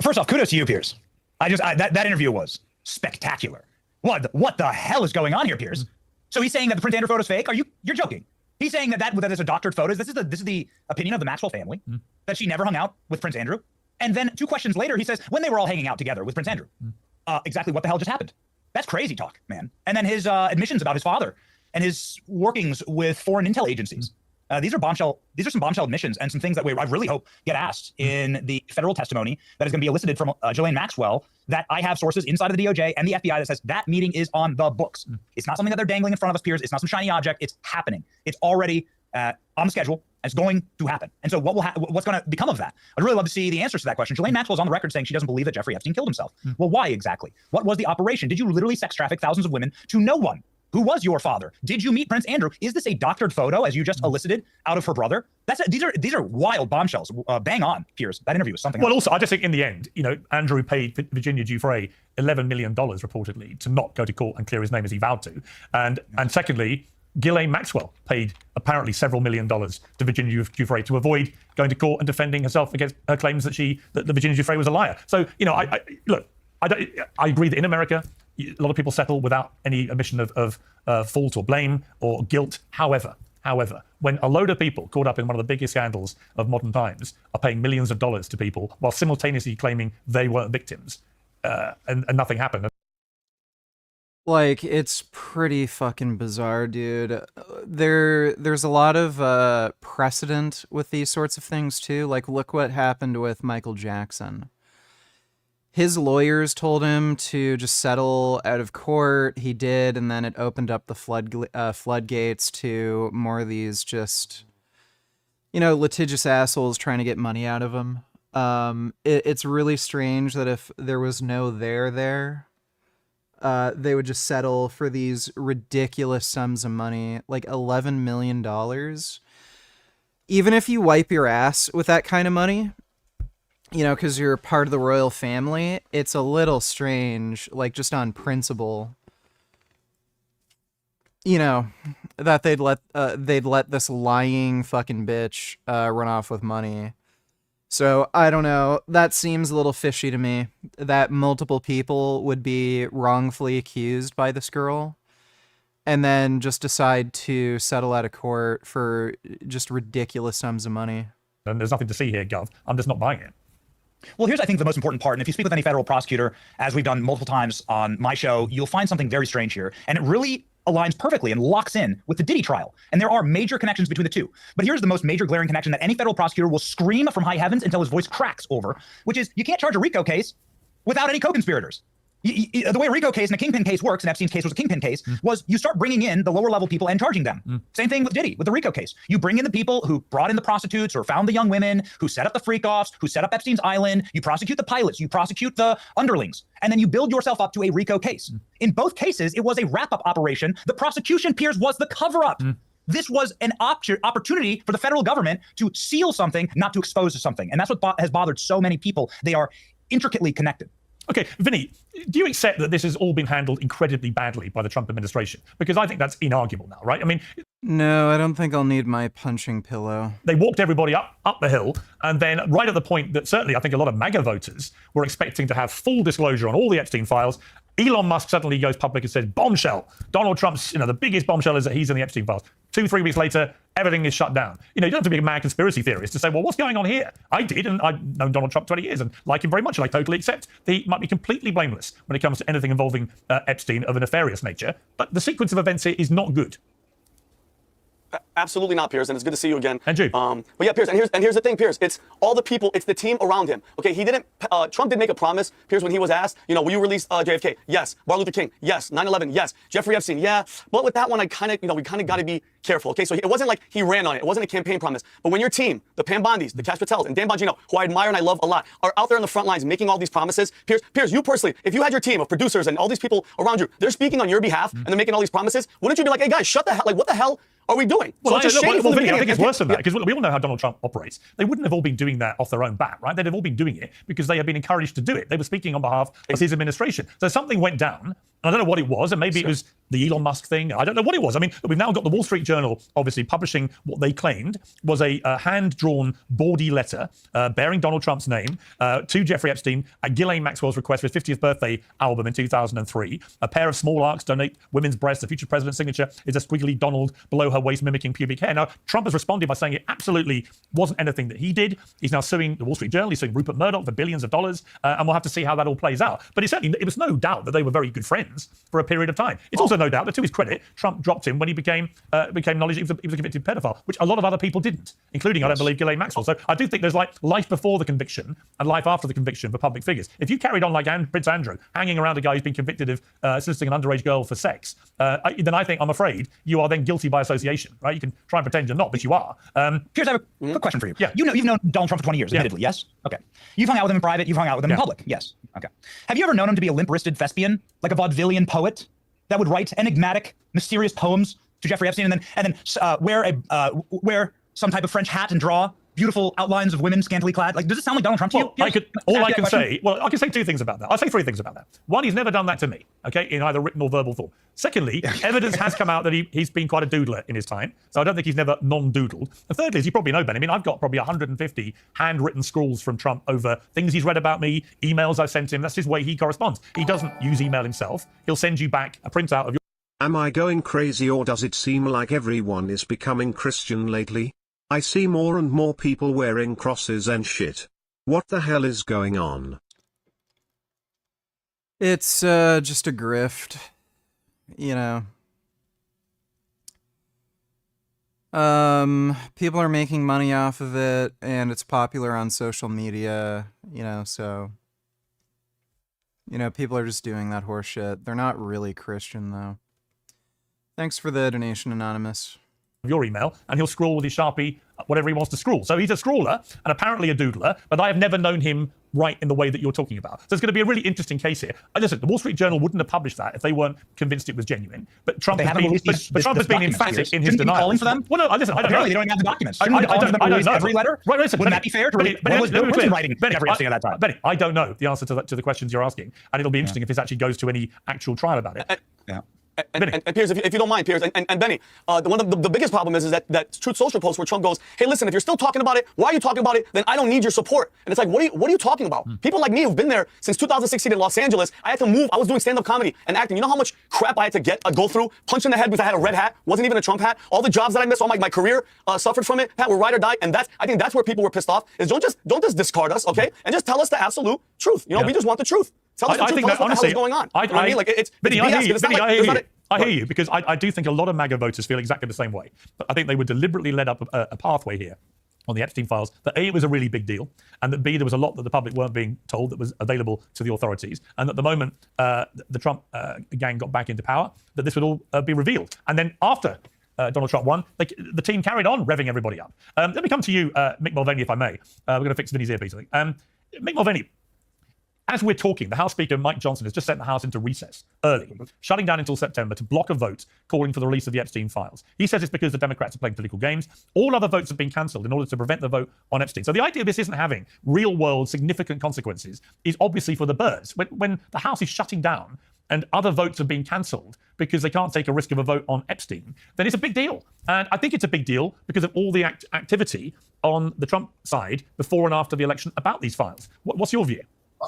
First off, kudos to you, Piers. That interview was spectacular. What the hell is going on here, Piers? So he's saying that the Prince Andrew photo's fake? You're joking. He's saying that is a doctored photo. This is the opinion of the Maxwell family, that she never hung out with Prince Andrew. And then 2 questions later, he says, when they were all hanging out together with Prince Andrew, exactly what the hell just happened? That's crazy talk, man. And then his admissions about his father and his workings with foreign intel agencies. These are some bombshell admissions and some things that I really hope get asked in the federal testimony that is going to be elicited from Ghislaine Maxwell, that I have sources inside of the DOJ and the FBI that says that meeting is on the books. It's not something that they're dangling in front of us, Piers. It's not some shiny object. It's happening. It's already on the schedule. It's going to happen. And so what's going to become of that? I'd really love to see the answers to that question. Ghislaine Maxwell is on the record saying she doesn't believe that Jeffrey Epstein killed himself. Well, why exactly? What was the operation? Did you literally sex traffic thousands of women to no one? Who was your father? Did you meet Prince Andrew? Is this a doctored photo, as you just elicited, out of her brother? These are wild bombshells. Bang on, Piers. That interview was something else. Well, also, I just think in the end, Andrew paid Virginia Giuffre $11 million, reportedly, to not go to court and clear his name as he vowed to. And secondly, Ghislaine Maxwell paid apparently several $1 million to Virginia Giuffre to avoid going to court and defending herself against her claims that the Virginia Giuffre was a liar. So, I agree that in America, a lot of people settle without any admission of fault or blame or guilt. However, when a load of people caught up in one of the biggest scandals of modern times are paying millions of dollars to people while simultaneously claiming they weren't victims and nothing happened. Like, it's pretty fucking bizarre, dude. There's a lot of precedent with these sorts of things too. Like, look what happened with Michael Jackson. His lawyers told him to just settle out of court. He did, and then it opened up the floodgates to more of these just, litigious assholes trying to get money out of him. It's really strange that if there was no there, they would just settle for these ridiculous sums of money, like $11 million. Even if you wipe your ass with that kind of money, because you're part of the royal family, it's a little strange, like just on principle, that they'd let this lying fucking bitch run off with money. So, I don't know, that seems a little fishy to me, that multiple people would be wrongfully accused by this girl, and then just decide to settle out of court for just ridiculous sums of money. And there's nothing to see here, Gov. I'm just not buying it. Well, here's, I think, the most important part. And if you speak with any federal prosecutor, as we've done multiple times on my show, you'll find something very strange here. And it really aligns perfectly and locks in with the Diddy trial. And there are major connections between the two. But here's the most major glaring connection that any federal prosecutor will scream from high heavens until his voice cracks over, which is you can't charge a RICO case without any co-conspirators. The way a RICO case and a Kingpin case works, and Epstein's case was a Kingpin case, was you start bringing in the lower level people and charging them. Same thing with Diddy, with the RICO case. You bring in the people who brought in the prostitutes or found the young women, who set up the freak-offs, who set up Epstein's Island. You prosecute the pilots, you prosecute the underlings, and then you build yourself up to a RICO case. In both cases, it was a wrap-up operation. The prosecution, Piers, was the cover-up. This was an opportunity for the federal government to seal something, not to expose something. And that's what has bothered so many people. They are intricately connected. Okay, Vinny, do you accept that this has all been handled incredibly badly by the Trump administration? Because I think that's inarguable now, right? I mean... No, I don't think I'll need my punching pillow. They walked everybody up the hill, and then right at the point that certainly I think a lot of MAGA voters were expecting to have full disclosure on all the Epstein files, Elon Musk suddenly goes public and says, bombshell. Donald Trump's, the biggest bombshell is that he's in the Epstein files. 2-3 weeks later, everything is shut down. You don't have to be a mad conspiracy theorist to say, well, what's going on here? I did, and I've known Donald Trump 20 years and like him very much, and I totally accept that he might be completely blameless when it comes to anything involving Epstein of a nefarious nature. But the sequence of events here is not good. Absolutely not, Piers, and it's good to see you again. And you. But yeah, Piers, and here's the thing, Piers. It's all the people, it's the team around him. Okay, Trump did make a promise, Piers, when he was asked, will you release JFK? Yes. Martin Luther King? Yes. 9/11? Yes. Jeffrey Epstein? Yeah. But with that one, we kind of got to be careful. Okay, so it wasn't like he ran on it. It wasn't a campaign promise. But when your team, the Pam Bondis, the Cash Patels, and Dan Bongino, who I admire and I love a lot, are out there on the front lines making all these promises, Piers, you personally, if you had your team of producers and all these people around you, they're speaking on your behalf and they're making all these promises, wouldn't you be like, hey guys, shut the hell, what the hell are we doing? Well, I think it's worse than that, because we all know how Donald Trump operates. They wouldn't have all been doing that off their own bat, right? They'd have all been doing it because they had been encouraged to do it. They were speaking on behalf of his administration. So something went down. I don't know what it was, and maybe it was the Elon Musk thing. I don't know what it was. I mean, we've now got the Wall Street Journal obviously publishing what they claimed was a hand-drawn, bawdy letter bearing Donald Trump's name to Jeffrey Epstein at Ghislaine Maxwell's request for his 50th birthday album in 2003. A pair of small arcs donate women's breasts. The future president's signature is a squiggly Donald below her waist mimicking pubic hair. Now, Trump has responded by saying it absolutely wasn't anything that he did. He's now suing the Wall Street Journal. He's suing Rupert Murdoch for billions of dollars, and we'll have to see how that all plays out. But it was no doubt that they were very good friends for a period of time. It's also no doubt that, to his credit, Trump dropped him when he became knowledge he was a convicted pedophile, which a lot of other people didn't, including, I don't believe, Ghislaine Maxwell. So I do think there's like life before the conviction and life after the conviction for public figures. If you carried on like Prince Andrew, hanging around a guy who's been convicted of assisting an underage girl for sex, then I'm afraid you are then guilty by association, right? You can try and pretend you're not, but you are. Here's I have a quick question for you. Yeah. You've known Donald Trump for 20 years, admittedly, yes? Okay. You've hung out with him in private, you've hung out with him in public, yes? Okay. Have you ever known him to be a limp-wristed thespian, like a vaudevillian poet that would write enigmatic, mysterious poems to Jeffrey Epstein and then wear some type of French hat and draw beautiful outlines of women scantily clad? Like, does it sound like Donald Trump to you? I can say two things about that. I'll say three things about that. One, he's never done that to me, okay, in either written or verbal form. Secondly, evidence has come out that he's been quite a doodler in his time, so I don't think he's never non-doodled. And thirdly, as you probably know, Ben, I mean, I've got probably 150 handwritten scrawls from Trump over things he's read about me, emails I've sent him. That's his way he corresponds. He doesn't use email himself. He'll send you back a printout of your... Am I going crazy, or does it seem like everyone is becoming Christian lately? I see more and more people wearing crosses and shit. What the hell is going on? It's just a grift. you know, people are making money off of it, and it's popular on social media, you know, so, you know, people are just doing that horse shit. They're not really Christian, though. Thanks for the donation, Anonymous. Your email, and he'll scroll with his Sharpie whatever he wants to scroll. So he's a scrawler and apparently a doodler, but I have never known him write in the way that you're talking about. So it's going to be a really interesting case here. Listen, the Wall Street Journal wouldn't have published that if they weren't convinced it was genuine. But Trump has been, Trump has been emphatic in his denial. Calling for them? Well, no, listen, I don't know. Apparently they don't even have the documents. Shouldn't we call them to release every letter? Right, listen, Wouldn't that be fair? What was Bill Clinton writing Jeffrey Epstein at that time? Benny, I don't know the answer to the questions you're asking, and it'll be interesting if this actually goes to any actual trial about it. Yeah. And Piers, if you don't mind, Piers, and Benny, one of the biggest problem is that Truth Social post where Trump goes, hey, listen, if you're still talking about it, why are you talking about it? Then I don't need your support. And it's like, what are you talking about? People like me who've been there since 2016 in Los Angeles, I had to move. I was doing stand-up comedy and acting. You know how much crap I had to go through? Punch in the head because I had a red hat, wasn't even a Trump hat. All the jobs that I missed, all my career suffered from it. Pat, we're ride or die. And I think that's where people were pissed off, is don't just discard us, okay? And just tell us the absolute truth. You know, we just want the truth. Tell us the truth. Tell us what the hell is going on. You know what I mean? Like, it's Benny, BS. I hear you, because I do think a lot of MAGA voters feel exactly the same way. But I think they were deliberately led up a pathway here on the Epstein files, that A, it was a really big deal, and that B, there was a lot that the public weren't being told that was available to the authorities, and that the moment the Trump gang got back into power, that this would all be revealed. And then after Donald Trump won, the team carried on revving everybody up. Let me come to you, Mick Mulvaney, if I may. We're going to fix Vinny's earpiece, I think. Mick Mulvaney, as we're talking, the House Speaker, Mike Johnson, has just sent the House into recess early, shutting down until September to block a vote calling for the release of the Epstein files. He says it's because the Democrats are playing political games. All other votes have been cancelled in order to prevent the vote on Epstein. So the idea of this isn't having real-world significant consequences is obviously for the birds. When the House is shutting down and other votes have been cancelled because they can't take a risk of a vote on Epstein, then it's a big deal. And I think it's a big deal because of all the activity on the Trump side before and after the election about these files. What's your view?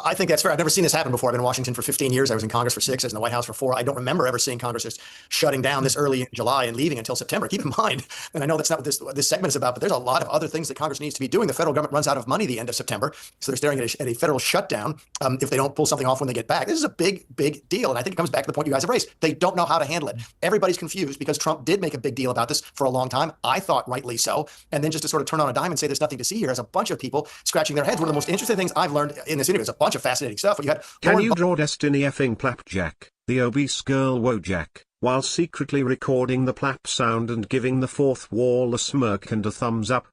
I think that's fair. I've never seen this happen before. I've been in Washington for 15 years. I was in Congress for 6, I was in the White House for 4. I don't remember ever seeing Congress just shutting down this early in July and leaving until September. Keep in mind, and I know that's not what this segment is about, but there's a lot of other things that Congress needs to be doing. The federal government runs out of money the end of September, so they're staring at a federal shutdown if they don't pull something off when they get back. This is a big, big deal, and I think it comes back to the point you guys have raised. They don't know how to handle it. Everybody's confused because Trump did make a big deal about this for a long time. I thought rightly so, and then just to sort of turn on a dime and say there's nothing to see here has a bunch of people scratching their heads. One of the most interesting things I've learned in this interview is a bunch of fascinating stuff. Can you draw Destiny effing Plapjack, the obese girl Wojak, while secretly recording the plap sound and giving the fourth wall a smirk and a thumbs up?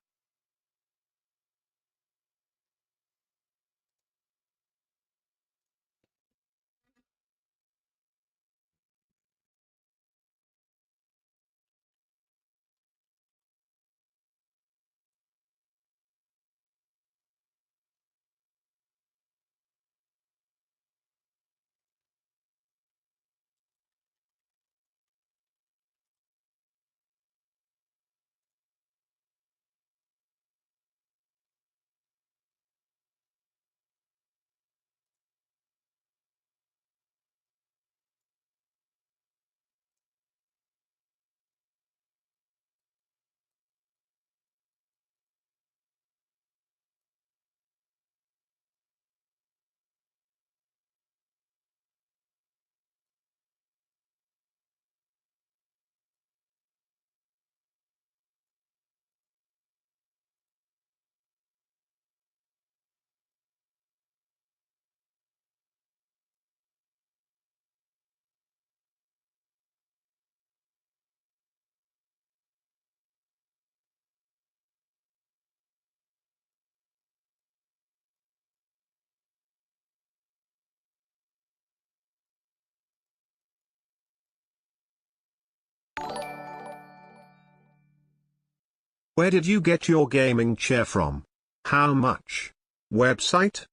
Where did you get your gaming chair from? How much? Website?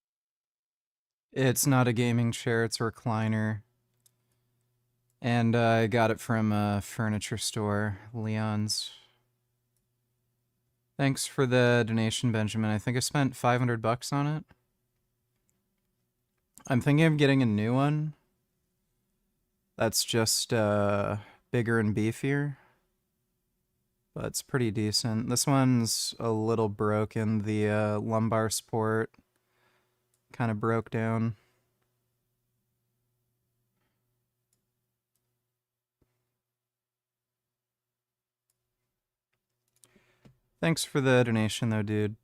It's not a gaming chair, it's a recliner. And I got it from a furniture store, Leon's. Thanks for the donation, Benjamin. I think I spent $500 on it. I'm thinking of getting a new one. That's just bigger and beefier. But it's pretty decent. This one's a little broken. The lumbar support kind of broke down. Thanks for the donation, though, dude.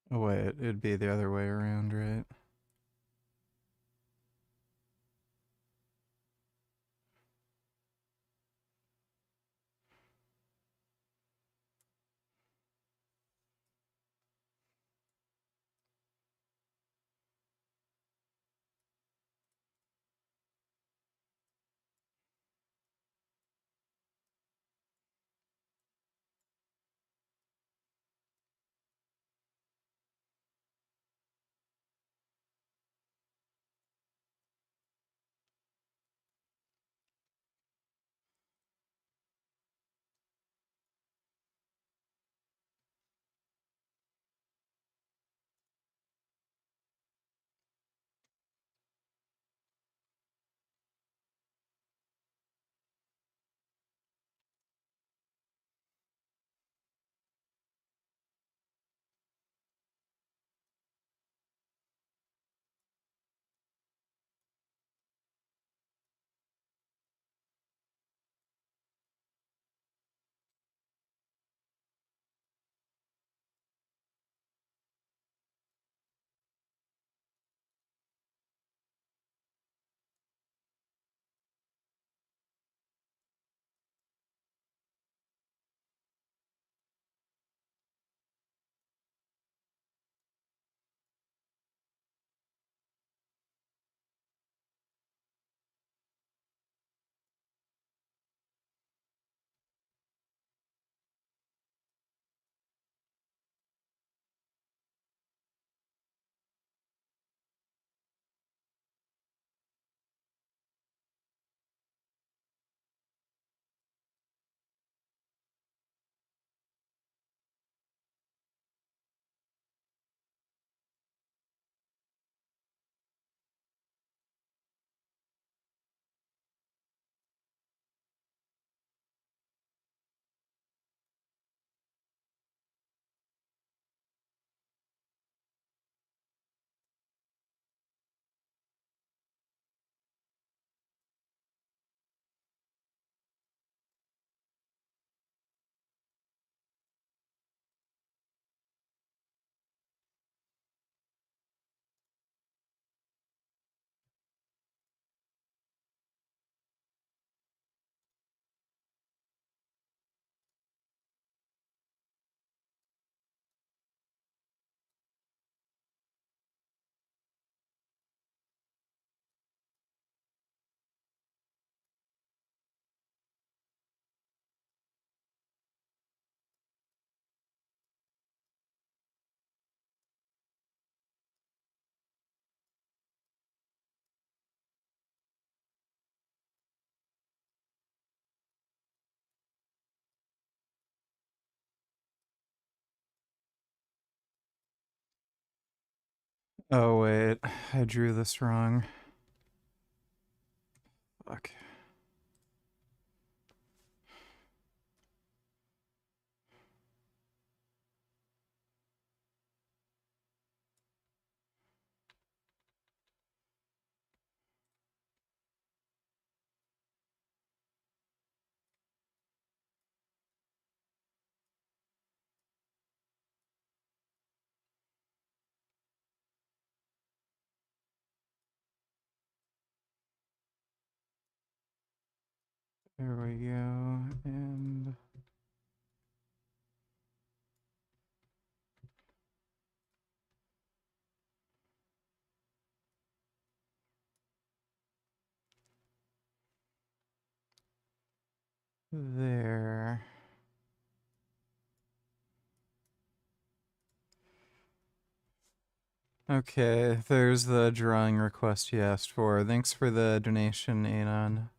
Oh, wait, it'd be the other way around, right? Oh, wait, I drew this wrong. Fuck. There we go, and... there. Okay, there's the drawing request he asked for. Thanks for the donation, Anon.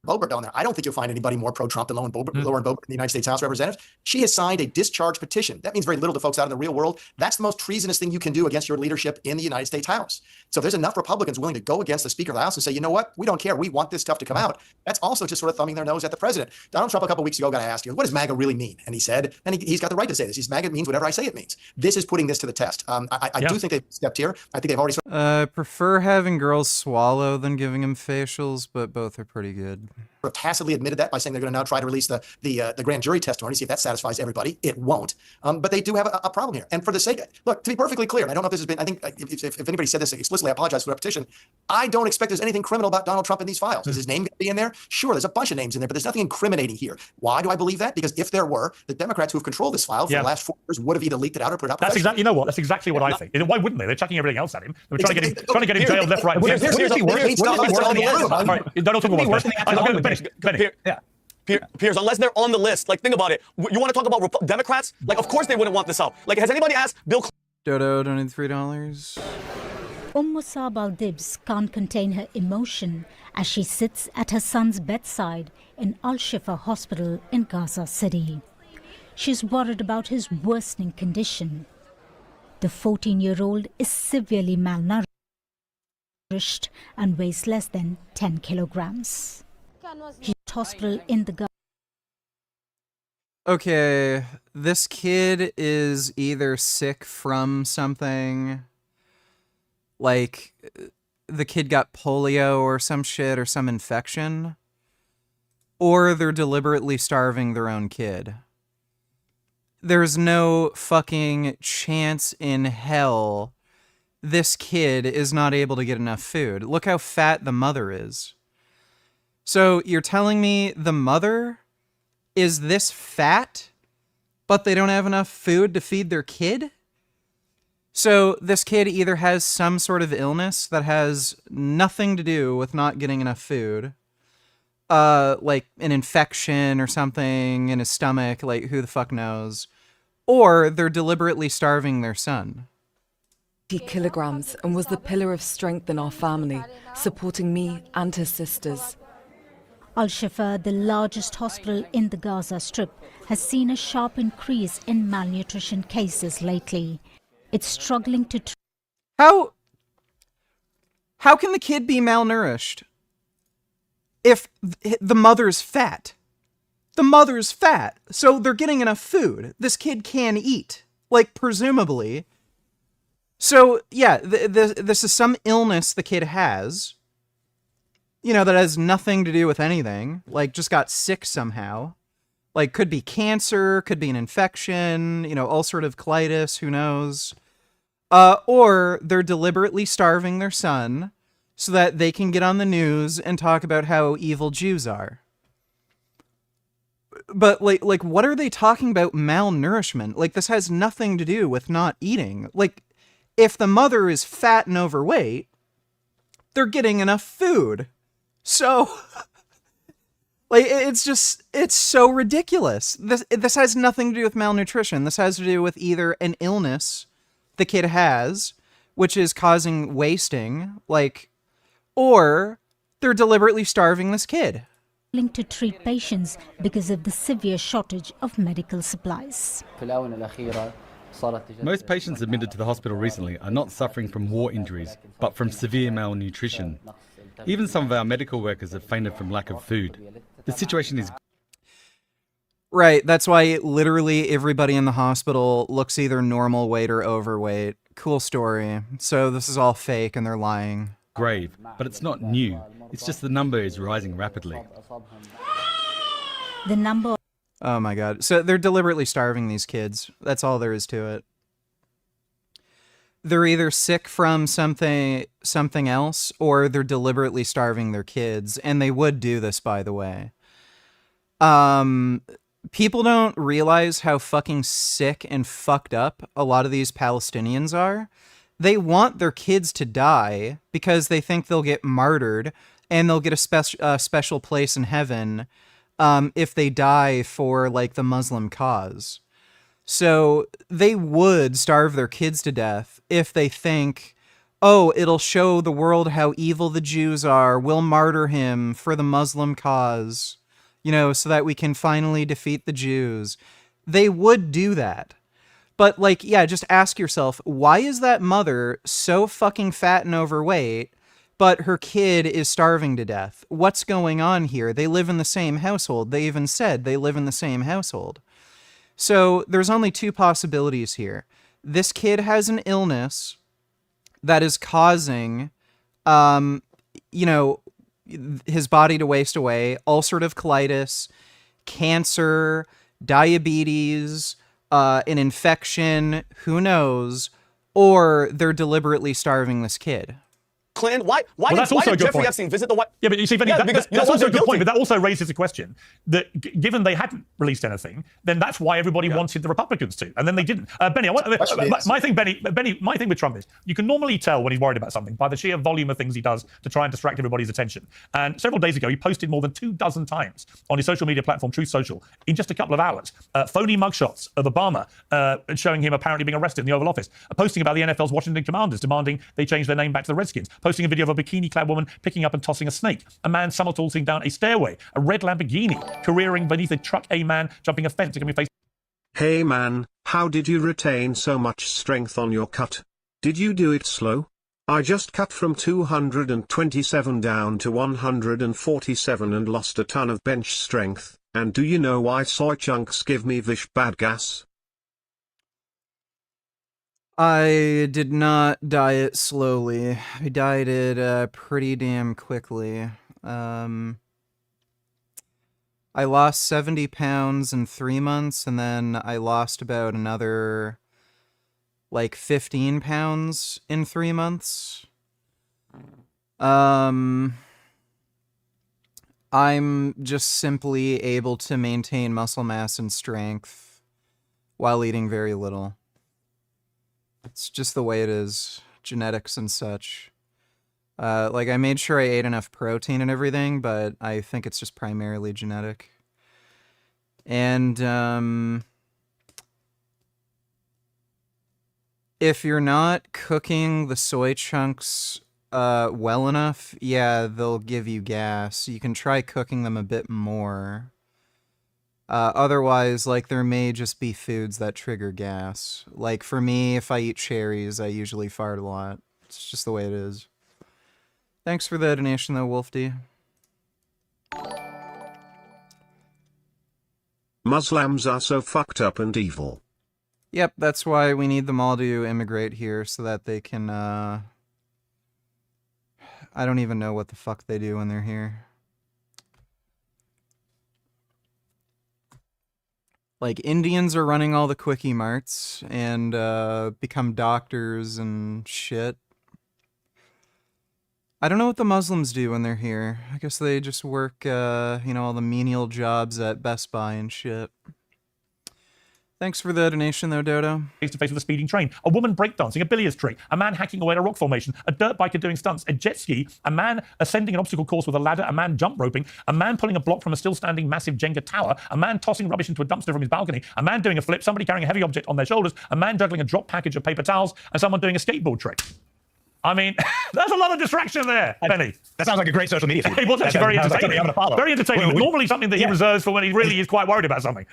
Boebert on there. I don't think you'll find anybody more pro-Trump than Lauren Boebert in the United States House of Representatives. She has signed a discharge petition. That means very little to folks out in the real world. That's the most treasonous thing you can do against your leadership in the United States House. So if there's enough Republicans willing to go against the Speaker of the House and say, you know what, we don't care, we want this stuff to come out, that's also just sort of thumbing their nose at the president. Donald Trump a couple weeks ago got asked, what does MAGA really mean? And he said, and he's got the right to say this, he's MAGA means whatever I say it means. This is putting this to the test. I do think they've stepped here. I think they've already... Prefer having girls swallow than giving them facials, but both are pretty good. Tacitly admitted that by saying they're going to now try to release the grand jury testimony, see if that satisfies everybody. It won't. But they do have a problem here. And for the sake, look, to be perfectly clear, and I don't know if this has been, I think if anybody said this explicitly, I apologize for the repetition. I don't expect there's anything criminal about Donald Trump in these files. Is his name going to be in there? Sure, there's a bunch of names in there, but there's nothing incriminating here. Why do I believe that? Because if there were, the Democrats who have controlled this file for the last 4 years would have either leaked it out or put it up. That's exactly, you know what? That's exactly what I think. Why wouldn't they? They're chucking everything else at him. They were trying to get him jailed left, right, and center. Don't talk about Piers, unless they're on the list, like, think about it. You want to talk about Democrats? Like, of course they wouldn't want this out. Like, has anybody asked Bill Dodo donated $3. Musab al-Dibs can't contain her emotion as she sits at her son's bedside in Al-Shifa Hospital in Gaza City. She's worried about his worsening condition. The 14-year-old is severely malnourished and weighs less than 10 kilograms. He's at hospital in the Gaza. Okay, this kid is either sick from something, like the kid got polio or some shit or some infection, or they're deliberately starving their own kid. There's no fucking chance in hell this kid is not able to get enough food. Look how fat the mother is. So you're telling me the mother is this fat, but they don't have enough food to feed their kid? So this kid either has some sort of illness that has nothing to do with not getting enough food, like an infection or something in his stomach, like who the fuck knows, or they're deliberately starving their son. 80 kilograms and was the pillar of strength in our family, supporting me and his sisters. Al-Shifa, the largest hospital in the Gaza Strip, has seen a sharp increase in malnutrition cases lately. It's struggling to... How can the kid be malnourished if the mother's fat? The mother's fat, so they're getting enough food. This kid can eat, like, presumably. So, yeah, this is some illness the kid has, you know, that has nothing to do with anything, like, just got sick somehow. Like, could be cancer, could be an infection, you know, ulcerative colitis, who knows. Or they're deliberately starving their son so that they can get on the news and talk about how evil Jews are. But, like, what are they talking about malnourishment? Like, this has nothing to do with not eating. Like, if the mother is fat and overweight, they're getting enough food. So, like, it's so ridiculous. This has nothing to do with malnutrition. This has to do with either an illness the kid has, which is causing wasting, like, or they're deliberately starving this kid. To treat patients because of the severe shortage of medical supplies. Most patients admitted to the hospital recently are not suffering from war injuries, but from severe malnutrition. Even some of our medical workers have fainted from lack of food. The situation is... Right, that's why literally everybody in the hospital looks either normal weight or overweight. Cool story. So this is all fake and they're lying. grave, but it's not new. It's just the number is rising rapidly. The number... Oh my god. So they're deliberately starving these kids. That's all there is to it. They're either sick from something else, or they're deliberately starving their kids. And they would do this, by the way. People don't realize how fucking sick and fucked up a lot of these Palestinians are. They want their kids to die because they think they'll get martyred and they'll get a special place in heaven if they die for, like, the Muslim cause. So they would starve their kids to death if they think, oh, it'll show the world how evil the Jews are. We'll martyr him for the Muslim cause, you know, so that we can finally defeat the Jews. They would do that. But, like, yeah, just ask yourself, why is that mother so fucking fat and overweight, but her kid is starving to death? What's going on here? They live in the same household. They even said they live in the same household. So there's only two possibilities here. This kid has an illness that is causing, you know, his body to waste away, ulcerative colitis, cancer, diabetes, an infection, who knows, or they're deliberately starving this kid. Clinton, why did Jeffrey Epstein visit the White? Yeah, but you see, Benny, because that's also a good point. But that also raises the question that, given they hadn't released anything, then that's why everybody wanted the Republicans to, and then they didn't. Benny, my thing with Trump is you can normally tell when he's worried about something by the sheer volume of things he does to try and distract everybody's attention. And several days ago, he posted more than 24 times on his social media platform, Truth Social, in just a couple of hours, phony mugshots of Obama showing him apparently being arrested in the Oval Office, posting about the NFL's Washington Commanders demanding they change their name back to the Redskins, posting a video of a bikini-clad woman picking up and tossing a snake, a man somersaulting down a stairway, a red Lamborghini careering beneath a truck, a man jumping a fence to come in face. Hey man, how did you retain so much strength on your cut? Did you do it slow? I just cut from 227 down to 147 and lost a ton of bench strength, and do you know why soy chunks give me vish bad gas? I did not diet slowly. I dieted pretty damn quickly. I lost 70 pounds in 3 months, and then I lost about another, like, 15 pounds in 3 months. I'm just simply able to maintain muscle mass and strength while eating very little. It's just the way it is, genetics and such. Like, I made sure I ate enough protein and everything, but I think it's just primarily genetic. And, if you're not cooking the soy chunks, well enough, yeah, they'll give you gas. You can try cooking them a bit more. Otherwise, like, there may just be foods that trigger gas. Like, for me, if I eat cherries, I usually fart a lot. It's just the way it is. Thanks for the donation, though, Wolfdy. Muslims are so fucked up and evil. Yep, that's why we need them all to immigrate here, so that they can, I don't even know what the fuck they do when they're here. Like, Indians are running all the quickie marts and become doctors and shit. I don't know what the Muslims do when they're here. I guess they just work, you know, all the menial jobs at Best Buy and shit. Thanks for the donation, though, Dodo. Face-to-face with a speeding train, a woman breakdancing, a billiards tree, a man hacking away at a rock formation, a dirt biker doing stunts, a jet ski, a man ascending an obstacle course with a ladder, a man jump roping, a man pulling a block from a still-standing massive Jenga tower, a man tossing rubbish into a dumpster from his balcony, a man doing a flip, somebody carrying a heavy object on their shoulders, a man juggling a drop package of paper towels, and someone doing a skateboard trick. I mean, there's a lot of distraction there, Benny. That sounds like a great social media feed. It was actually very entertaining. I'm going to follow. Very entertaining. Normally something that he reserves for when he really is quite worried about something.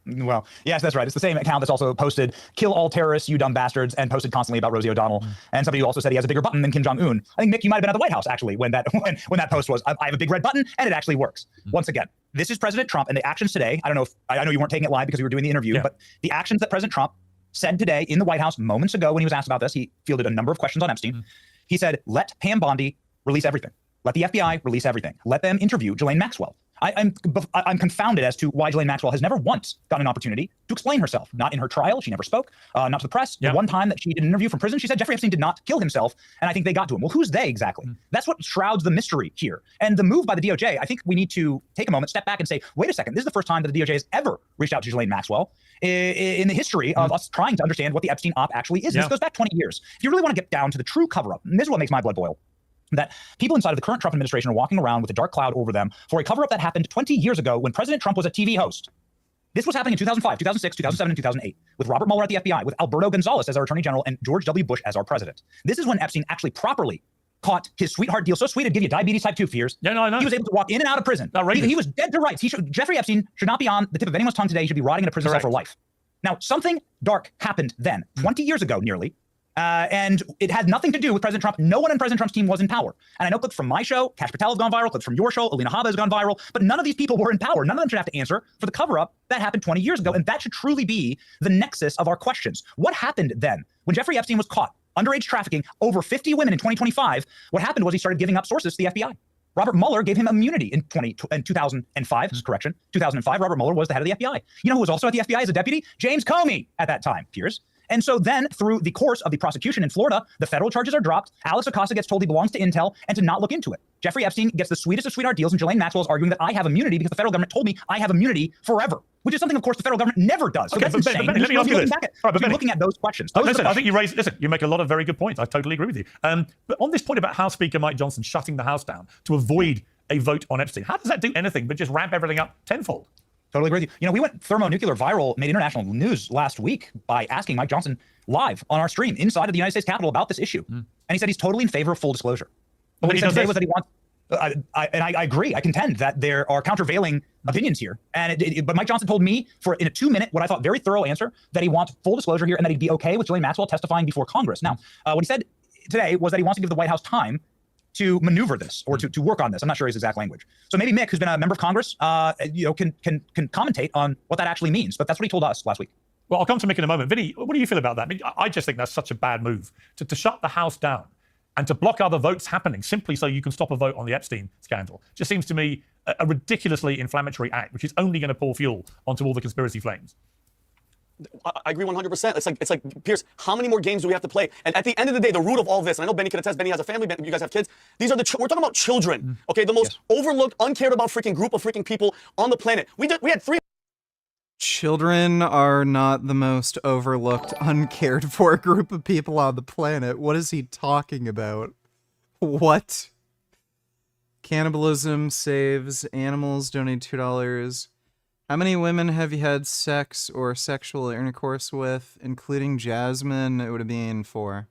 Well, yes, that's right. It's the same account that's also posted, "Kill all terrorists, you dumb bastards," and posted constantly about Rosie O'Donnell. And somebody who also said he has a bigger button than Kim Jong-un. I think, Mick, you might have been at the White House, actually, when that post was. I have a big red button, and it actually works. Once again, this is President Trump, and the actions today, I know you weren't taking it live because we were doing the interview, but the actions that President Trump said today in the White House moments ago when he was asked about this, he fielded a number of questions on Epstein. He said, let Pam Bondi release everything. Let the FBI release everything. Let them interview Ghislaine Maxwell. I'm confounded as to why Ghislaine Maxwell has never once gotten an opportunity to explain herself. Not in her trial, she never spoke, not to the press. The one time that she did an interview from prison, she said Jeffrey Epstein did not kill himself, and I think they got to him. Well, who's they exactly? That's what shrouds the mystery here. And the move by the DOJ, I think we need to take a moment, step back and say, wait a second, this is the first time that the DOJ has ever reached out to Ghislaine Maxwell in the history of us trying to understand what the Epstein op actually is. This goes back 20 years. If you really want to get down to the true cover-up, and this is what makes my blood boil, that people inside of the current Trump administration are walking around with a dark cloud over them for a cover-up that happened 20 years ago when President Trump was a TV host. This was happening in 2005, 2006, 2007, and 2008 with Robert Mueller at the FBI, with Alberto Gonzales as our attorney general, and George W. Bush as our president. This is when Epstein actually properly caught his sweetheart deal. So sweet it'd give you diabetes type 2 fears. Yeah, no, I know. He was able to walk in and out of prison. He was dead to rights. Jeffrey Epstein should not be on the tip of anyone's tongue today. He should be rotting in a prison cell for life. Now, something dark happened then, 20 years ago nearly, and it had nothing to do with President Trump. No one in President Trump's team was in power. And I know clips from my show, Kash Patel has gone viral, clips from your show, Alina Habba has gone viral, but none of these people were in power. None of them should have to answer for the cover-up that happened 20 years ago, and that should truly be the nexus of our questions. What happened then? When Jeffrey Epstein was caught underage trafficking over 50 women in 2025, what happened was he started giving up sources to the FBI. Robert Mueller gave him immunity in 2005. This is correction. 2005, Robert Mueller was the head of the FBI. You know who was also at the FBI as a deputy? James Comey at that time, Piers. And so then through the course of the prosecution in Florida, the federal charges are dropped. Alex Acosta gets told he belongs to Intel and to not look into it. Jeffrey Epstein gets the sweetest of sweetheart deals, and Ghislaine Maxwell is arguing that I have immunity because the federal government told me I have immunity forever, which is something, of course, the federal government never does. So Okay, that's but insane. Benny, let me ask you this. Looking at those questions. Listen, I think you make a lot of very good points. I totally agree with you. But on this point about House Speaker Mike Johnson shutting the House down to avoid a vote on Epstein, how does that do anything but just ramp everything up tenfold? Totally agree with you. You know, we went thermonuclear viral, made international news last week by asking Mike Johnson live on our stream inside of the United States Capitol about this issue. And he said he's totally in favor of full disclosure. But what he said today was that he wants, I agree, I contend that there are countervailing opinions here. But Mike Johnson told me in a 2-minute, what I thought very thorough answer, that he wants full disclosure here and that he'd be okay with Ghislaine Maxwell testifying before Congress. Now, what he said today was that he wants to give the White House time to maneuver this or to work on this. I'm not sure his exact language. So maybe Mick, who's been a member of Congress, can commentate on what that actually means. But that's what he told us last week. Well, I'll come to Mick in a moment. Vinny, what do you feel about that? I mean, I just think that's such a bad move to shut the House down and to block other votes happening simply so you can stop a vote on the Epstein scandal. Just seems to me a ridiculously inflammatory act, which is only going to pour fuel onto all the conspiracy flames. I agree 100%. It's like, Piers, how many more games do we have to play? And at the end of the day, the root of all this, and I know Benny can attest, Benny has a family, you guys have kids. These are we're talking about children, okay? The most overlooked, uncared about freaking group of freaking people on the planet. We had 3. Children are not the most overlooked, uncared for group of people on the planet. What is he talking about? What? Cannibalism saves animals, donate $2. How many women have you had sex or sexual intercourse with, including Jasmine? It would have been 4.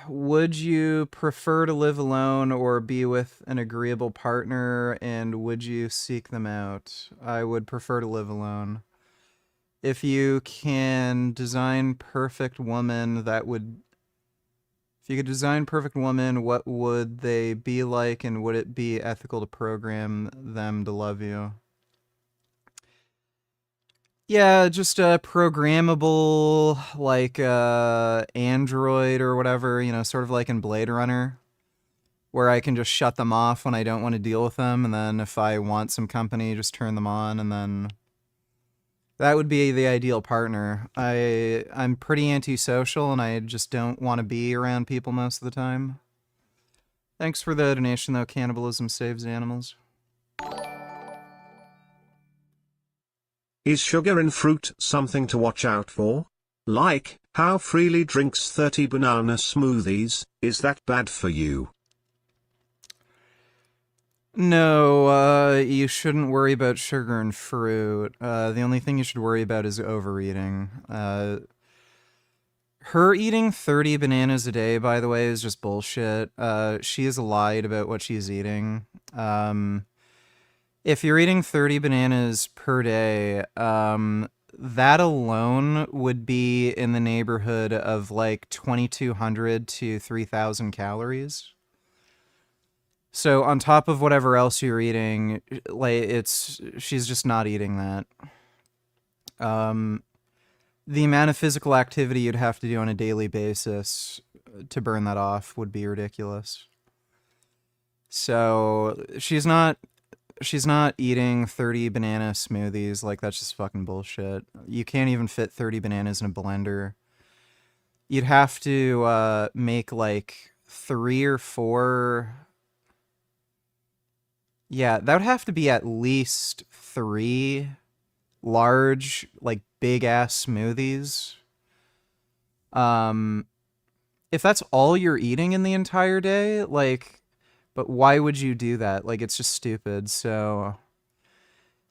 Would you prefer to live alone or be with an agreeable partner, and would you seek them out? I would prefer to live alone. If you can design perfect woman, if you could design perfect woman, what would they be like, and would it be ethical to program them to love you? Yeah, just a programmable, like Android or whatever, sort of like in Blade Runner, where I can just shut them off when I don't want to deal with them, and then if I want some company, just turn them on, and then that would be the ideal partner. I'm pretty antisocial, and I just don't want to be around people most of the time. Thanks for the donation, though. Cannibalism saves animals. Is sugar in fruit something to watch out for? Like, how Freely drinks 30 banana smoothies, is that bad for you? No, you shouldn't worry about sugar and fruit. The only thing you should worry about is overeating. Her eating 30 bananas a day, by the way, is just bullshit. She has lied about what she's eating. If you're eating 30 bananas per day, that alone would be in the neighborhood of like 2,200 to 3,000 calories. So on top of whatever else you're eating, like she's just not eating that. The amount of physical activity you'd have to do on a daily basis to burn that off would be ridiculous. So she's not eating 30 banana smoothies. Like, that's just fucking bullshit. You can't even fit 30 bananas in a blender. You'd have to make like 3 or 4. Yeah, that would have to be at least 3 large, like, big-ass smoothies. If that's all you're eating in the entire day, like, but why would you do that? Like, it's just stupid. So,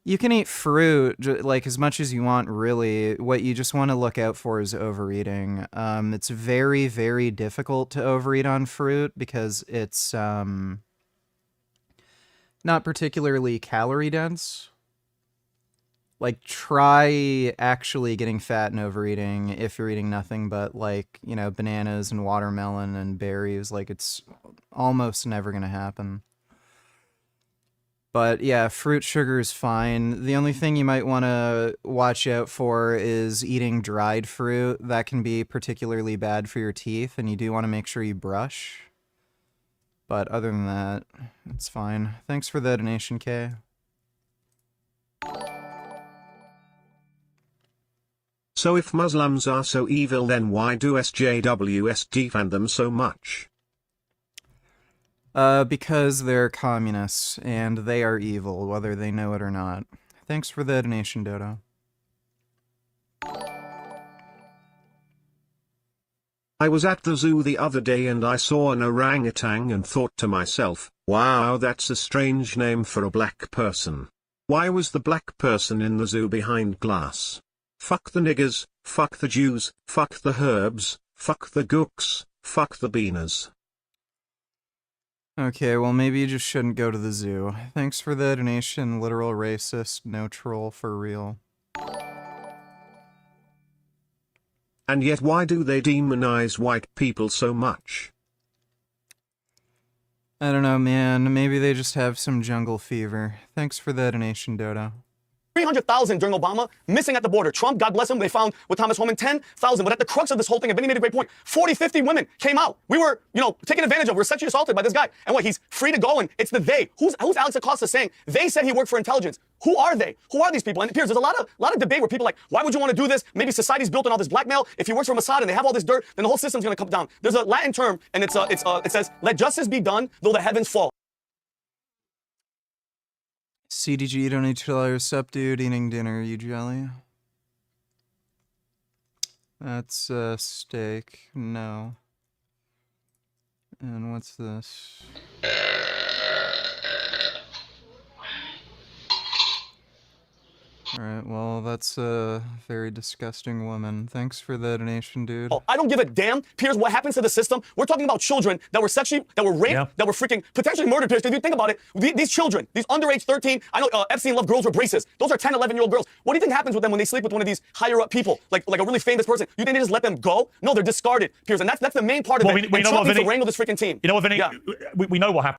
You can eat fruit like as much as you want, really. What you just want to look out for is overeating. It's very, very difficult to overeat on fruit because it's not particularly calorie dense. Like, try actually getting fat and overeating if you're eating nothing but, like, you know, bananas and watermelon and berries. Like, it's almost never going to happen. But yeah, fruit sugar is fine. The only thing you might want to watch out for is eating dried fruit. That can be particularly bad for your teeth, and you do want to make sure you brush. But other than that, it's fine. Thanks for the donation, Kay. So if Muslims are so evil, then why do SJWs defend them so much? Because they're communists, and they are evil, whether they know it or not. Thanks for the donation, Dodo. I was at the zoo the other day and I saw an orangutan and thought to myself, wow, that's a strange name for a black person. Why was the black person in the zoo behind glass? Fuck the niggers, fuck the Jews, fuck the herbs, fuck the gooks, fuck the beaners. Okay, well maybe you just shouldn't go to the zoo. Thanks for the donation, literal racist, no troll for real. And yet why do they demonize white people so much? I don't know, man. Maybe they just have some jungle fever. Thanks for the donation, Dodo. 300,000 during Obama, missing at the border. Trump, God bless him, they found with Thomas Homan 10,000. But at the crux of this whole thing, and Vinny made a great point, 40, 50 women came out. We were, taken advantage of. We were sexually assaulted by this guy. And what, he's free to go, and it's the they. Who's Alex Acosta saying? They said he worked for intelligence. Who are they? Who are these people? And Piers, there's a lot of debate where people are like, why would you want to do this? Maybe society's built on all this blackmail. If he works for Mossad and they have all this dirt, then the whole system's going to come down. There's a Latin term, and it says, let justice be done, though the heavens fall. CDG, don't need $2 up, dude. Eating dinner, you jelly? That's a steak. No. And what's this? Alright, well, that's a very disgusting woman. Thanks for the donation, dude. Oh, I don't give a damn, Piers, what happens to the system. We're talking about children that were raped, that were freaking potentially murdered, Piers. If you think about it, these children, these underage 13, I know Epstein loved girls with braces. Those are 10, 11-year-old girls. What do you think happens with them when they sleep with one of these higher-up people, like a really famous person? You think they just let them go? No, they're discarded, Piers, and that's the main part of it. We know Trump what, needs Vinny, to wrangle this freaking team. You know what, Vinny? Yeah. We know what happened.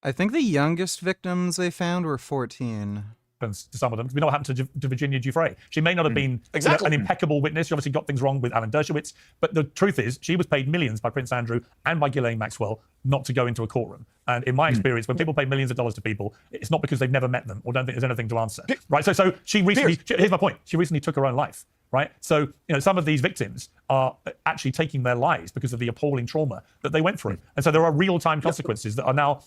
I think the youngest victims they found were 14. To some of them. We know what happened to Virginia Giuffre. She may not have been an impeccable witness. She obviously got things wrong with Alan Dershowitz. But the truth is, she was paid millions by Prince Andrew and by Ghislaine Maxwell not to go into a courtroom. And in my experience, when people pay millions of dollars to people, it's not because they've never met them or don't think there's anything to answer. Right? So she recently, here's my point. She recently took her own life. Right? So, some of these victims are actually taking their lives because of the appalling trauma that they went through. And so there are real-time consequences that are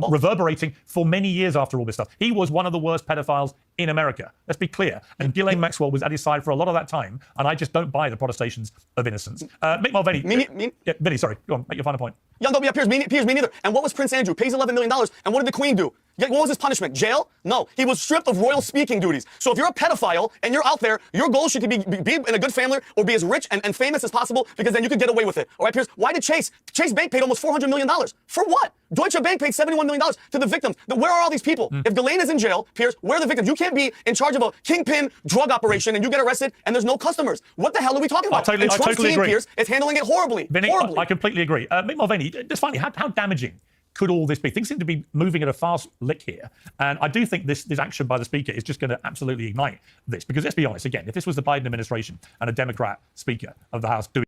reverberating for many years after all this stuff. He was one of the worst pedophiles in America. Let's be clear. And Ghislaine Maxwell was at his side for a lot of that time, and I just don't buy the protestations of innocence. Mick Mulvaney. Vinny, sorry. Go on, make your final point. Piers, me neither. And what was Prince Andrew? Pays $11 million. And what did the Queen do? What was his punishment? Jail? No. He was stripped of royal speaking duties. So if you're a pedophile and you're out there, your goal should be in a good family or be as rich and famous as possible, because then you could get away with it. All right, Piers? Why did Chase Bank paid almost $400 million? For what? Deutsche Bank paid $71 million to the victims. Where are all these people? If Ghislaine is in jail, Piers, where are the victims? You can't be in charge of a kingpin drug operation and you get arrested and there's no customers. What the hell are we talking about? I totally agree. Piers, is handling it horribly. Vinny, I completely agree. Mick Mulvaney, just finally, how damaging could all this be? Things seem to be moving at a fast lick here. And I do think this action by the Speaker is just going to absolutely ignite this. Because let's be honest, again, if this was the Biden administration and a Democrat Speaker of the House doing...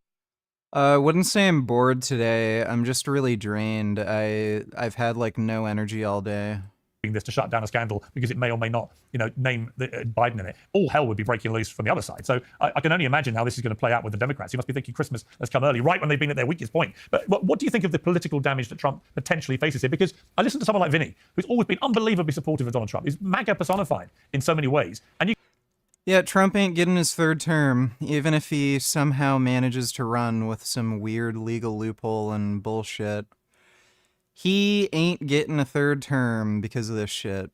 I wouldn't say I'm bored today. I'm just really drained. I've had, no energy all day. This to shut down a scandal because it may or may not, name Biden in it. All hell would be breaking loose from the other side. So I can only imagine how this is going to play out with the Democrats. You must be thinking Christmas has come early, right when they've been at their weakest point. But what do you think of the political damage that Trump potentially faces here? Because I listen to someone like Vinny, who's always been unbelievably supportive of Donald Trump. He's MAGA personified in so many ways. And yeah, Trump ain't getting his third term, even if he somehow manages to run with some weird legal loophole and bullshit. He ain't getting a third term because of this shit.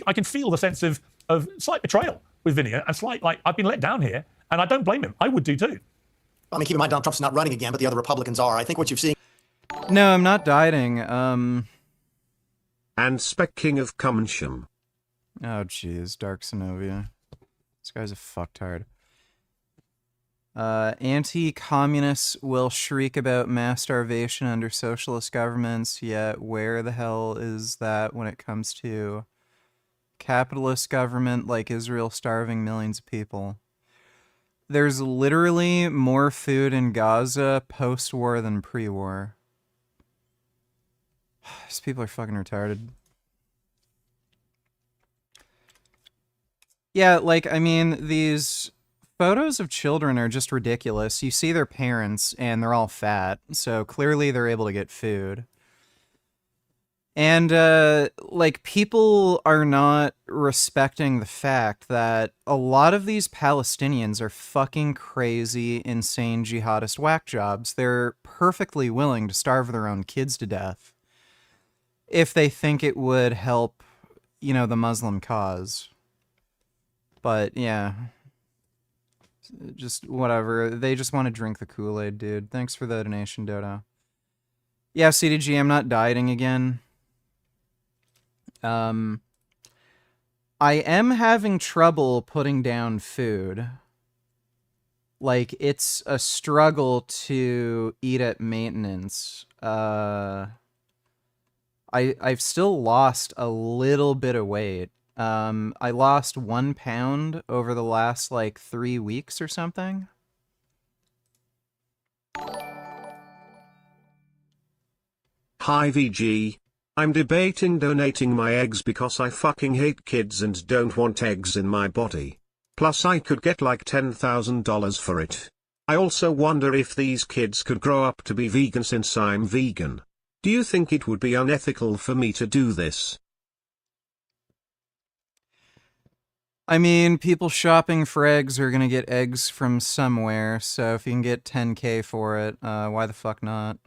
I can feel the sense of slight betrayal with Vinny and slight, like, I've been let down here, and I don't blame him. I would do too. I mean, keep in mind, Donald Trump's not running again, but the other Republicans are. I think what you've seen. No, I'm not dieting. And Spec King of Cummensham. Oh, jeez, Dark Synovia. This guy's a fucktard. Anti-communists will shriek about mass starvation under socialist governments, yet where the hell is that when it comes to capitalist government like Israel starving millions of people? There's literally more food in Gaza post-war than pre-war. These people are fucking retarded. Yeah, like, I mean, these photos of children are just ridiculous. You see their parents, and they're all fat, so clearly they're able to get food. And, like, people are not respecting the fact that a lot of these Palestinians are fucking crazy, insane jihadist whack jobs. They're perfectly willing to starve their own kids to death if they think it would help, you know, the Muslim cause. But, yeah. Just whatever. They just want to drink the Kool-Aid, dude. Thanks for the donation, Dodo. Yeah, CDG, I'm not dieting again. I am having trouble putting down food. Like, it's a struggle to eat at maintenance. I've still lost a little bit of weight. I lost 1 pound over the last, like, 3 weeks or something. Hi VG. I'm debating donating my eggs because I fucking hate kids and don't want eggs in my body. Plus I could get like $10,000 for it. I also wonder if these kids could grow up to be vegan since I'm vegan. Do you think it would be unethical for me to do this? I mean, people shopping for eggs are gonna get eggs from somewhere, so if you can get 10K for it, why the fuck not?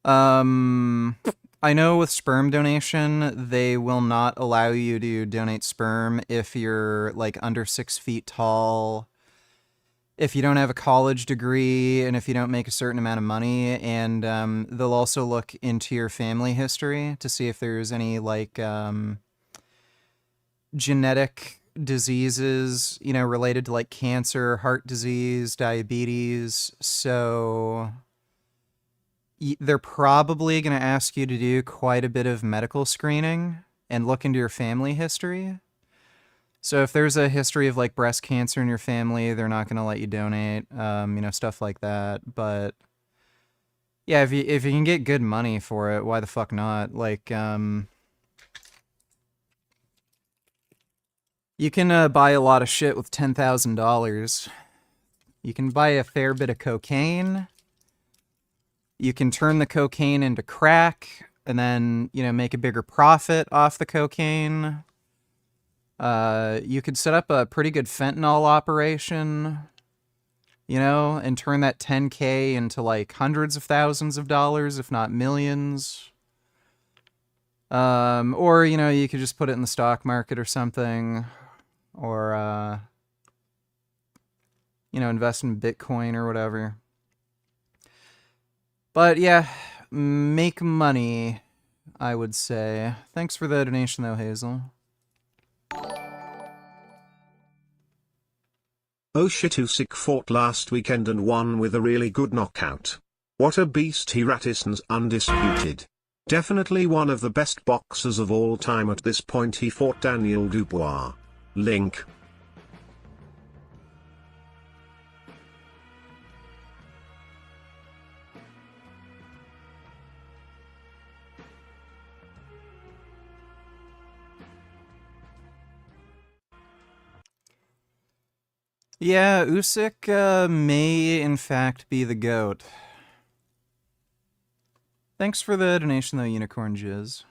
I know with sperm donation, they will not allow you to donate sperm if you're, like, under 6 feet tall, if you don't have a college degree, and if you don't make a certain amount of money, and they'll also look into your family history to see if there's any, like, genetic diseases, you know, related to, like, cancer, heart disease, diabetes. So they're probably going to ask you to do quite a bit of medical screening and look into your family history. So if there's a history of, like, breast cancer in your family, they're not going to let you donate, you know, stuff like that. But yeah, if you can get good money for it, why the fuck not? Like, you can buy a lot of shit with $10,000. You can buy a fair bit of cocaine. You can turn the cocaine into crack and then, you know, make a bigger profit off the cocaine. You could set up a pretty good fentanyl operation, you know, and turn that 10K into, like, hundreds of thousands of dollars, if not millions. Or, you know, you could just put it in the stock market or something. Or, you know, invest in Bitcoin or whatever. But yeah, make money, I would say. Thanks for the donation, though, Hazel. Oh shit, Usyk fought last weekend and won with a really good knockout. What a beast, he Ratison's undisputed. Definitely one of the best boxers of all time. At this point he fought Daniel Dubois. Link. Yeah, Usyk may in fact be the GOAT. Thanks for the donation, though, Unicorn Jizz.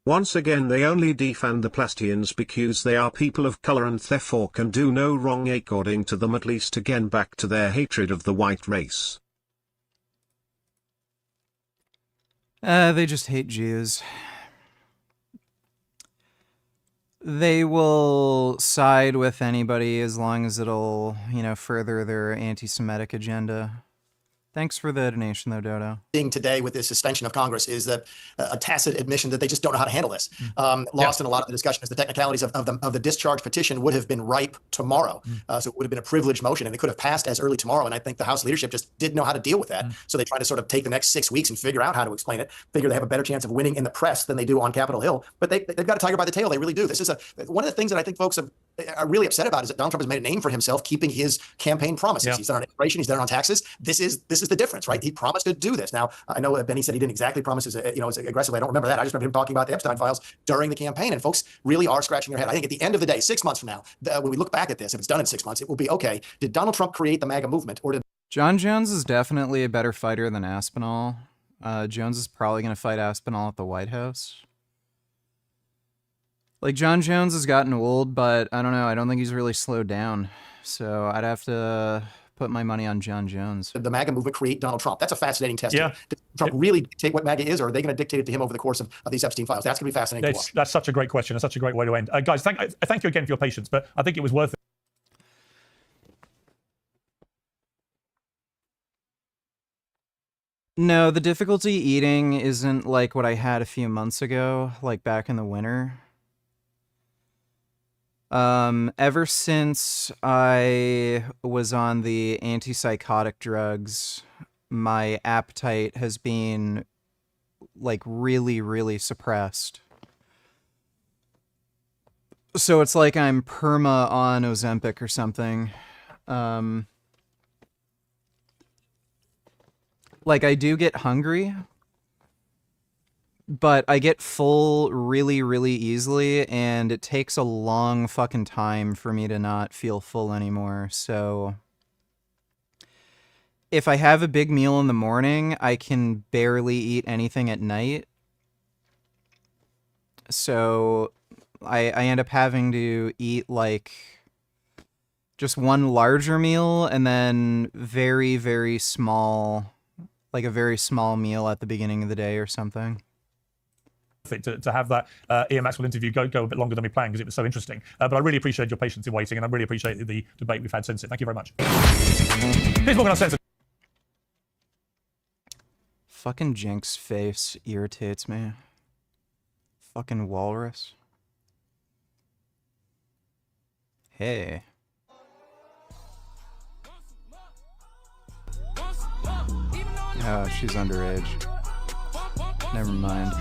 Once again they only defend the Plastians because they are people of color and therefore can do no wrong according to them, at least again back to their hatred of the white race. They just hate Jews. They will side with anybody as long as it'll, further their anti-Semitic agenda. Thanks for the donation, though, Dodo. Seeing today with this suspension of Congress is that a tacit admission that they just don't know how to handle this. Lost in a lot of the discussion is the technicalities of the discharge petition would have been ripe tomorrow. So it would have been a privileged motion, and it could have passed as early tomorrow. And I think the House leadership just didn't know how to deal with that. So they try to sort of take the next 6 weeks and figure out how to explain it. Figure they have a better chance of winning in the press than they do on Capitol Hill. But they've got a tiger by the tail. They really do. This is one of the things that I think folks are really upset about is that Donald Trump has made a name for himself keeping his campaign promises. Yeah. He's done on immigration. He's done it on taxes. This is the difference, right? He promised to do this. Now, I know Benny said he didn't exactly promise as aggressively. I don't remember that. I just remember him talking about the Epstein files during the campaign, and folks really are scratching their head. I think at the end of the day, 6 months from now, when we look back at this, if it's done in 6 months, it will be, okay, did Donald Trump create the MAGA movement, or did John Jones is definitely a better fighter than Aspinall. Jones is probably going to fight Aspinall at the White House. Like, John Jones has gotten old, but I don't know. I don't think he's really slowed down. So I'd have to put my money on John Jones. the MAGA movement create Donald Trump? That's a fascinating test. Yeah. Did Trump really dictate what MAGA is, or are they going to dictate it to him over the course of these Epstein files? That's going to be fascinating to watch. That's such a great question. That's such a great way to end. Guys, thank you again for your patience, but I think it was worth it. No, the difficulty eating isn't like what I had a few months ago, like back in the winter. Ever since I was on the antipsychotic drugs, my appetite has been like really, really suppressed. So it's like I'm perma on Ozempic or something. Like, I do get hungry, but I get full really, really easily, and it takes a long fucking time for me to not feel full anymore. So if I have a big meal in the morning, I can barely eat anything at night. So I end up having to eat, like, just one larger meal and then very, very small... like a very small meal at the beginning of the day or something. To have that Ian Maxwell interview go a bit longer than we planned because it was so interesting. But I really appreciate your patience in waiting, and I really appreciate the debate we've had since it. Thank you very much. Here's Morgan Uncensored. Fucking Jink's face irritates me. Fucking walrus. Hey. Oh, she's underage. Never mind.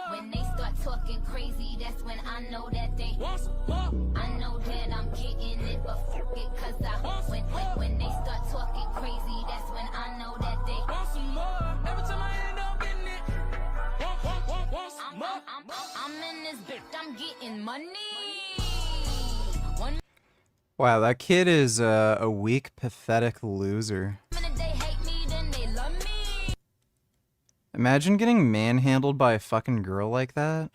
When they start talking crazy, that's when I know that they I know that I'm getting it, but fuck it, cause when they start talking crazy, that's when I know that they every time I end up getting it. I'm in this bitch, I'm getting money. Wow, that kid is a weak, pathetic loser. Imagine getting manhandled by a fucking girl like that.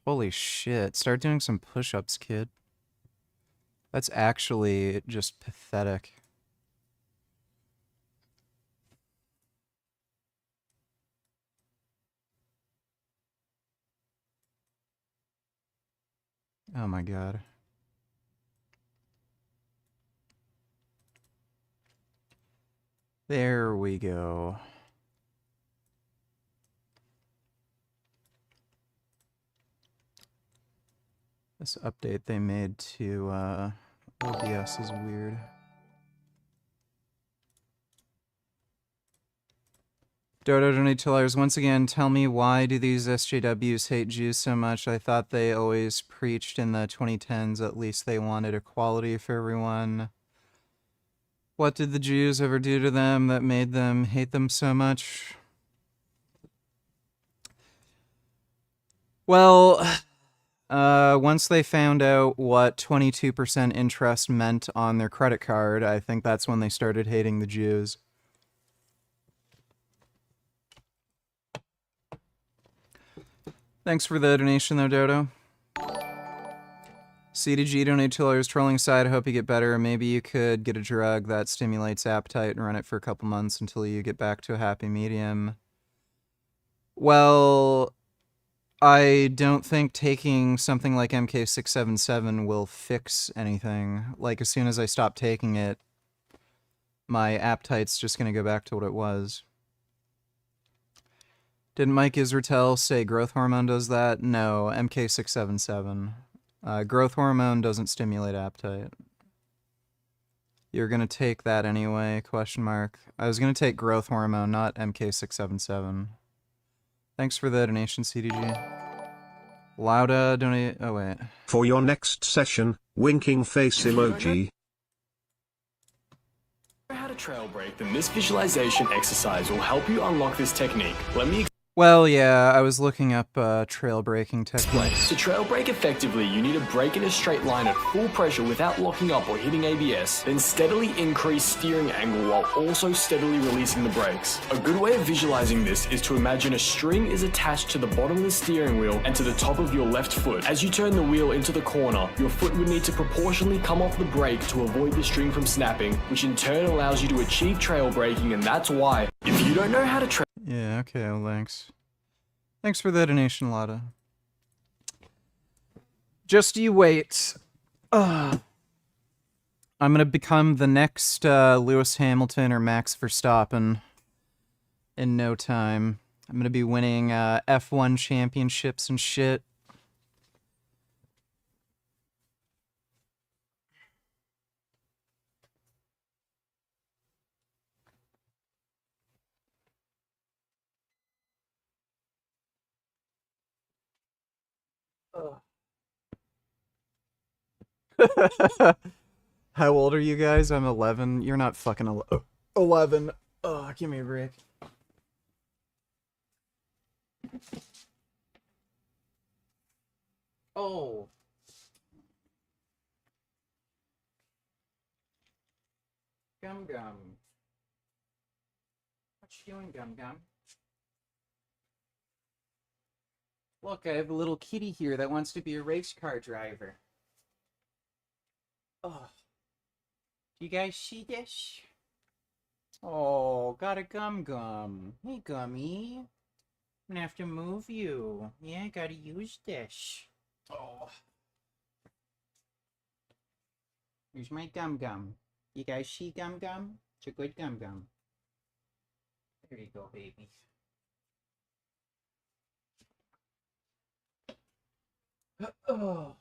Holy shit. Start doing some push-ups, kid. That's actually just pathetic. Oh my god. There we go. This update they made to OBS is weird. Dodo $22. Once again, tell me, why do these SJWs hate Jews so much? I thought they always preached in the 2010s, at least they wanted equality for everyone. What did the Jews ever do to them that made them hate them so much? Well, once they found out what 22% interest meant on their credit card, I think that's when they started hating the Jews. Thanks for the donation, though, Dodo. CDG donate $2 trolling aside. I hope you get better. Maybe you could get a drug that stimulates appetite and run it for a couple months until you get back to a happy medium. Well, I don't think taking something like MK677 will fix anything. Like, as soon as I stop taking it, my appetite's just going to go back to what it was. Didn't Mike Israel say growth hormone does that? No, MK677. Growth hormone doesn't stimulate appetite. You're going to take that anyway, question mark. I was going to take growth hormone, not MK677. Thanks for the donation, CDG. Lauda donate. Oh, wait. For your next session, winking face emoji. How to trail break, then this visualization exercise will help you unlock this technique. Let me Well, yeah, I was looking up trail braking techniques. To trail brake effectively, you need to brake in a straight line at full pressure without locking up or hitting ABS, then steadily increase steering angle while also steadily releasing the brakes. A good way of visualizing this is to imagine a string is attached to the bottom of the steering wheel and to the top of your left foot. As you turn the wheel into the corner, your foot would need to proportionally come off the brake to avoid the string from snapping, which in turn allows you to achieve trail braking, and that's why, if you don't know how to trail... Yeah, okay, well, thanks. Thanks for the donation, Lotta. Just you wait. I'm gonna become the next Lewis Hamilton or Max Verstappen in no time. I'm gonna be winning F1 championships and shit. How old are you guys? I'm 11. You're not fucking 11. Oh, give me a break. Oh. Gum Gum. What you doing, Gum Gum? Look, I have a little kitty here that wants to be a race car driver. Oh. Do you guys see this? Oh, got a Gum Gum. Hey, Gummy. I'm gonna have to move you. Yeah, gotta use this. Oh. Here's my Gum Gum. You guys see Gum Gum? It's a good Gum Gum. There you go, baby. Oh.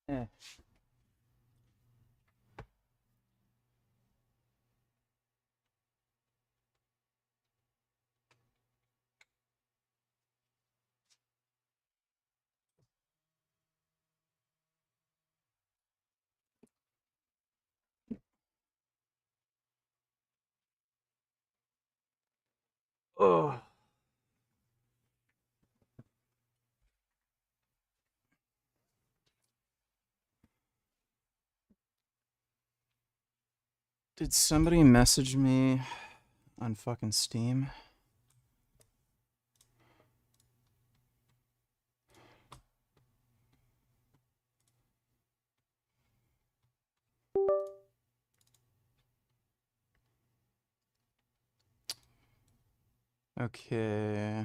Eh. Oh. Did somebody message me on fucking Steam? Okay.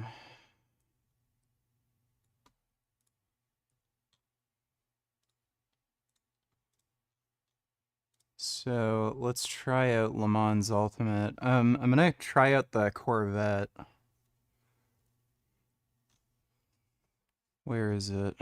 So let's try out Le Mans Ultimate. I'm gonna try out the Corvette. Where is it?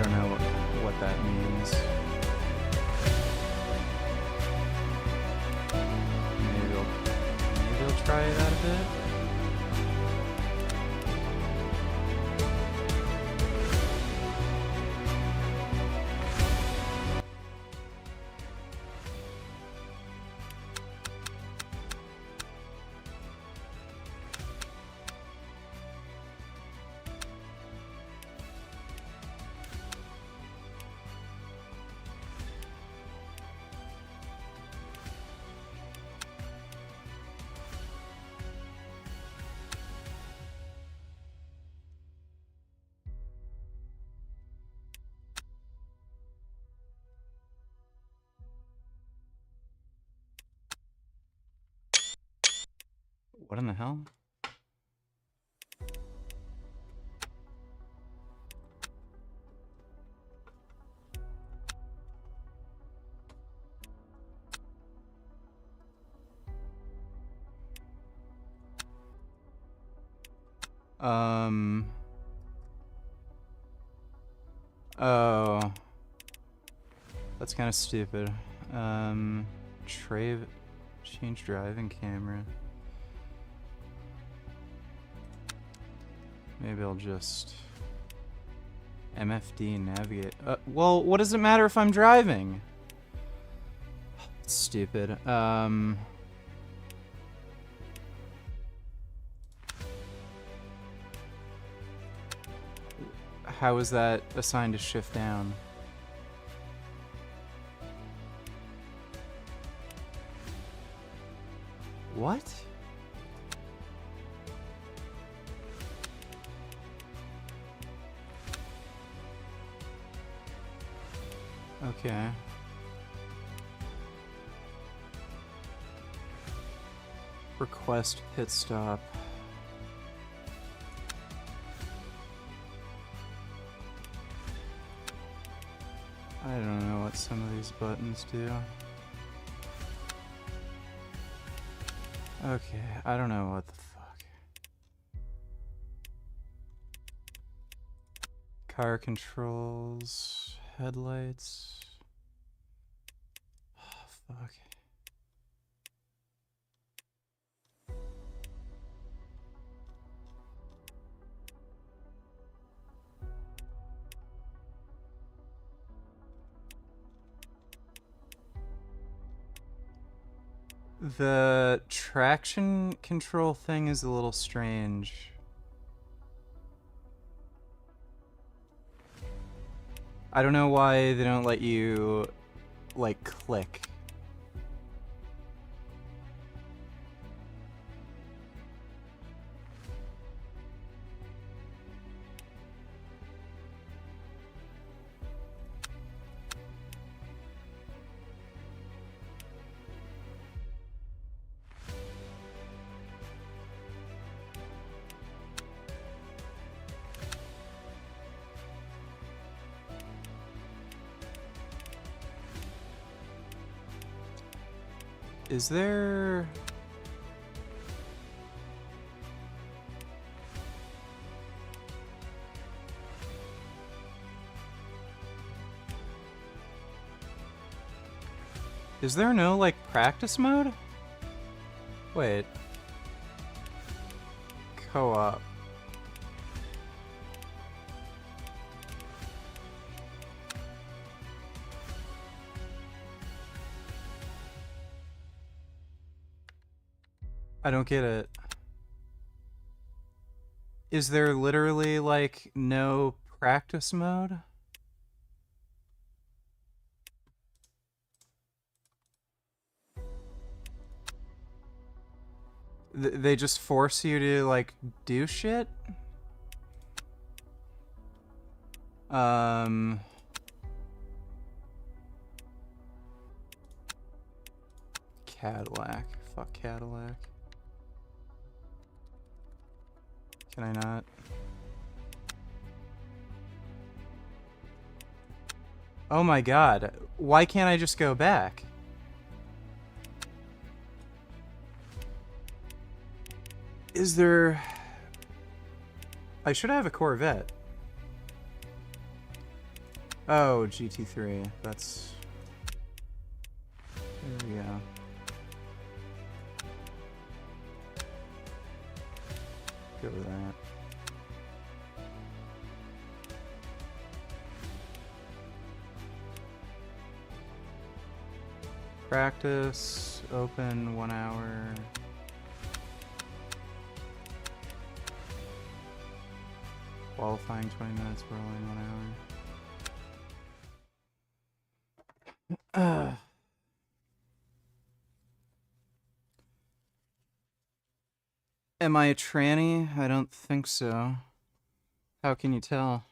don't know what that means. Maybe I'll try it out a bit. What in the hell? Oh. That's kind of stupid. Change driving camera. Maybe I'll just MFD navigate. Well, what does it matter if I'm driving? It's stupid. How is that assigned to shift down? What? Okay. Request pit stop. I don't know what some of these buttons do. Okay, I don't know what the fuck. Car controls, headlights. Oh, fuck. The traction control thing is a little strange. I don't know why they don't let you, like, click. Is there... Is there no, like, practice mode? Wait. Co-op. I don't get it. Is there literally, like, no practice mode? They just force you to, like, do shit? Cadillac. Fuck Cadillac. Can I not? Oh my god. Why can't I just go back? Is there... I should have a Corvette. Oh, GT3. That's... There we go. Go with that. Practice, open, 1 hour. Qualifying 20 minutes, rolling 1 hour. Am I a tranny? I don't think so. How can you tell?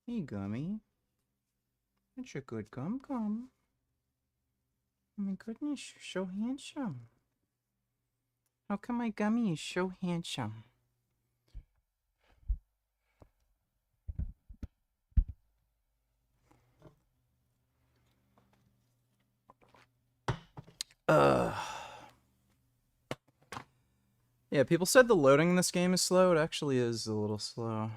Hey, Gummy. That's a good gum. Oh my goodness, you're so handsome. How come my Gummy is so handsome? Yeah, people said the loading in this game is slow. It actually is a little slow.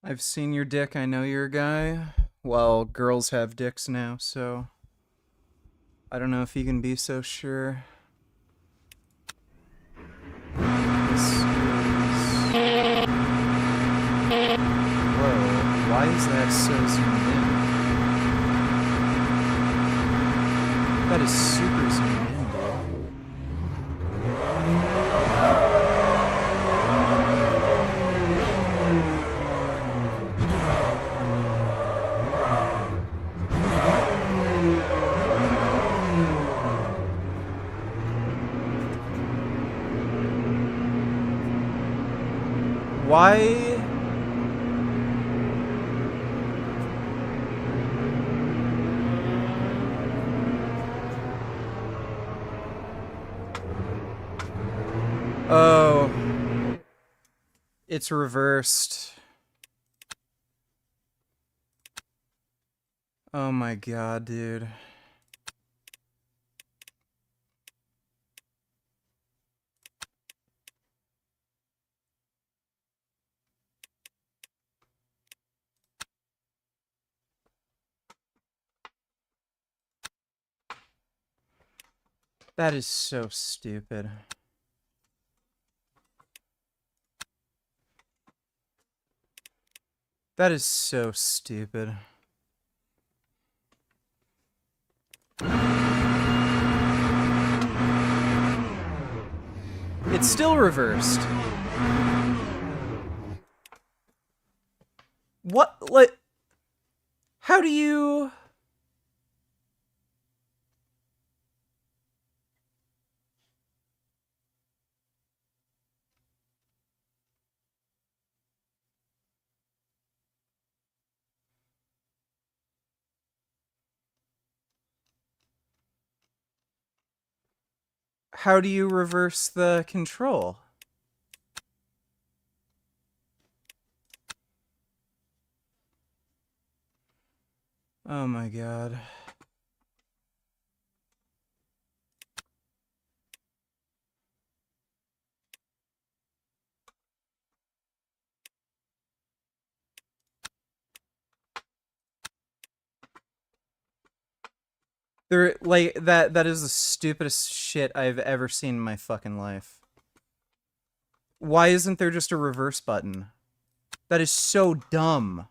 I've seen your dick, I know you're a guy. Well, girls have dicks now, so... I don't know if you can be so sure. This is... Whoa, why is that so zoomed in? That is super zoomed in, Why? Oh. It's reversed. Oh my god, dude. That is so stupid. That is so stupid. It's still reversed. What? Like, how do you... How do you reverse the control? Oh my god. There, like, that is the stupidest shit I've ever seen in my fucking life. Why isn't there just a reverse button? That is so dumb.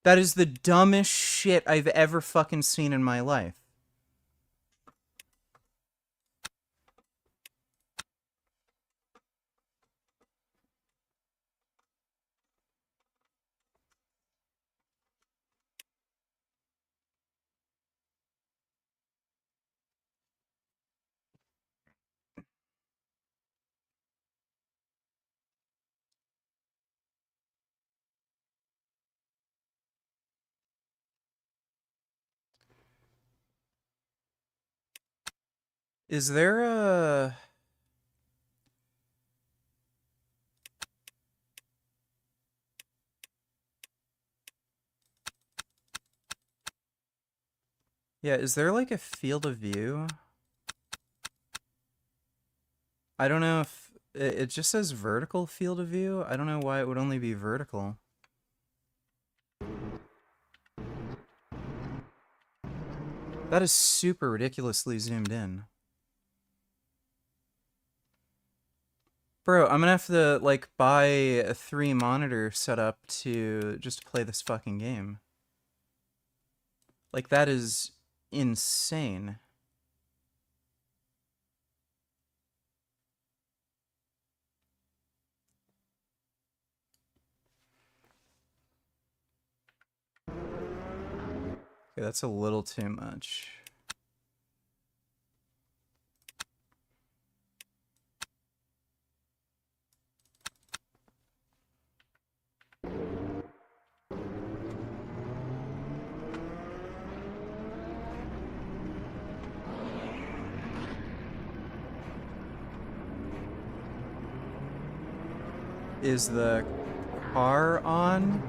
That is the dumbest shit I've ever fucking seen in my life. Is there a... Yeah, is there like a field of view? I don't know if... It just says vertical field of view. I don't know why it would only be vertical. That is super ridiculously zoomed in. Bro, I'm gonna have to, like, buy a 3-monitor setup to just play this fucking game. Like, that is insane. Okay, that's a little too much. Is the car on?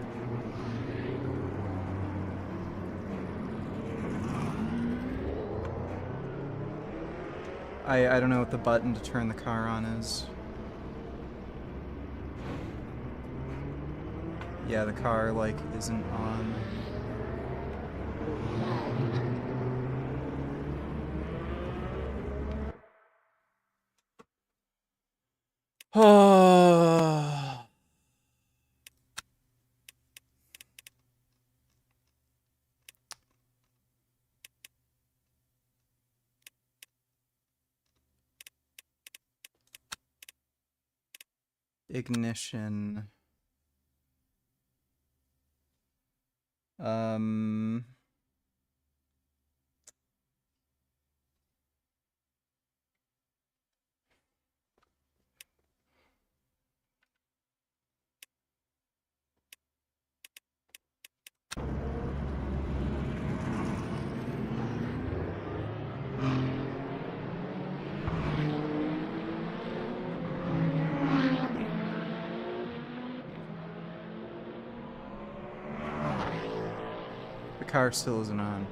I don't know what the button to turn the car on is. Yeah, the car, like, isn't on. Oh. Ignition. The car still isn't on.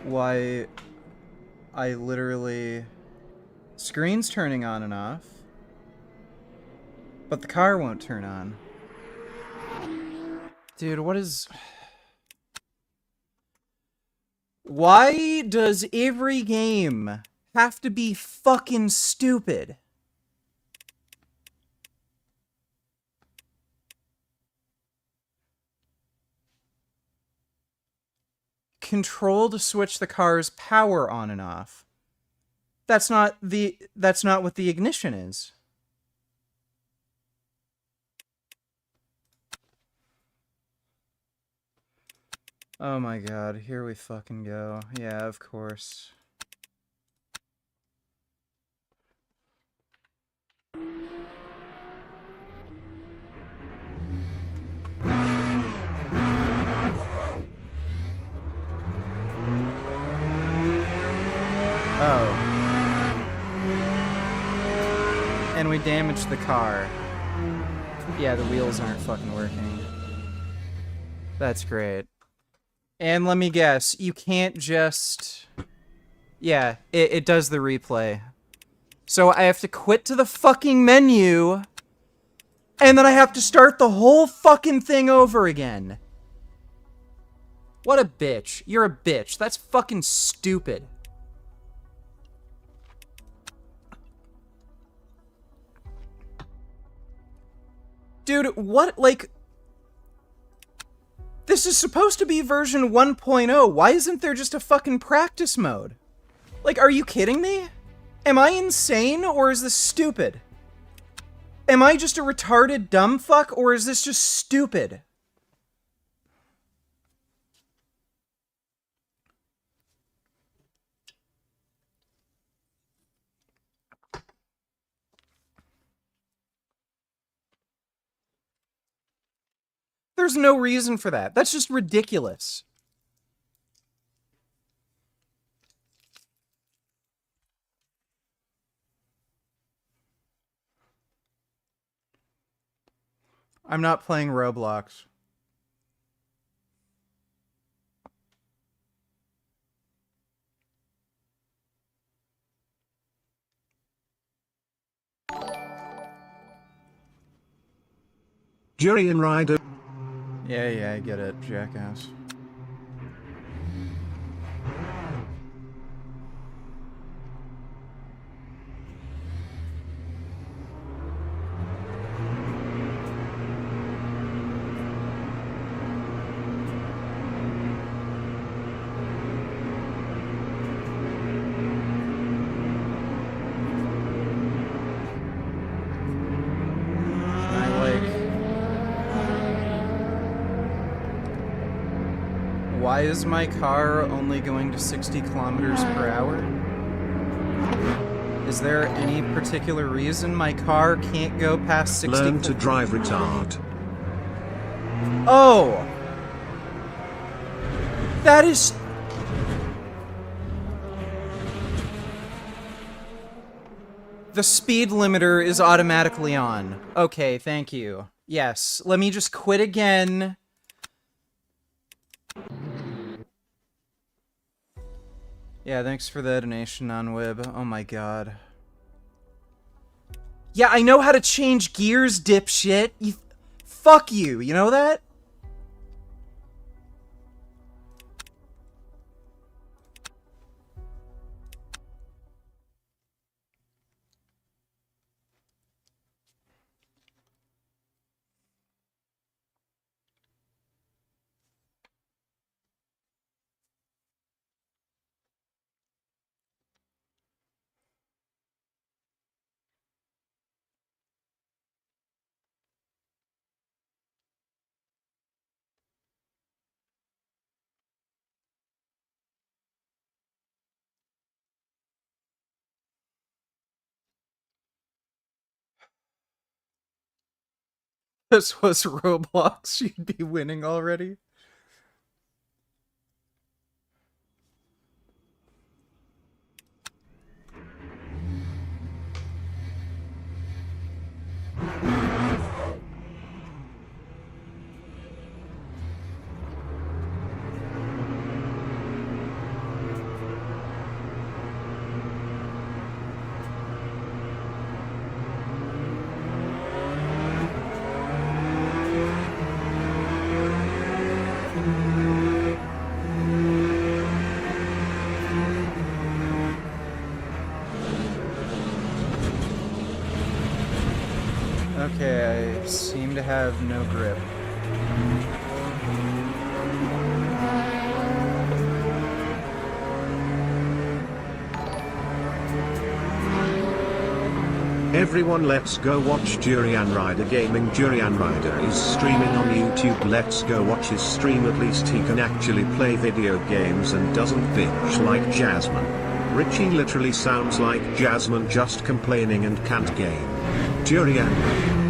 Why, I literally... Screen's turning on and off, but the car won't turn on. Dude, what is... Why does every game have to be fucking stupid? Control to switch the car's power on and off. That's not what the ignition is. Oh my god, here we fucking go. Yeah, of course. Oh. And we damaged the car. Yeah, the wheels aren't fucking working. That's great. And let me guess, you can't just... Yeah, it does the replay. So I have to quit to the fucking menu, and then I have to start the whole fucking thing over again. What a bitch. You're a bitch. That's fucking stupid. Dude, what, like... This is supposed to be version 1.0. Why isn't there just a fucking practice mode? Like, are you kidding me? Am I insane, or is this stupid? Am I just a retarded dumb fuck, or is this just stupid? There's no reason for that. That's just ridiculous. I'm not playing Roblox. Jurian Ryder. Yeah, I get it, jackass. Why is my car only going to 60 kilometers per hour? Is there any particular reason my car can't go past 60? Learn to drive, retard. Oh! That is... The speed limiter is automatically on. Okay, thank you. Yes, let me just quit again. Yeah, thanks for the donation on Wib. Oh my god. Yeah, I know how to change gears, dipshit. Fuck you, you know that? This was Roblox, you'd be winning already. Okay, I seem to have no grip. Everyone, let's go watch Jurian Ryder Gaming. Jurian Ryder is streaming on YouTube. Let's go watch his stream. At least he can actually play video games and doesn't bitch like Jasmine. Richie literally sounds like Jasmine, just complaining and can't game. Jurian.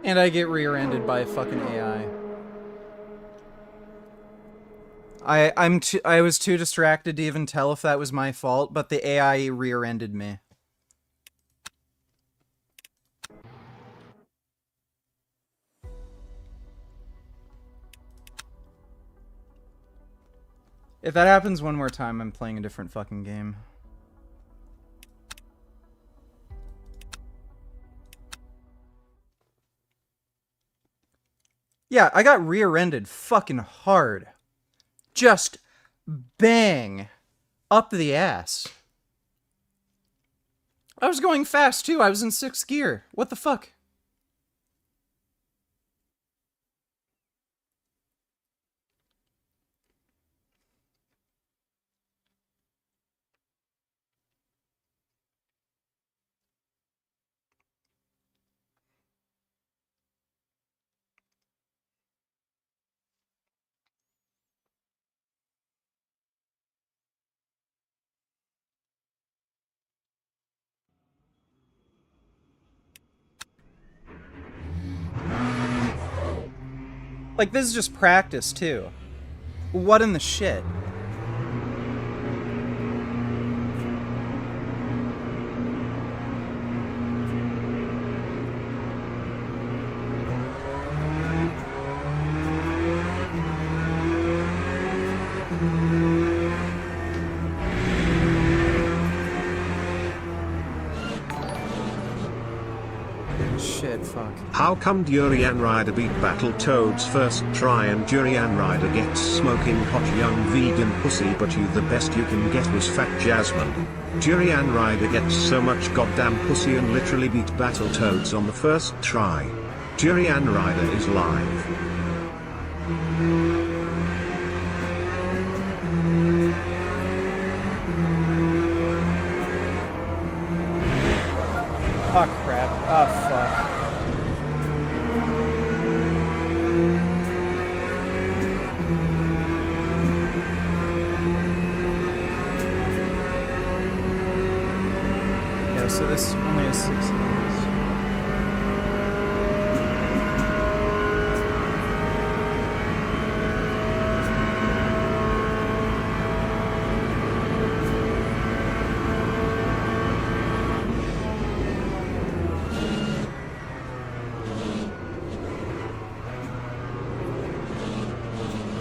And I get rear-ended by a fucking AI. I was too distracted to even tell if that was my fault, but the AI rear-ended me. If that happens one more time, I'm playing a different fucking game. Yeah, I got rear-ended fucking hard. Just bang up the ass. I was going fast too. I was in 6th gear. What the fuck? Like, this is just practice, too. What in the shit? Shit, fuck. How come Durian Rider beat Battletoads first try and Durian Rider gets smoking hot young vegan pussy but you the best you can get was Fat Jasmine? Durian Rider gets so much goddamn pussy and literally beat Battletoads on the first try. Durian Rider is live. Oh crap. Oh fuck. Yeah, so this only has 6 levels.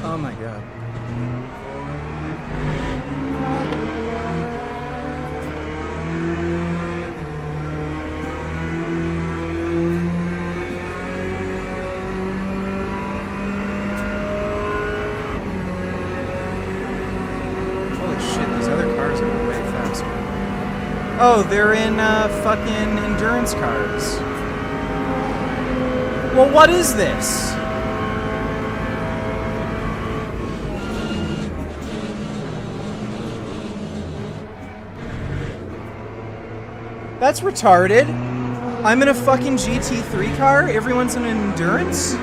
Oh my god. Holy shit, these other cars are way faster. Oh, they're in fucking endurance cars. Well, what is this? That's retarded. I'm in a fucking GT3 car? Everyone's in an endurance?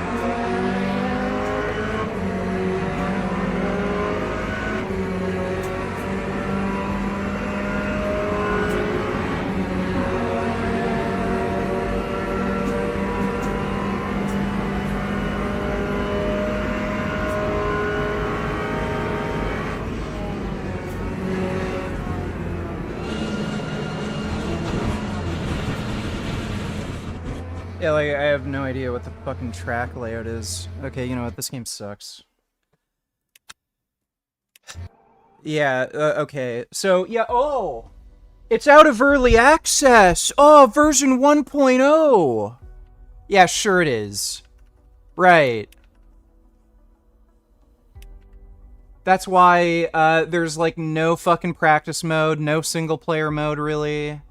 Yeah, like, I have no idea what the fucking track layout is. Okay, you know what? This game sucks. Yeah, okay. So, yeah, oh! It's out of early access! Oh, version 1.0! Yeah, sure it is. Right. That's why, there's, like, no fucking practice mode, no single-player mode, really.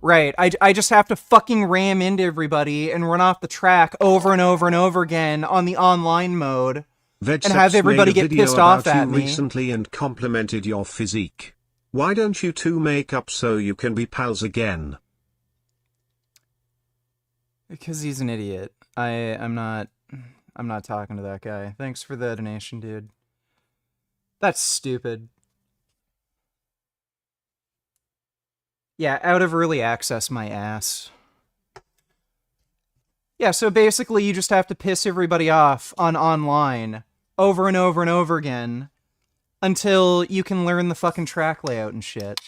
Right, I just have to fucking ram into everybody and run off the track over and over and over again on the online mode and have everybody get pissed off at me. Recently and complimented your physique. Why don't you two make up so you can be pals again? Because he's an idiot. I'm not talking to that guy. Thanks for the donation, dude. That's stupid. Yeah, out of early access, my ass. Yeah, so basically you just have to piss everybody off on online over and over and over again until you can learn the fucking track layout and shit.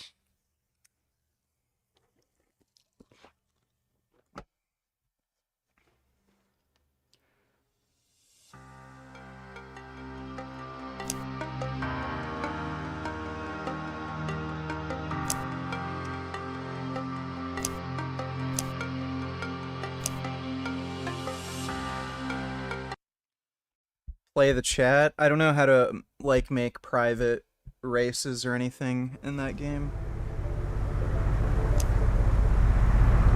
Play the chat. I don't know how to, like, make private races or anything in that game.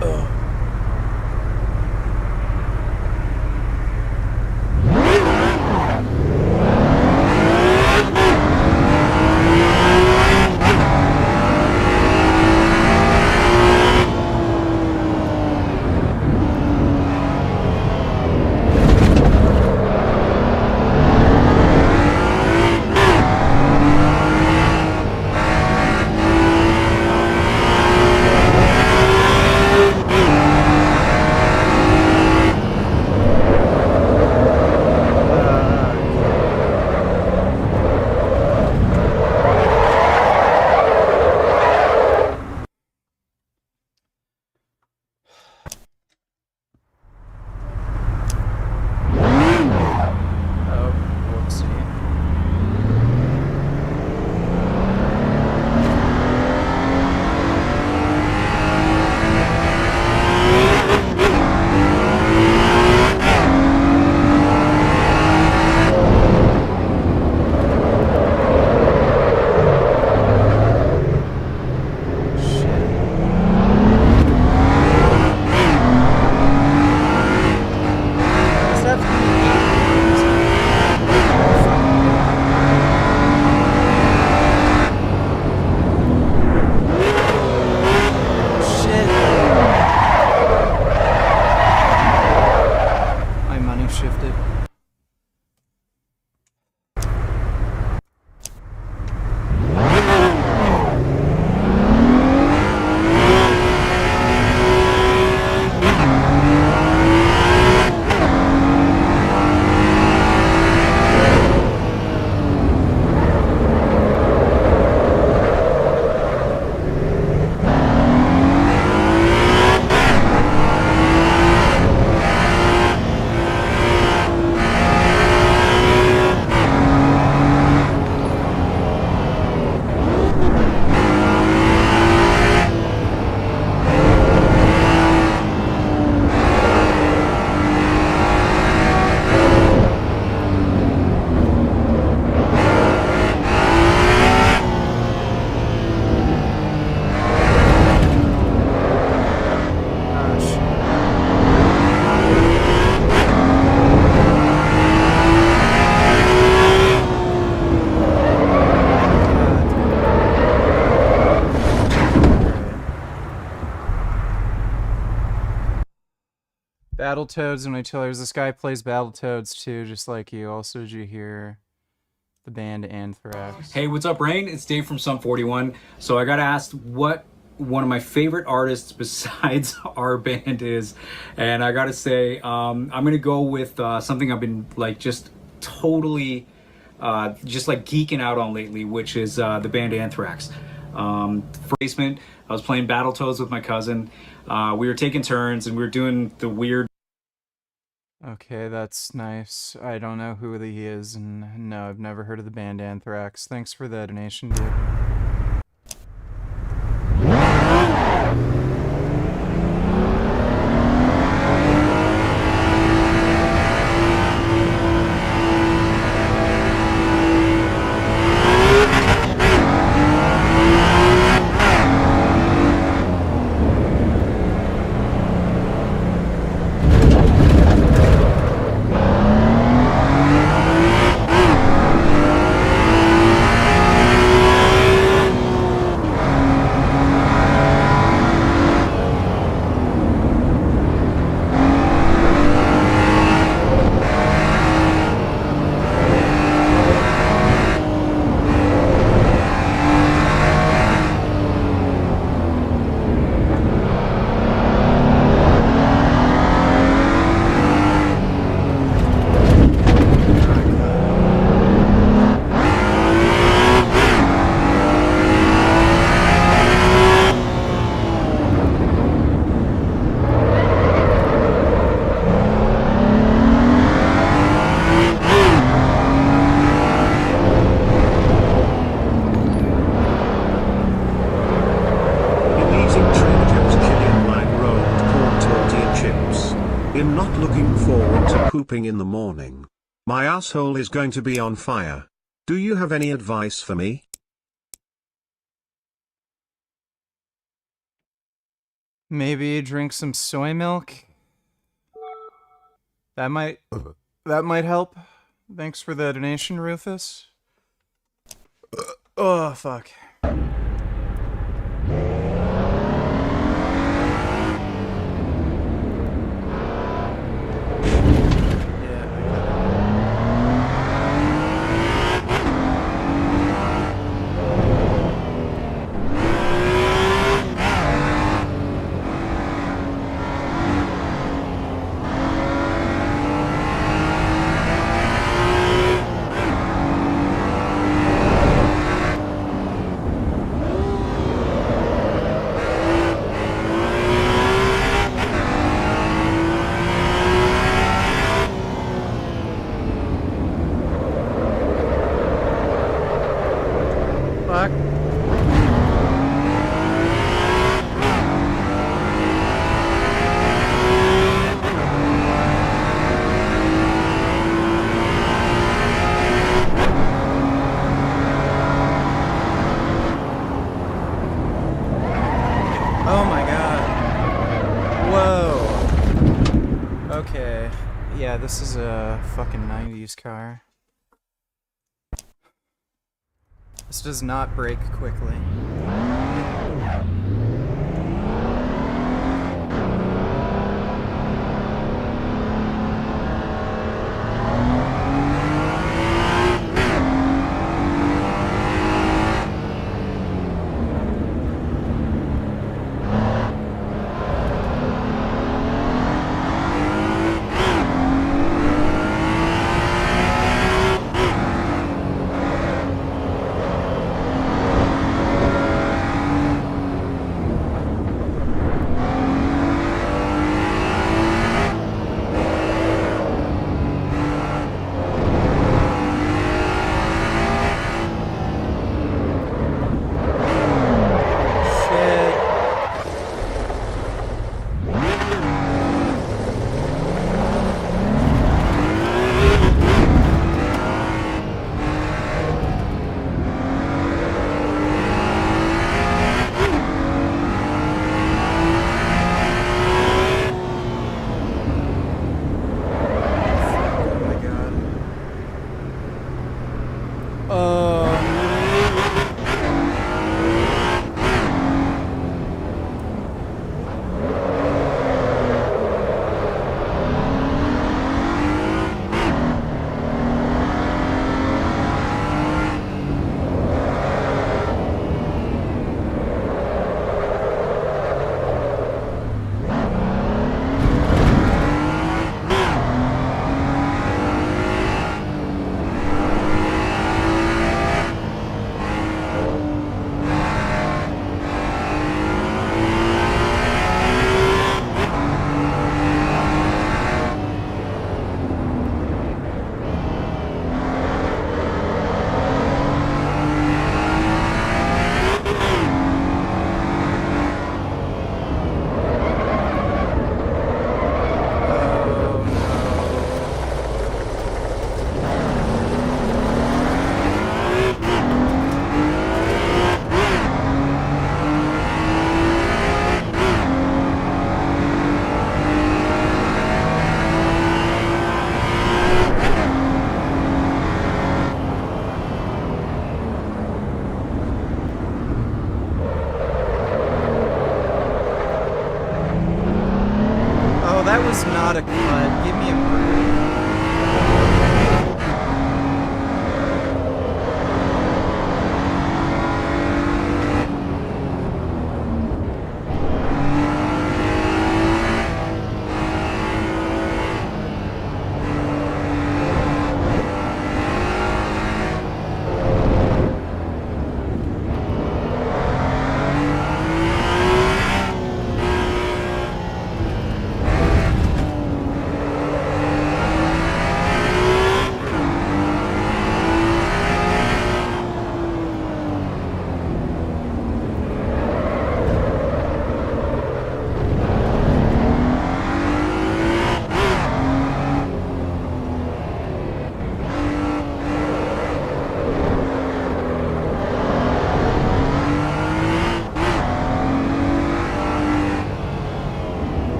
Ugh. Battletoads, and I tell her, this guy plays Battletoads too, just like you. Also, did you hear the band Anthrax? Hey, what's up, Rain? It's Dave from Sum 41. So I got asked what one of my favorite artists besides our band is, and I gotta say, I'm gonna go with something I've been like just totally just like geeking out on lately, which is the band Anthrax. For basement, I was playing Battletoads with my cousin. We were taking turns and we were doing the weird. Okay, that's nice. I don't know who he is, and no, I've never heard of the band Anthrax. Thanks for the donation, dude. In the morning. My asshole is going to be on fire. Do you have any advice for me? Maybe drink some soy milk. That might help. Thanks for the donation, Rufus. Oh, fuck. This is a fucking 90s car. This does not break quickly.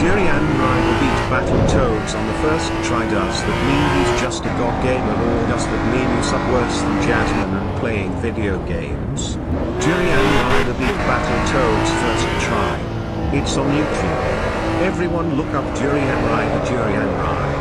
Jurian Rival beat Battletoads on the first try. Does that mean he's just a god gamer, or does that mean you suck worse than Jasmine and playing video games? Jurian Rival beat Battletoads first try. It's on YouTube. Everyone look up Jurian Rival. Jurian Rival.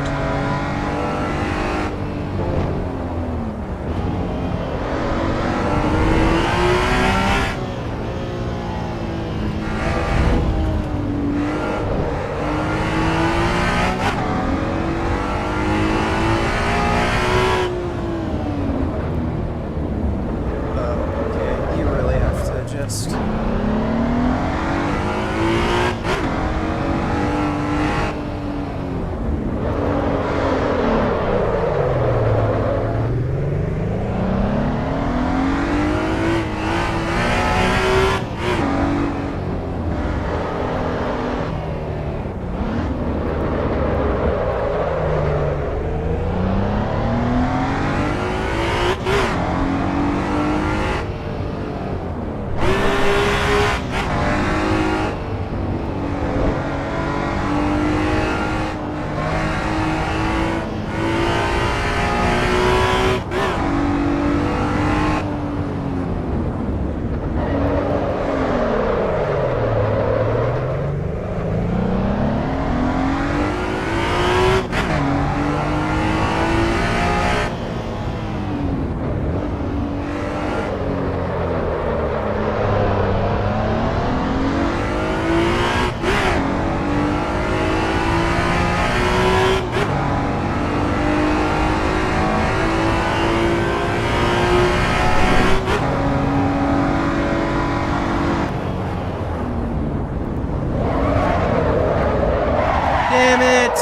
Damn it!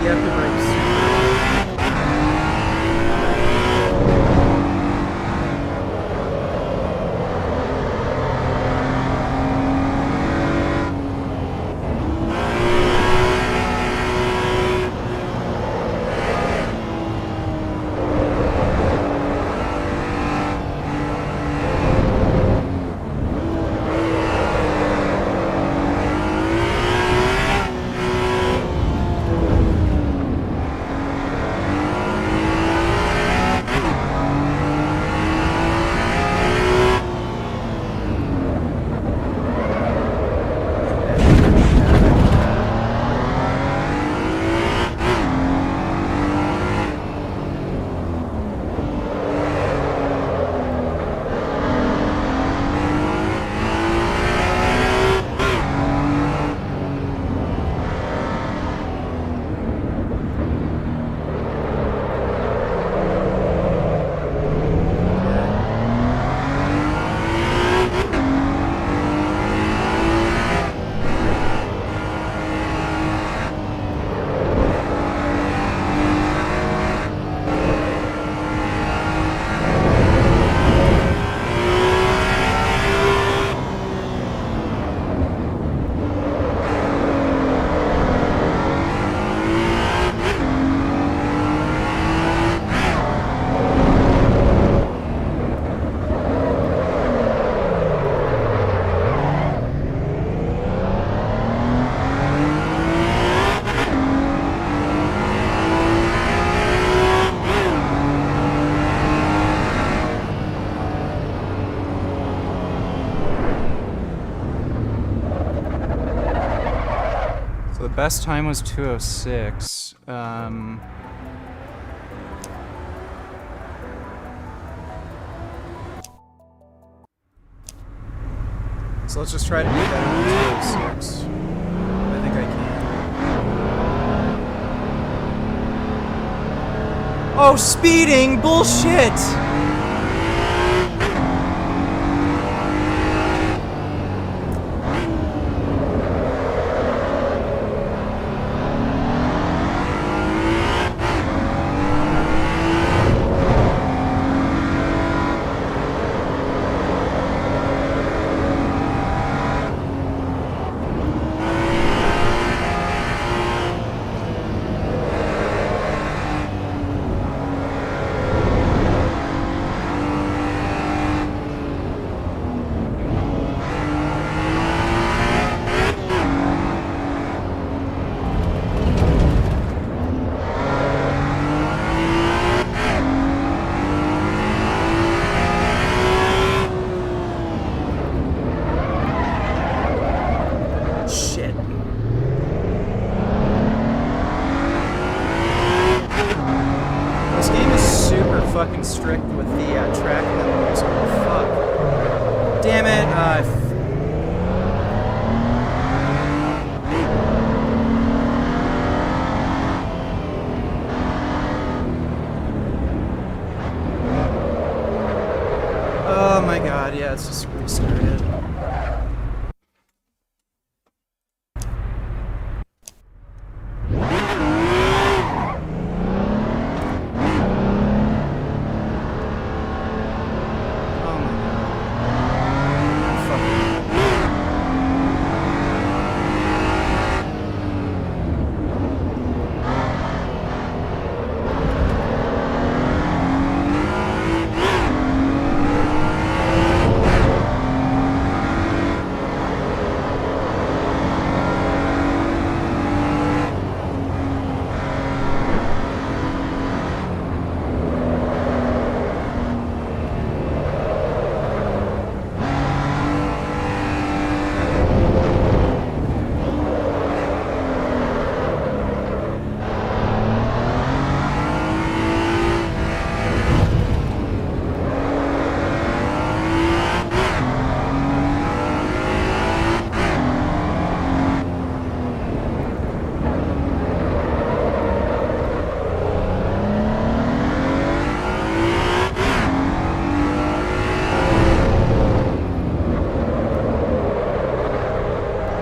You have to break. The best time was 2:06. So let's just try to do that on 2:06. I think I can. Oh, speeding! Bullshit! fucking strict with the track numbers. Oh, fuck. Damn it. Oh my god, yeah, it's just restarted.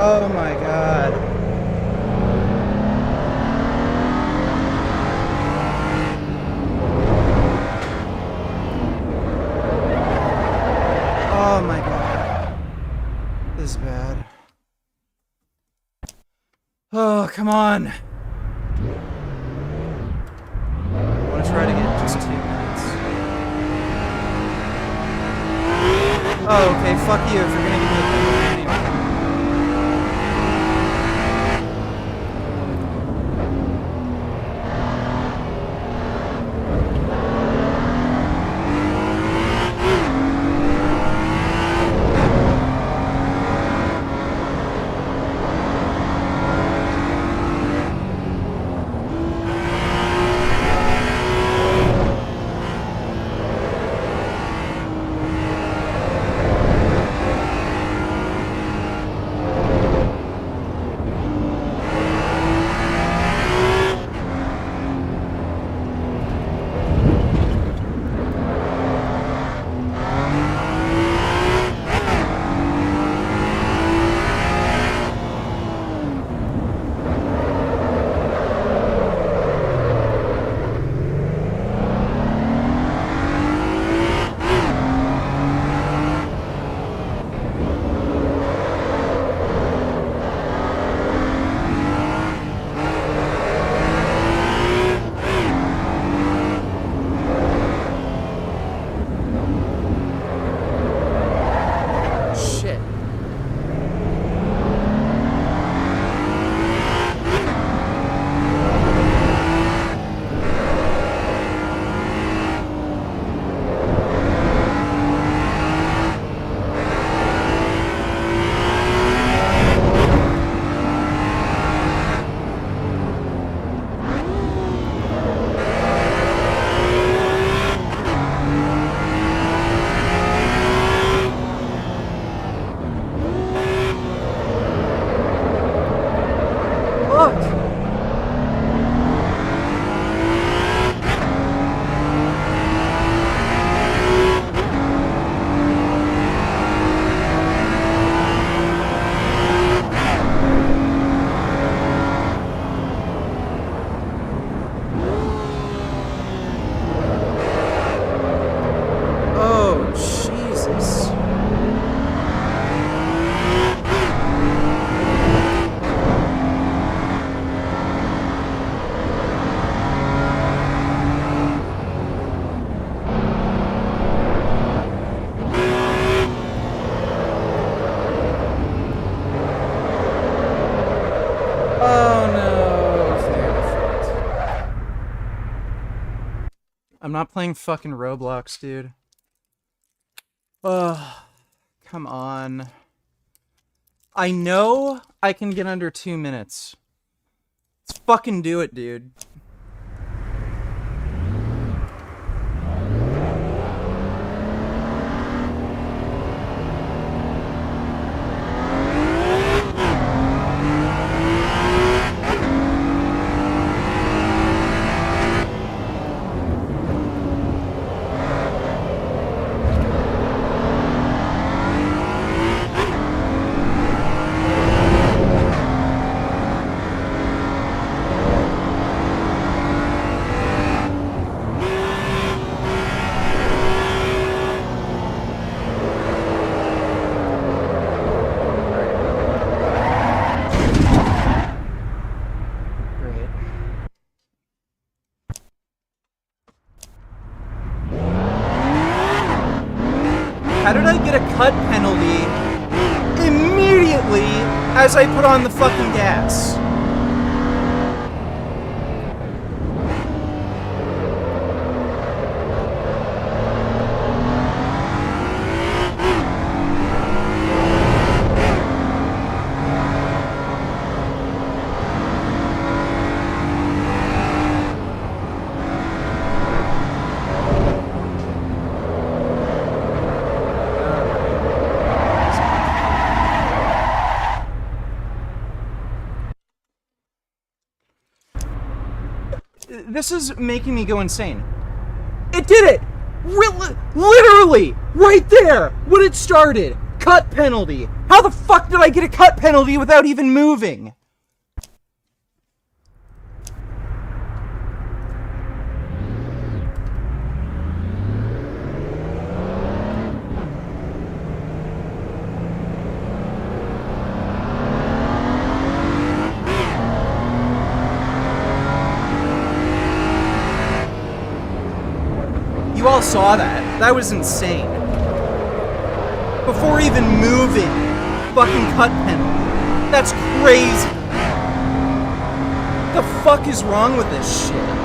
Oh my god. Oh my god. This is bad. Oh, come on. I want to try to get just 2 minutes. Oh, okay, fuck you if you're gonna give me a penalty anyway. I'm not playing fucking Roblox, dude. Ugh. Come on. I know I can get under 2 minutes. Let's fucking do it, dude. How did I get a cut penalty immediately as I put on the fucking gas? This is making me go insane. It did it! Literally! Right there! When it started! Cut penalty! How the fuck did I get a cut penalty without even moving? You all saw that. That was insane. Before even moving, fucking cut penalty. That's crazy. The fuck is wrong with this shit?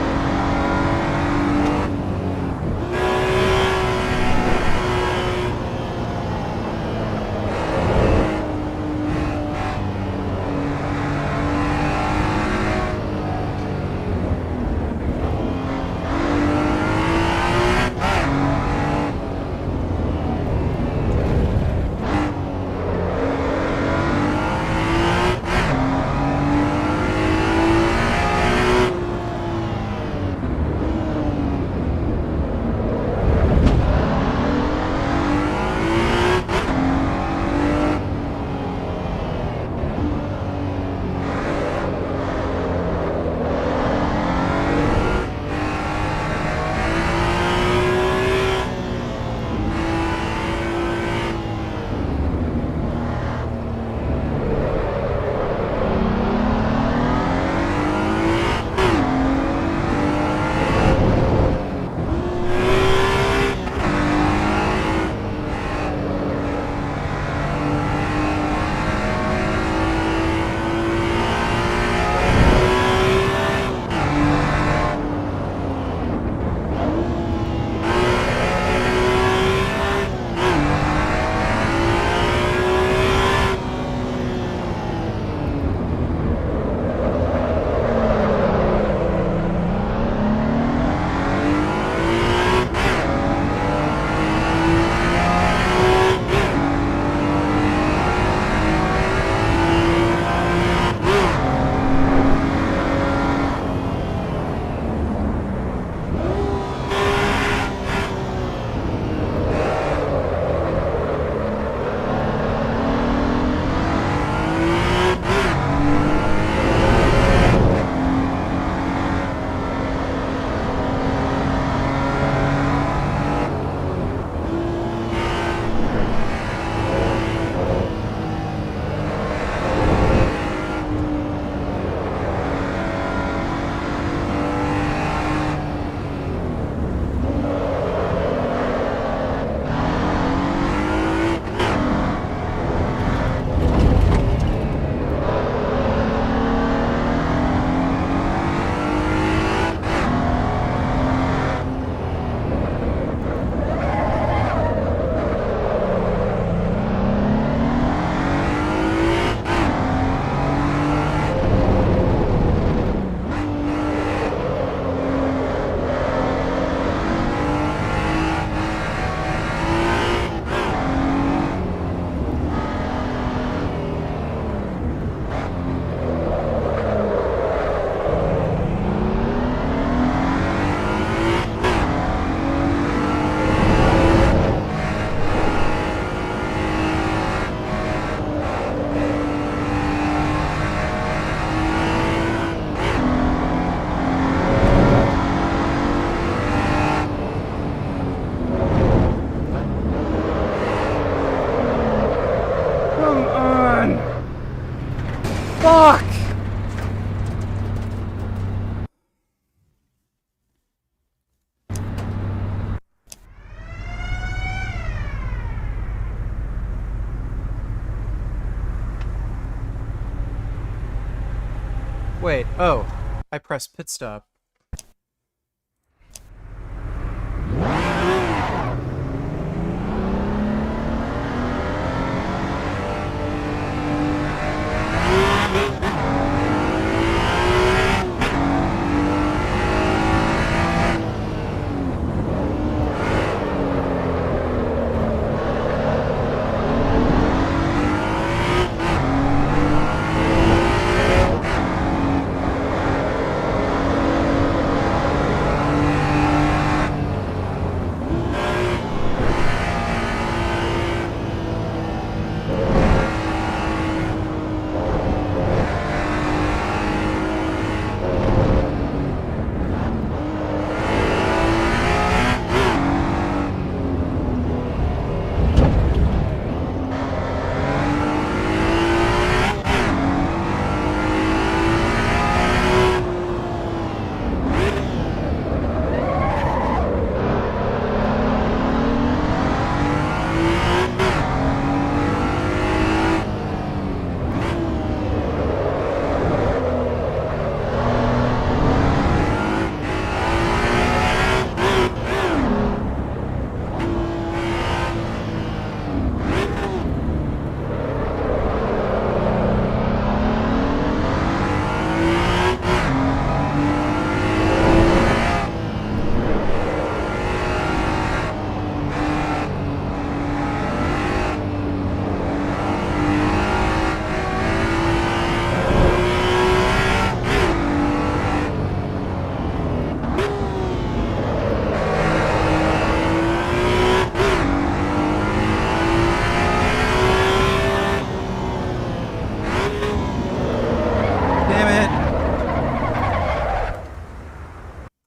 Wait, oh, I pressed pit stop.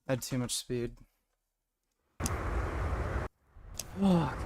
I had too much speed. Fuck.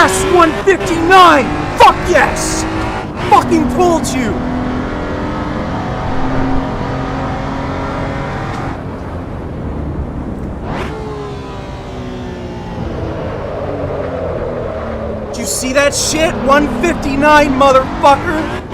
Yes, 159! Fuck yes! Fucking told you! Did you see that shit? 159, motherfucker!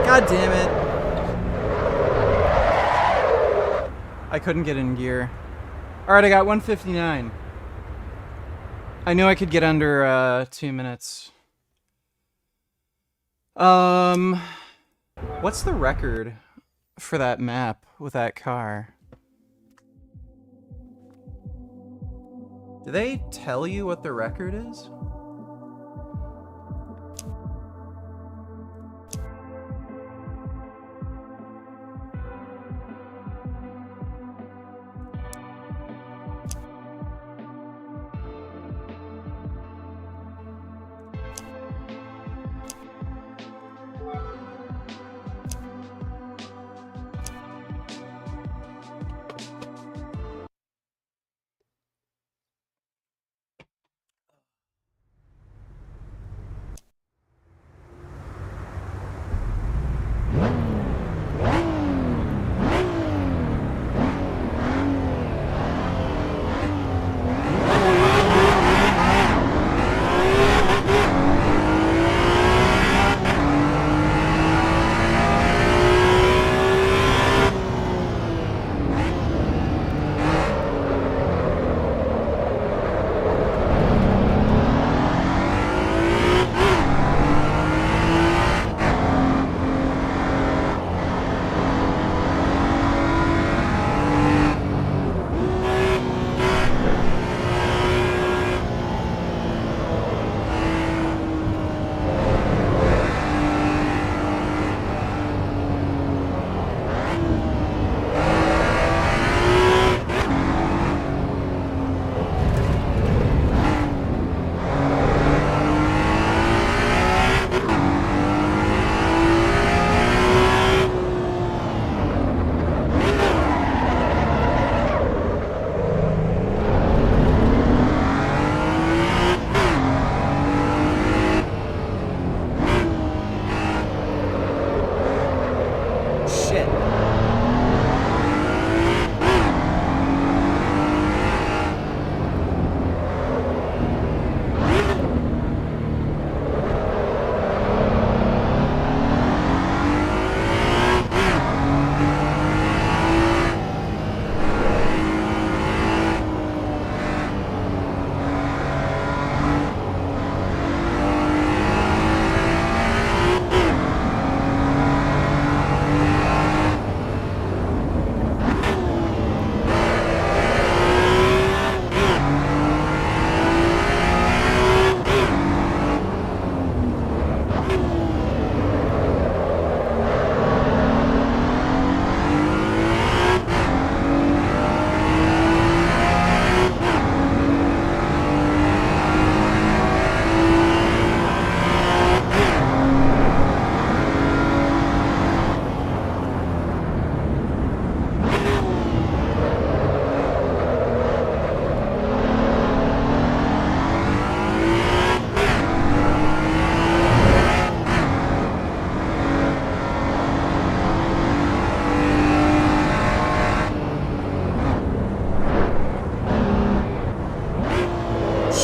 God damn it. I couldn't get in gear. Alright, I got 159. I knew I could get under 2 minutes. What's the record for that map with that car? Do they tell you what the record is?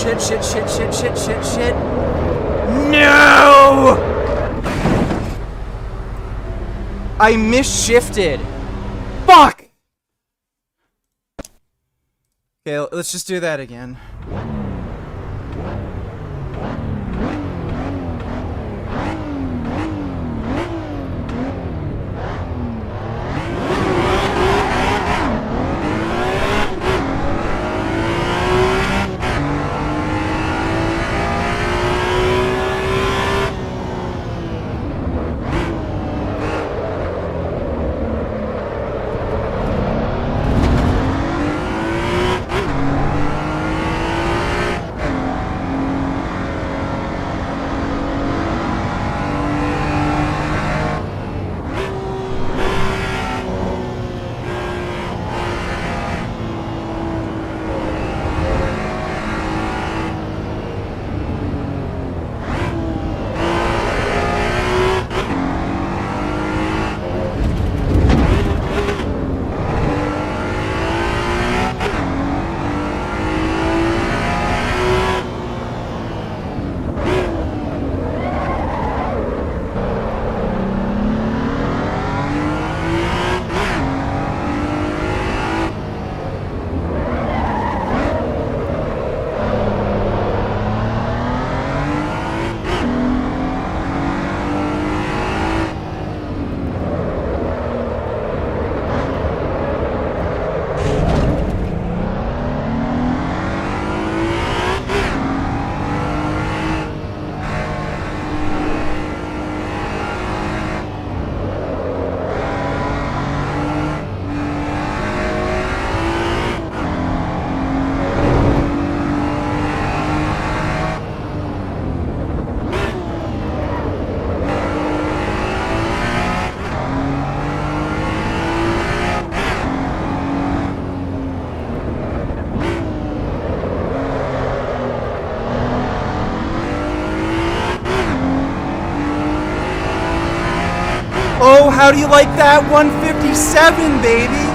Shit. No! I misshifted. Fuck! Okay, let's just do that again. Oh, how do you like that? 157, baby!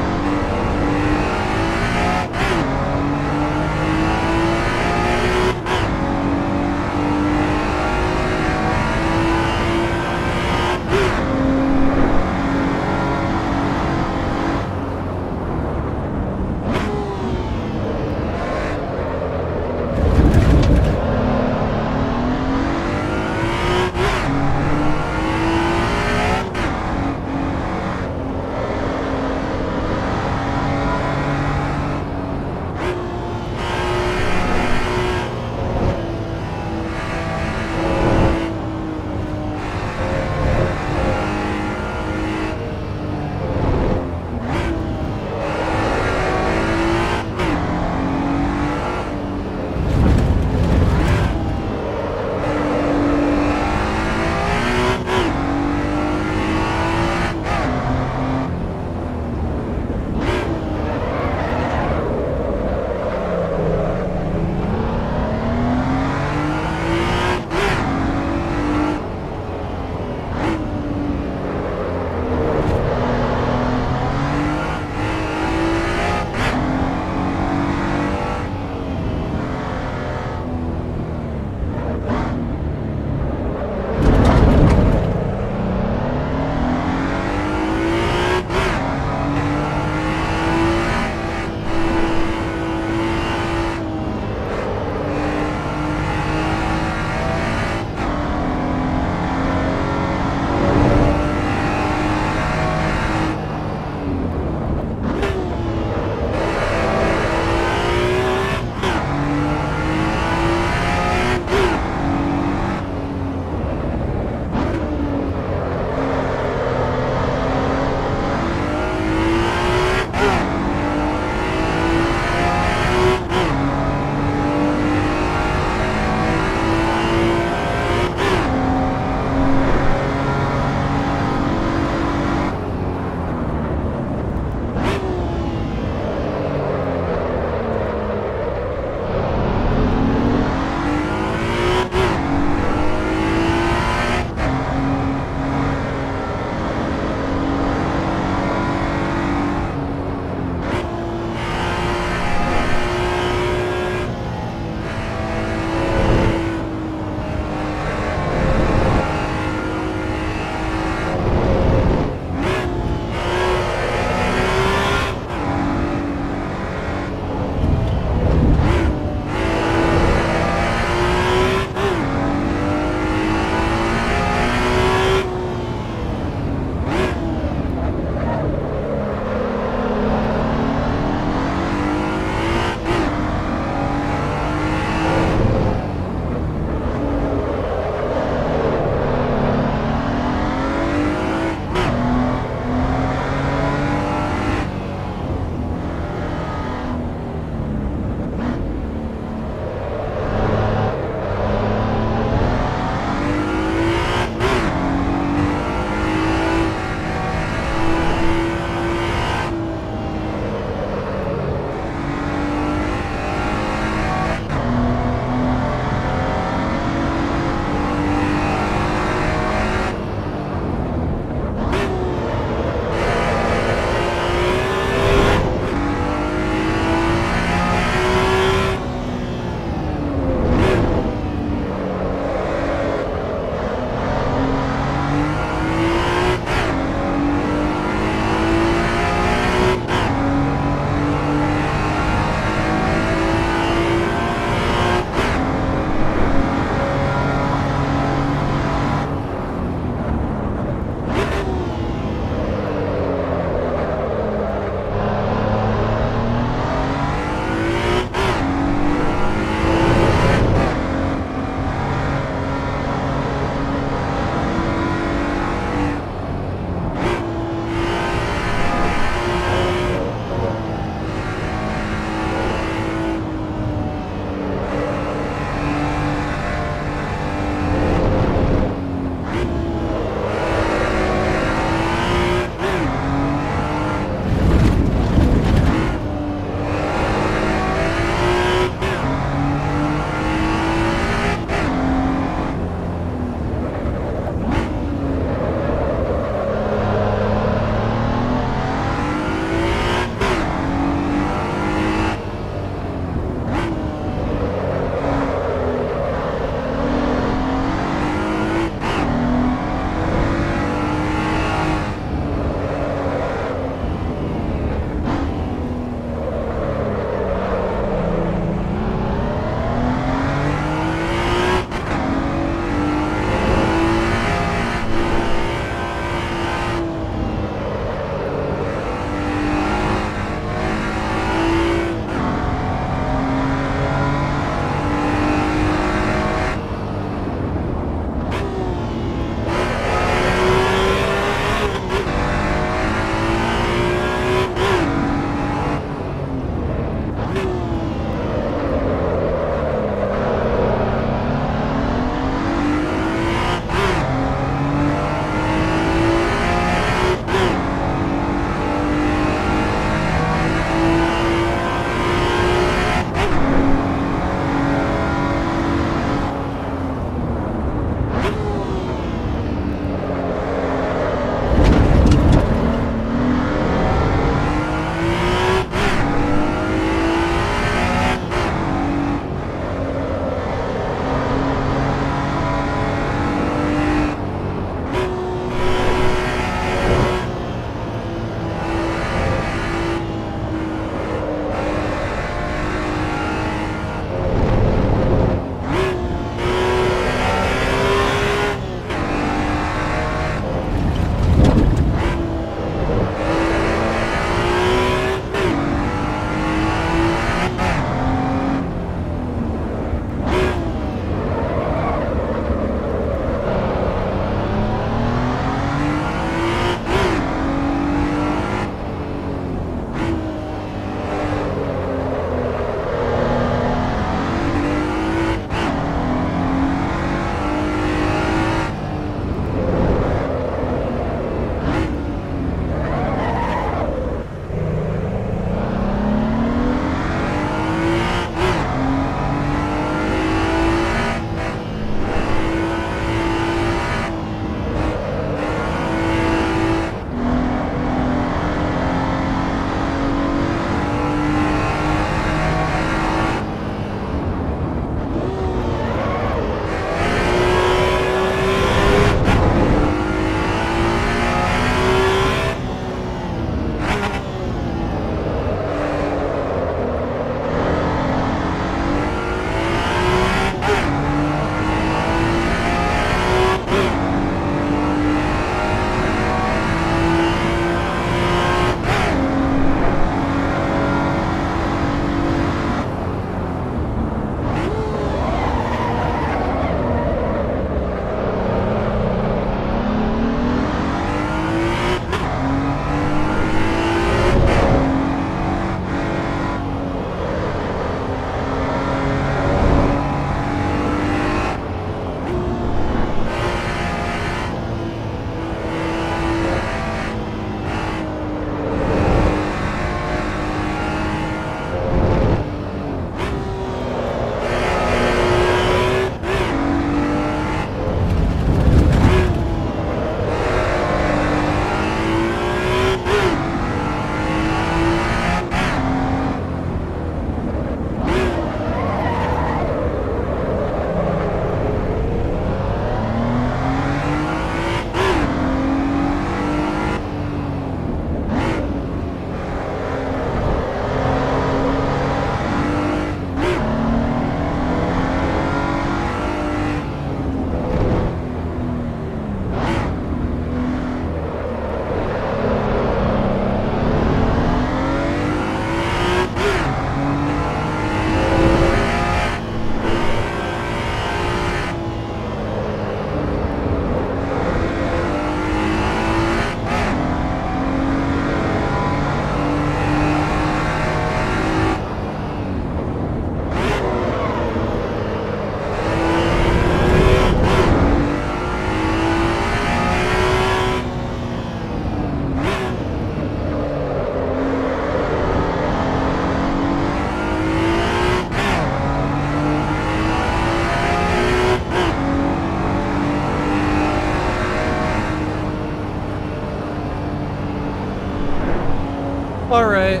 Alright.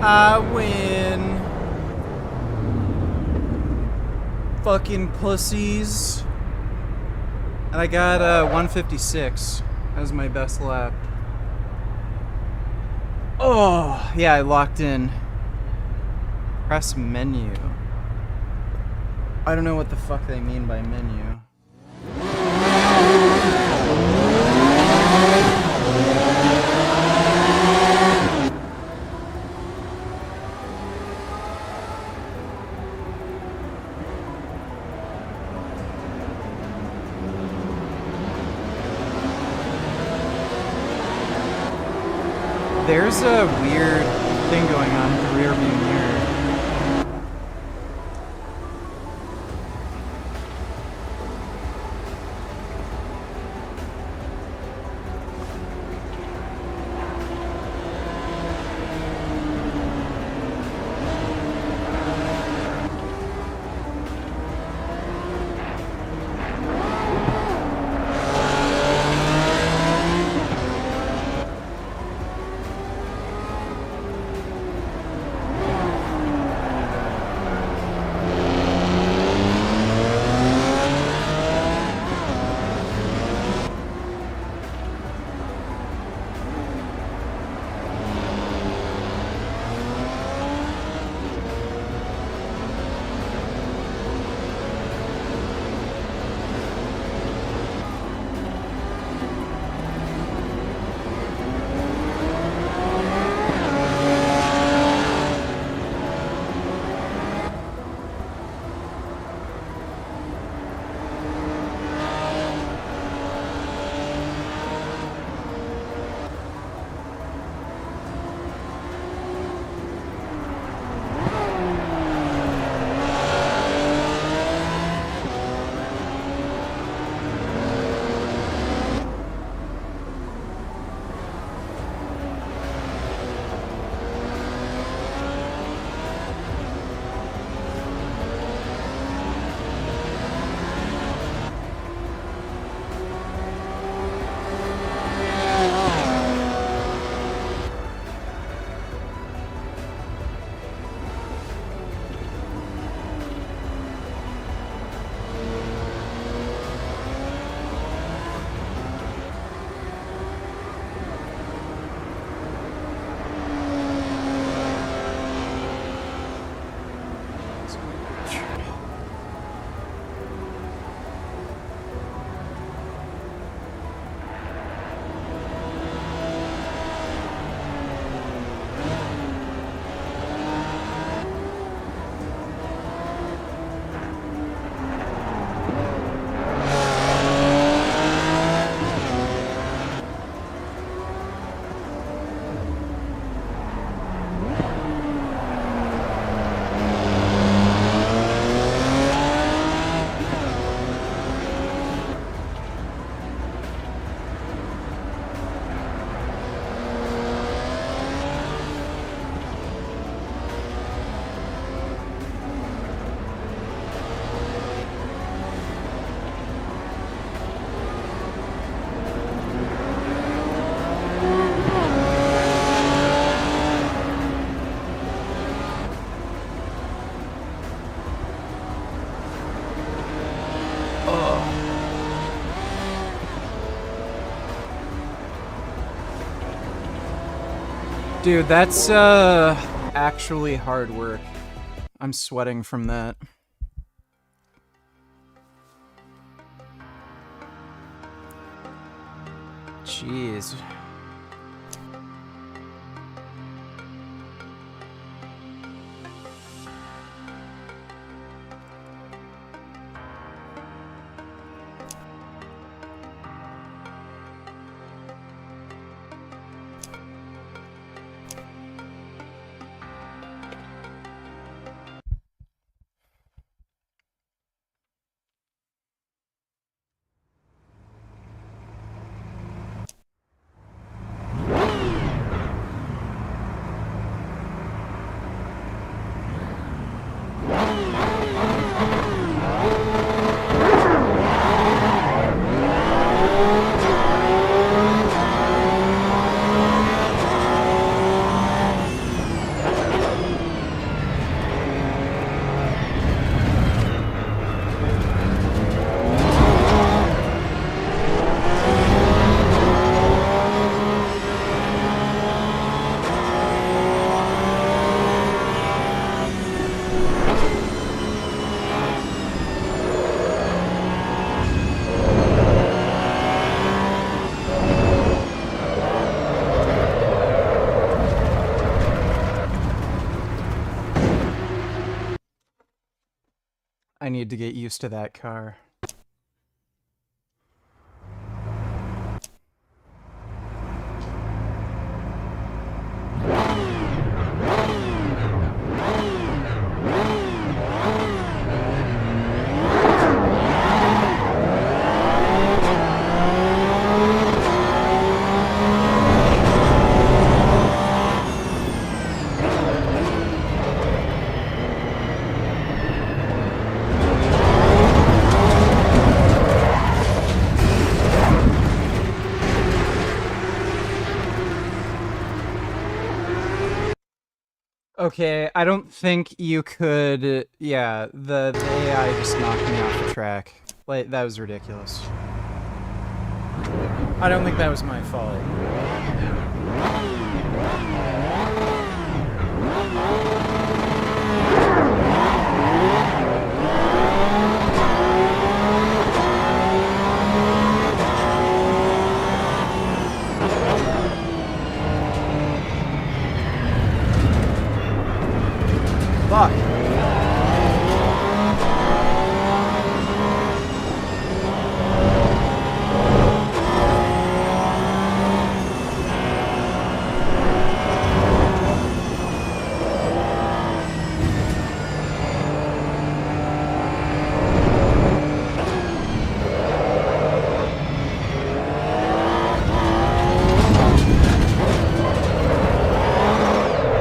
I win. Fucking pussies. And I got 156 as my best lap. Oh, yeah, I locked in. Press menu. I don't know what the fuck they mean by menu. There's a weird thing going on with the rear view mirror. Dude, that's actually hard work. I'm sweating from that. Jeez. I need to get used to that car. Okay, I don't think you could... Yeah, the AI just knocked me off the track. Like, that was ridiculous. I don't think that was my fault. Fuck.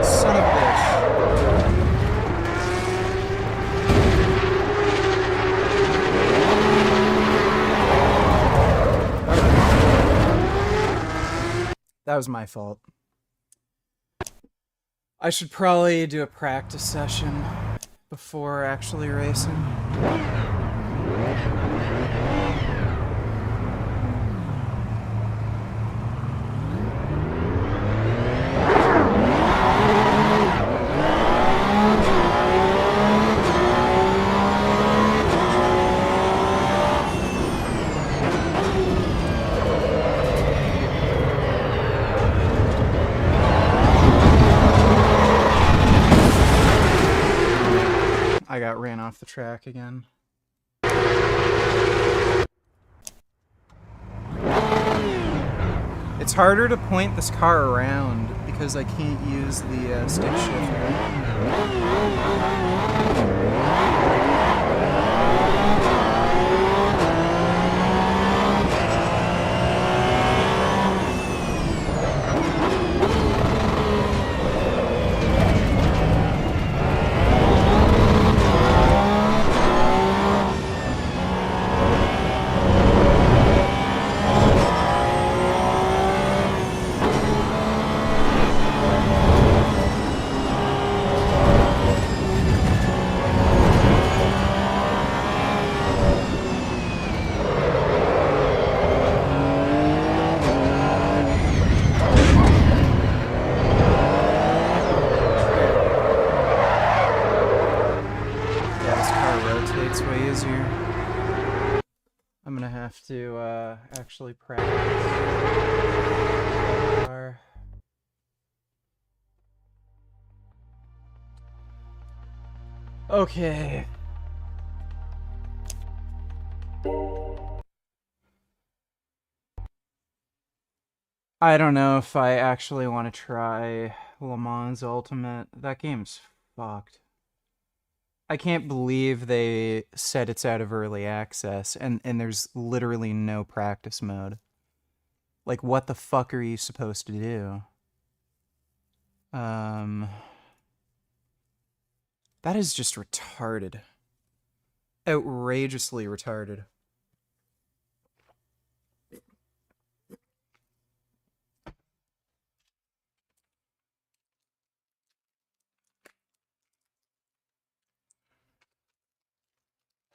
Son of a bitch. That was my fault. I should probably do a practice session before actually racing. I got ran off the track again. It's harder to point this car around because I can't use the stick shifter. Yeah, this car rotates way easier. I'm gonna have to actually practice. Car. Okay. I don't know if I actually want to try Le Mans Ultimate. That game's fucked. I can't believe they said it's out of early access and there's literally no practice mode. Like, what the fuck are you supposed to do? That is just retarded. Outrageously retarded.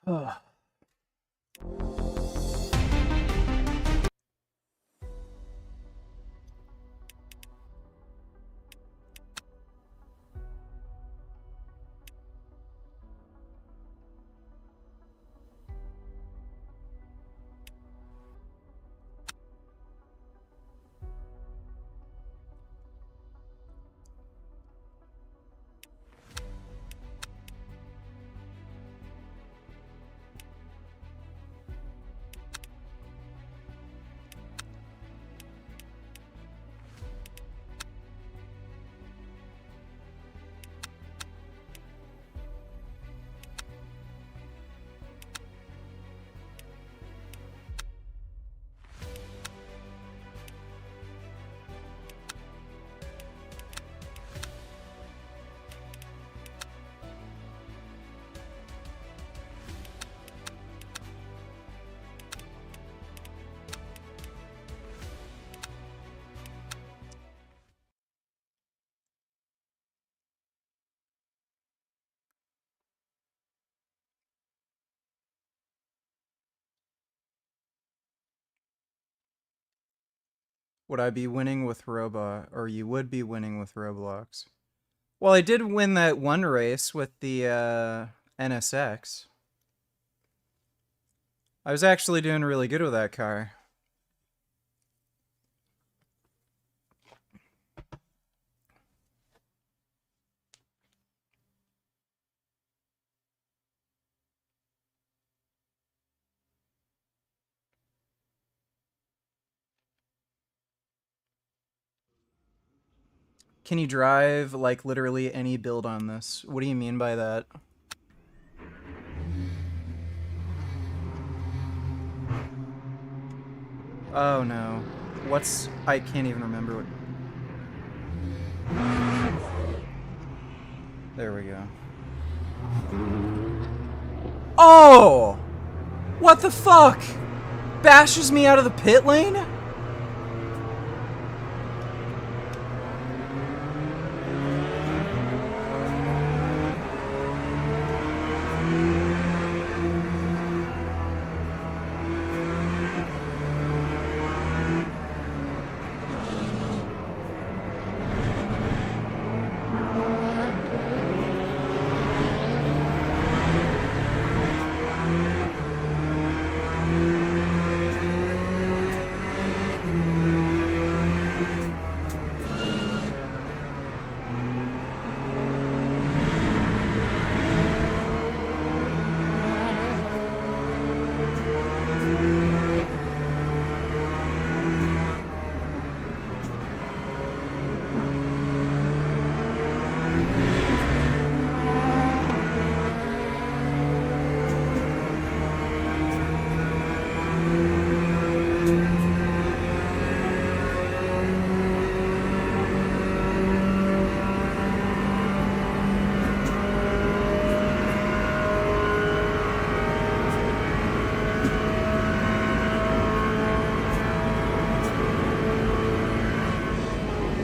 Ugh. Would I be winning with Roblox? Or you would be winning with Roblox? Well, I did win that one race with the NSX. I was actually doing really good with that car. Can you drive, like, literally any build on this? What do you mean by that? Oh no. What's... I can't even remember what... There we go. Oh! What the fuck? Bashes me out of the pit lane?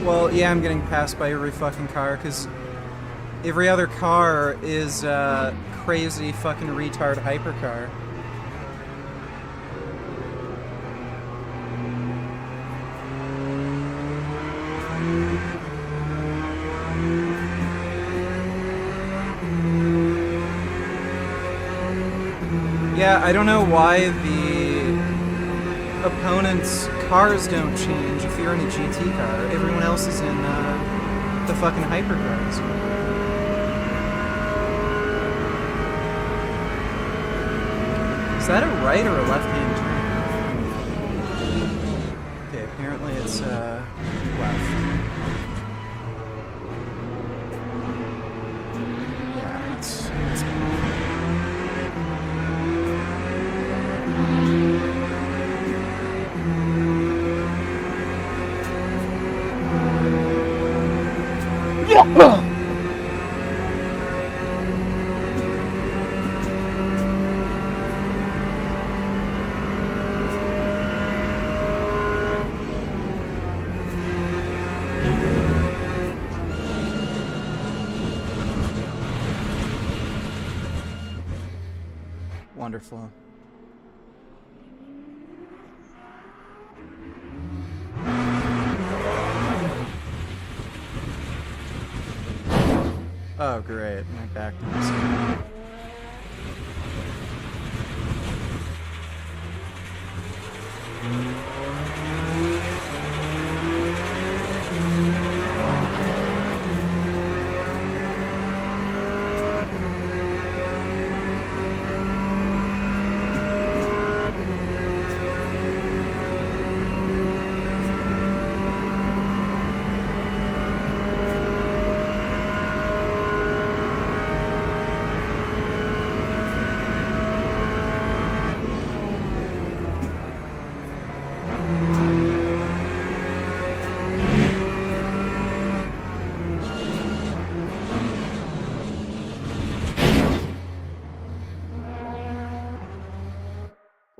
Well, yeah, I'm getting passed by every fucking car, because every other car is crazy fucking retard hypercar. Yeah, I don't know why the opponent's cars don't change if you're in a GT car. Everyone else is in the fucking hypercars. Is that a right or a left-hand turn? Okay, apparently it's left. Yeah, it's wonderful. Oh, great. My back knows.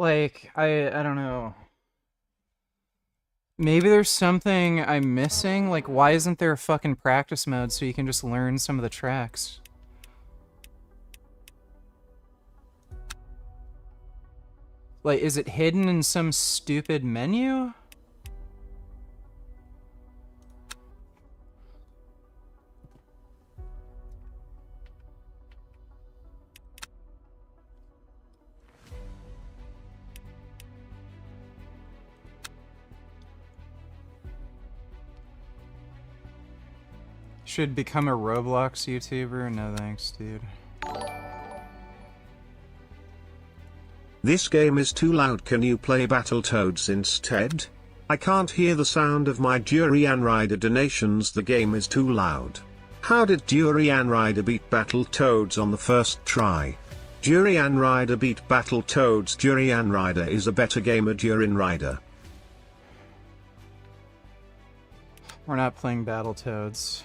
Like, I don't know. Maybe there's something I'm missing? Like, why isn't there a fucking practice mode so you can just learn some of the tracks? Like, is it hidden in some stupid menu? Should become a Roblox YouTuber? No thanks, dude. This game is too loud. Can you play Battletoads instead? I can't hear the sound of my Durian Rider donations. The game is too loud. How did Durian Rider beat Battletoads on the first try? Durian Rider beat Battletoads. Durian Rider is a better gamer. Durian Rider. We're not playing Battletoads.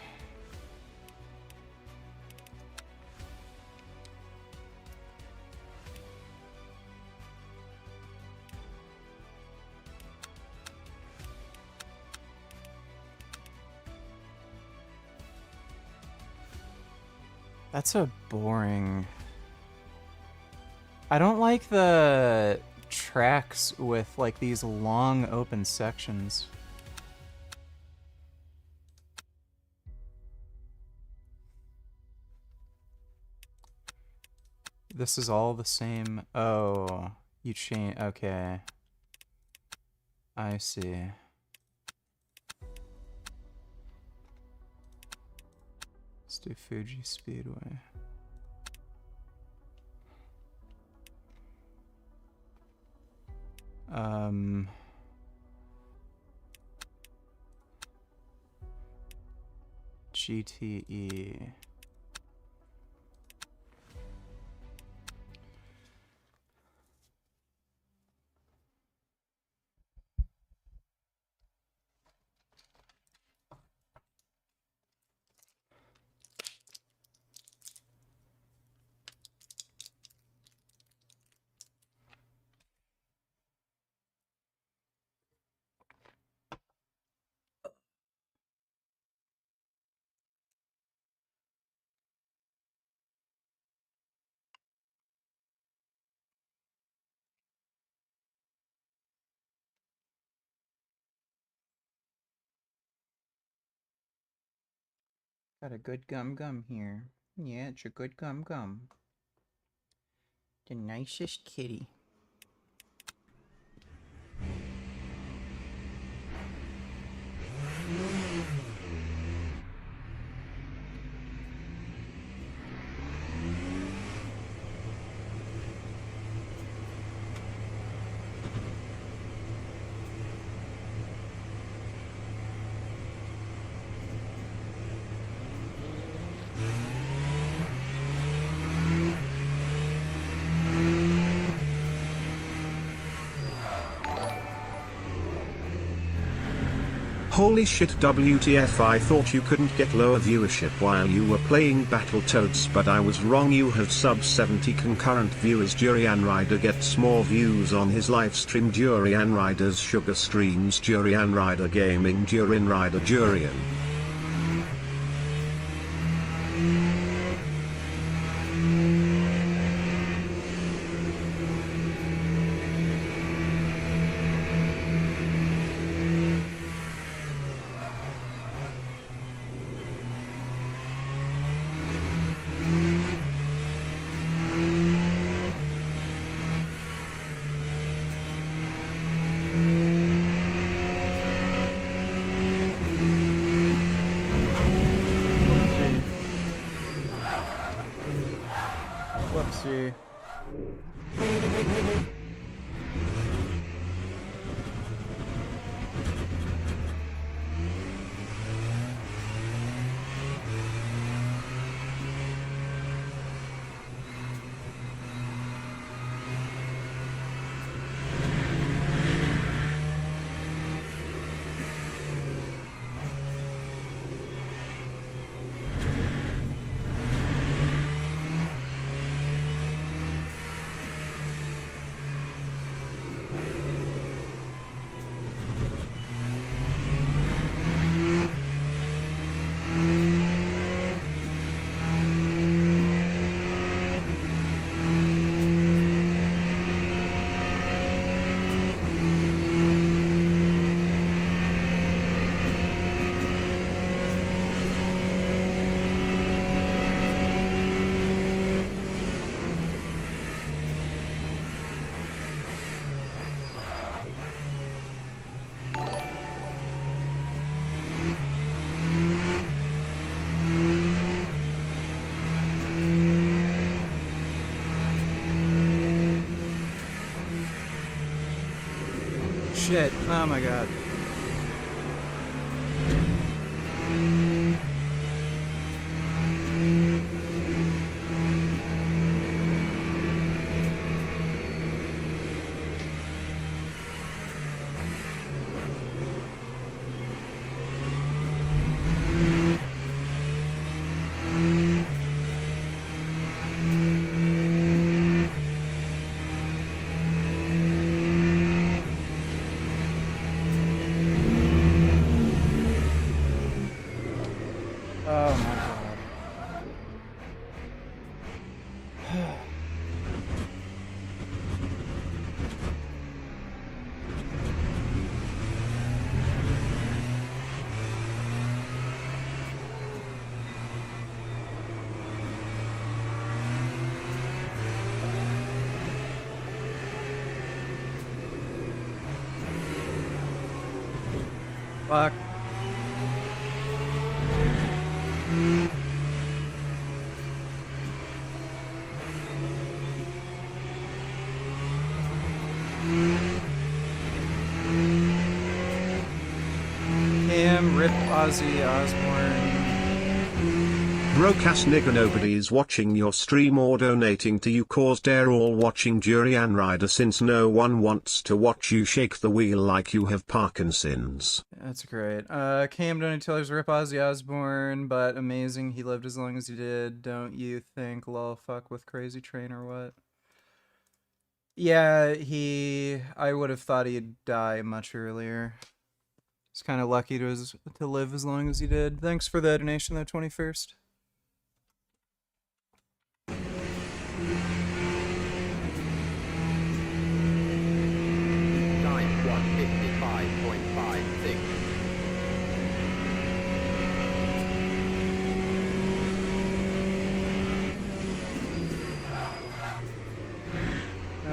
That's so boring. I don't like the tracks with like these long open sections. This is all the same. Oh, you change. Okay. I see. Let's do Fuji Speedway. GTE. Got a good gum here. Yeah, it's a good gum. The nicest kitty. Holy shit, WTF, I thought you couldn't get lower viewership while you were playing Battletoads, but I was wrong. You have sub 70 concurrent viewers. Durian Rider gets more views on his livestream. Durian Rider's sugar streams. Durian Rider Gaming. Durian Rider Durian. shit. Oh my god. Oh my god. Fuck. Cam, rip Ozzy Osbourne. Broadcast nigger, nobody's watching your stream or donating to you, cause they're all watching Durian Rider, since no one wants to watch you shake the wheel like you have Parkinson's. That's great. Cam Donatello's rip Ozzy Osbourne, but amazing he lived as long as he did. Don't you think? Lol, fuck with Crazy Train or what? Yeah, I would have thought he'd die much earlier. He's kind of lucky to live as long as he did. Thanks for the donation though, 21st.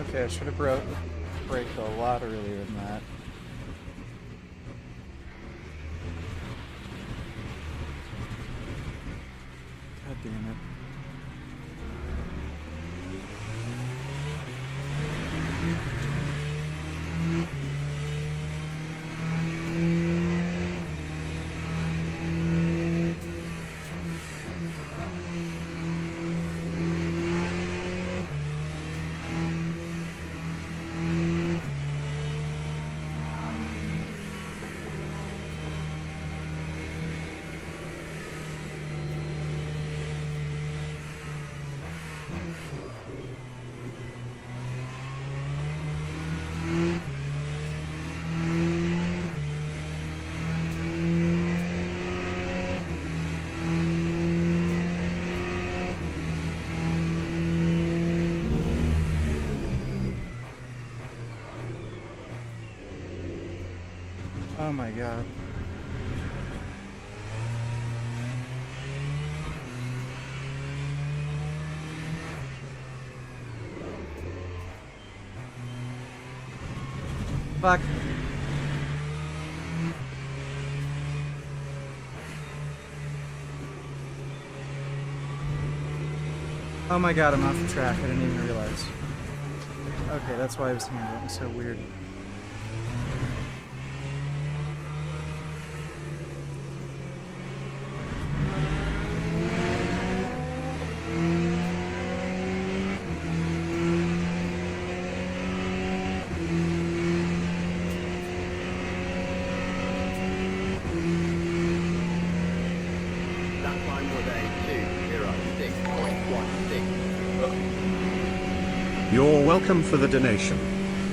Okay, I should have braked a lot earlier than that. God damn it. Oh my god. Fuck. Oh my god, I'm off the track. I didn't even realize. Okay, that's why I was handling it so weird. You're welcome for the donation.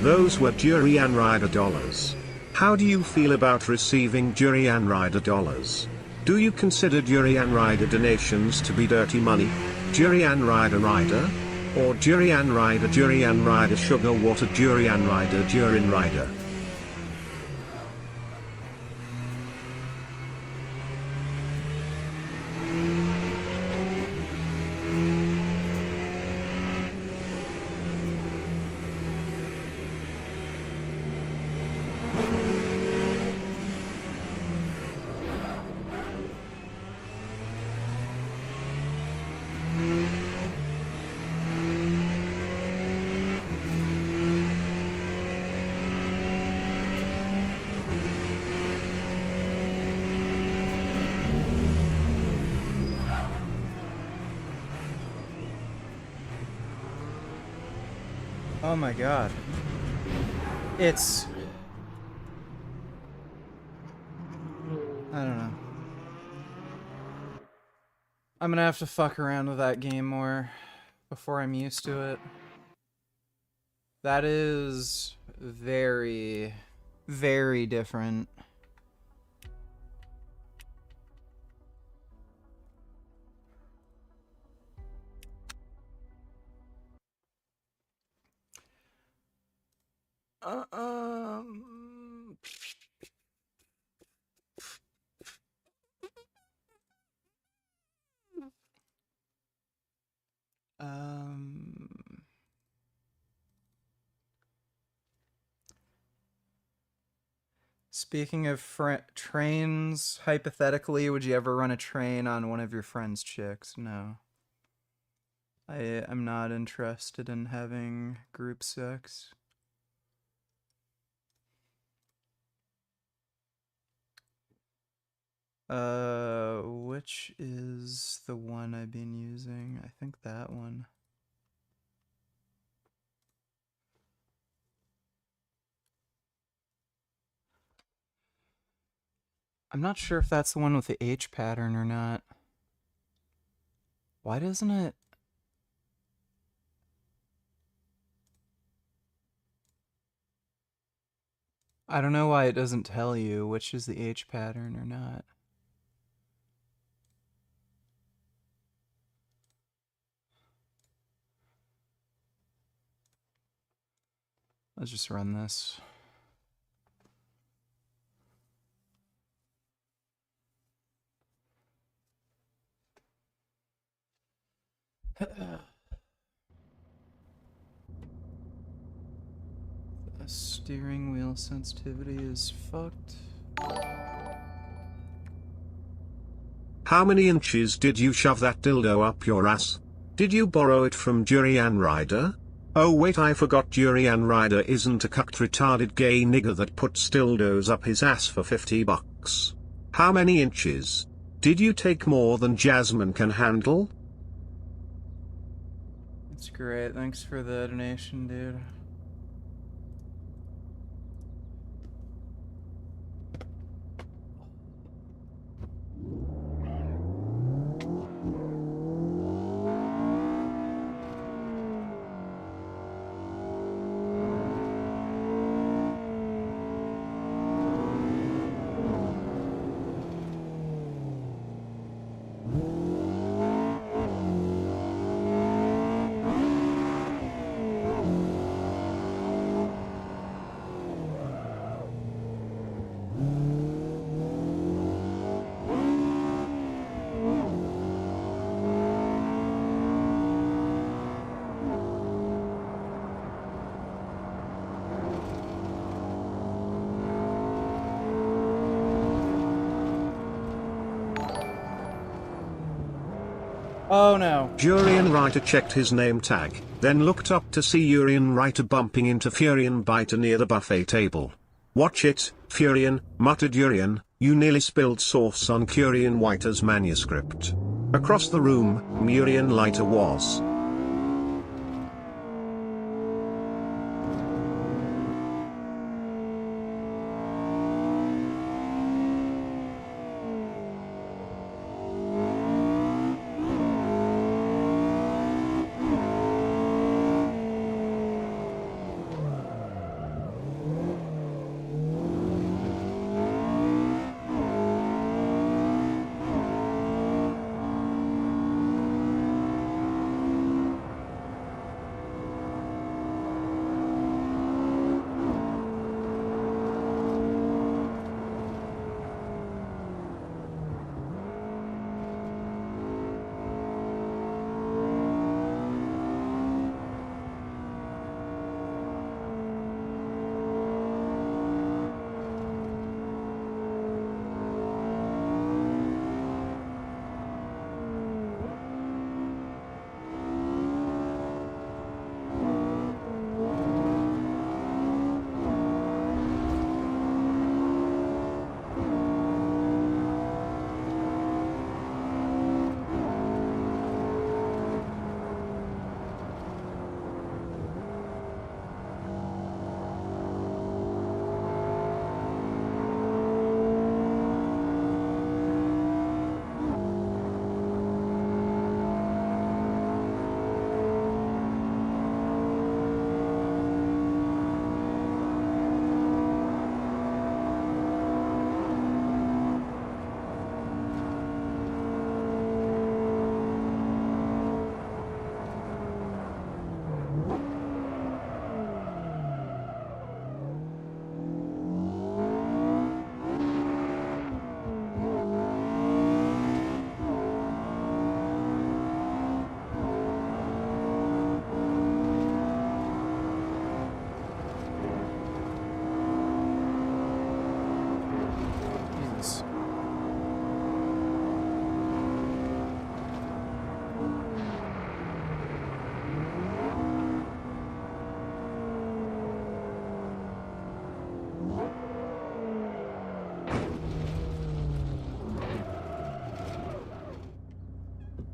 Those were Durian Rider dollars. How do you feel about receiving Durian Rider dollars? Do you consider Durian Rider donations to be dirty money? Durian Rider Rider? Or Durian Rider Sugar Water Durian Rider? Oh my god. It's... I don't know. I'm gonna have to fuck around with that game more before I'm used to it. That is very, very different. Speaking of trains, hypothetically, would you ever run a train on one of your friend's chicks? No. I'm not interested in having group sex. Which is the one I've been using? I think that one. I'm not sure if that's the one with the H pattern or not. Why doesn't it? I don't know why it doesn't tell you which is the H pattern or not. Let's just run this. The steering wheel sensitivity is fucked. How many inches did you shove that dildo up your ass? Did you borrow it from Durian Rider? Oh wait, I forgot Durian Rider isn't a cucked retarded gay nigger that puts dildos up his ass for $50. How many inches? Did you take more than Jasmine can handle? That's great. Thanks for the donation, dude. Oh no. Durian Rider checked his name tag, then looked up to see Urian Rider bumping into Furian Biter near the buffet table. Watch it, Furian, muttered Urian, you nearly spilled sauce on Curian Whiter's manuscript. Across the room, Murian Lighter was.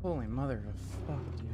Holy mother of fuck, dude.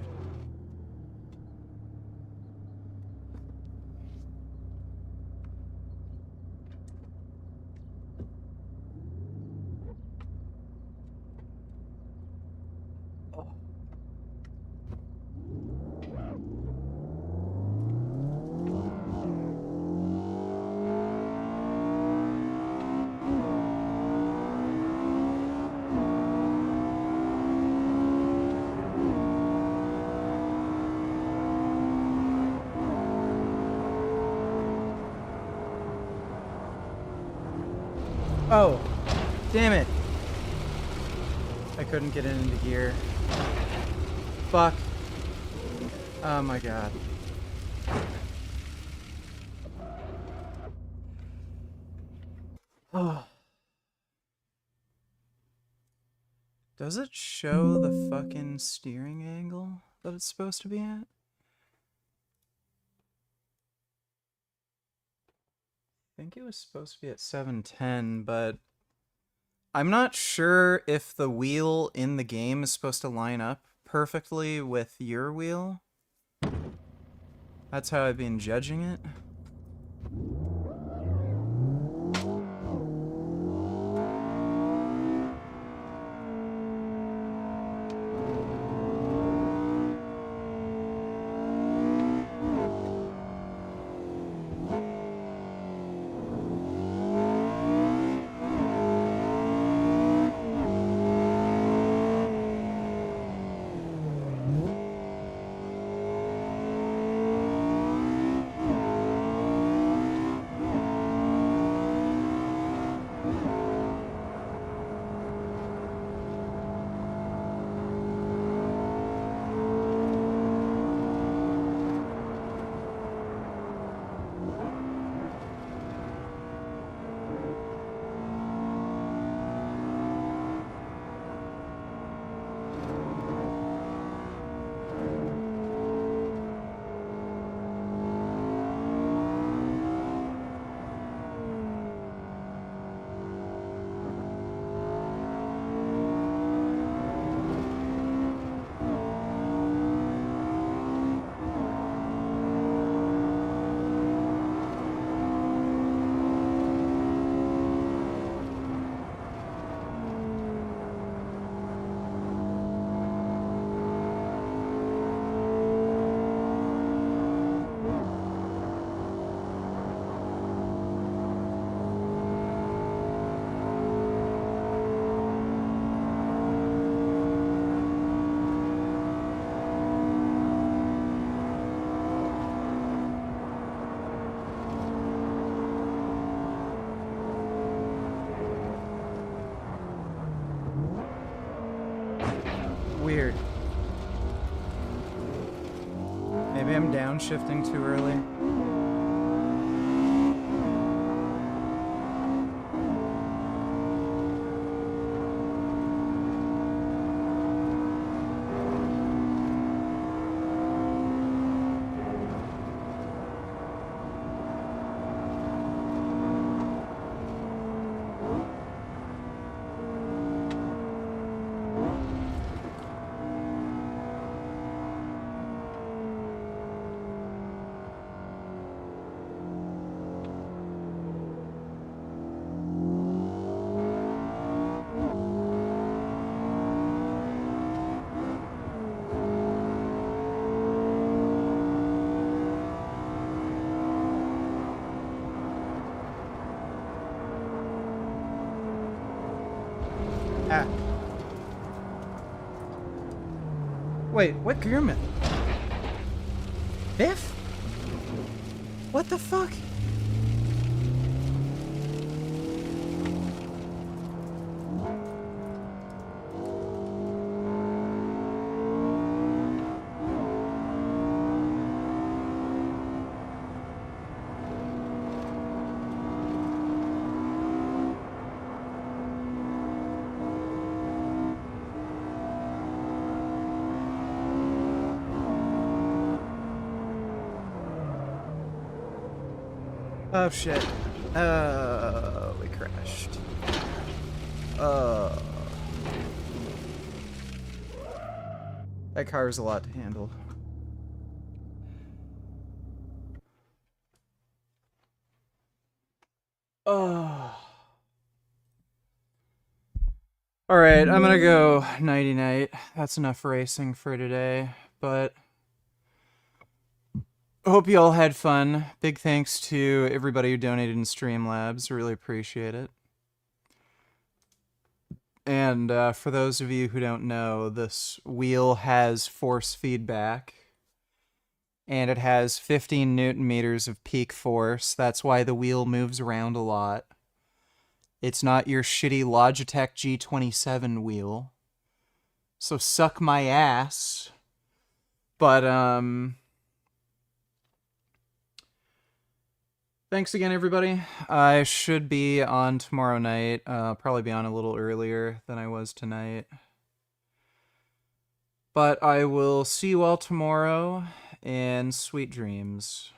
Oh, damn it. I couldn't get it into gear. Fuck. Oh my god. Oh. Does it show the fucking steering angle that it's supposed to be at? I think it was supposed to be at 710, but I'm not sure if the wheel in the game is supposed to line up perfectly with your wheel. That's how I've been judging it. Weird. Maybe I'm downshifting too early. Ah. Wait, what Gearman? Biff? What the fuck? Oh shit. We crashed. That car is a lot to handle. Oh. Alright, I'm gonna go nighty-night. That's enough racing for today, but hope you all had fun. Big thanks to everybody who donated in Streamlabs. Really appreciate it. And for those of you who don't know, this wheel has force feedback. And it has 15 Newton meters of peak force. That's why the wheel moves around a lot. It's not your shitty Logitech G27 wheel. So suck my ass. But, thanks again, everybody. I should be on tomorrow night. Probably be on a little earlier than I was tonight. But I will see you all tomorrow, and sweet dreams.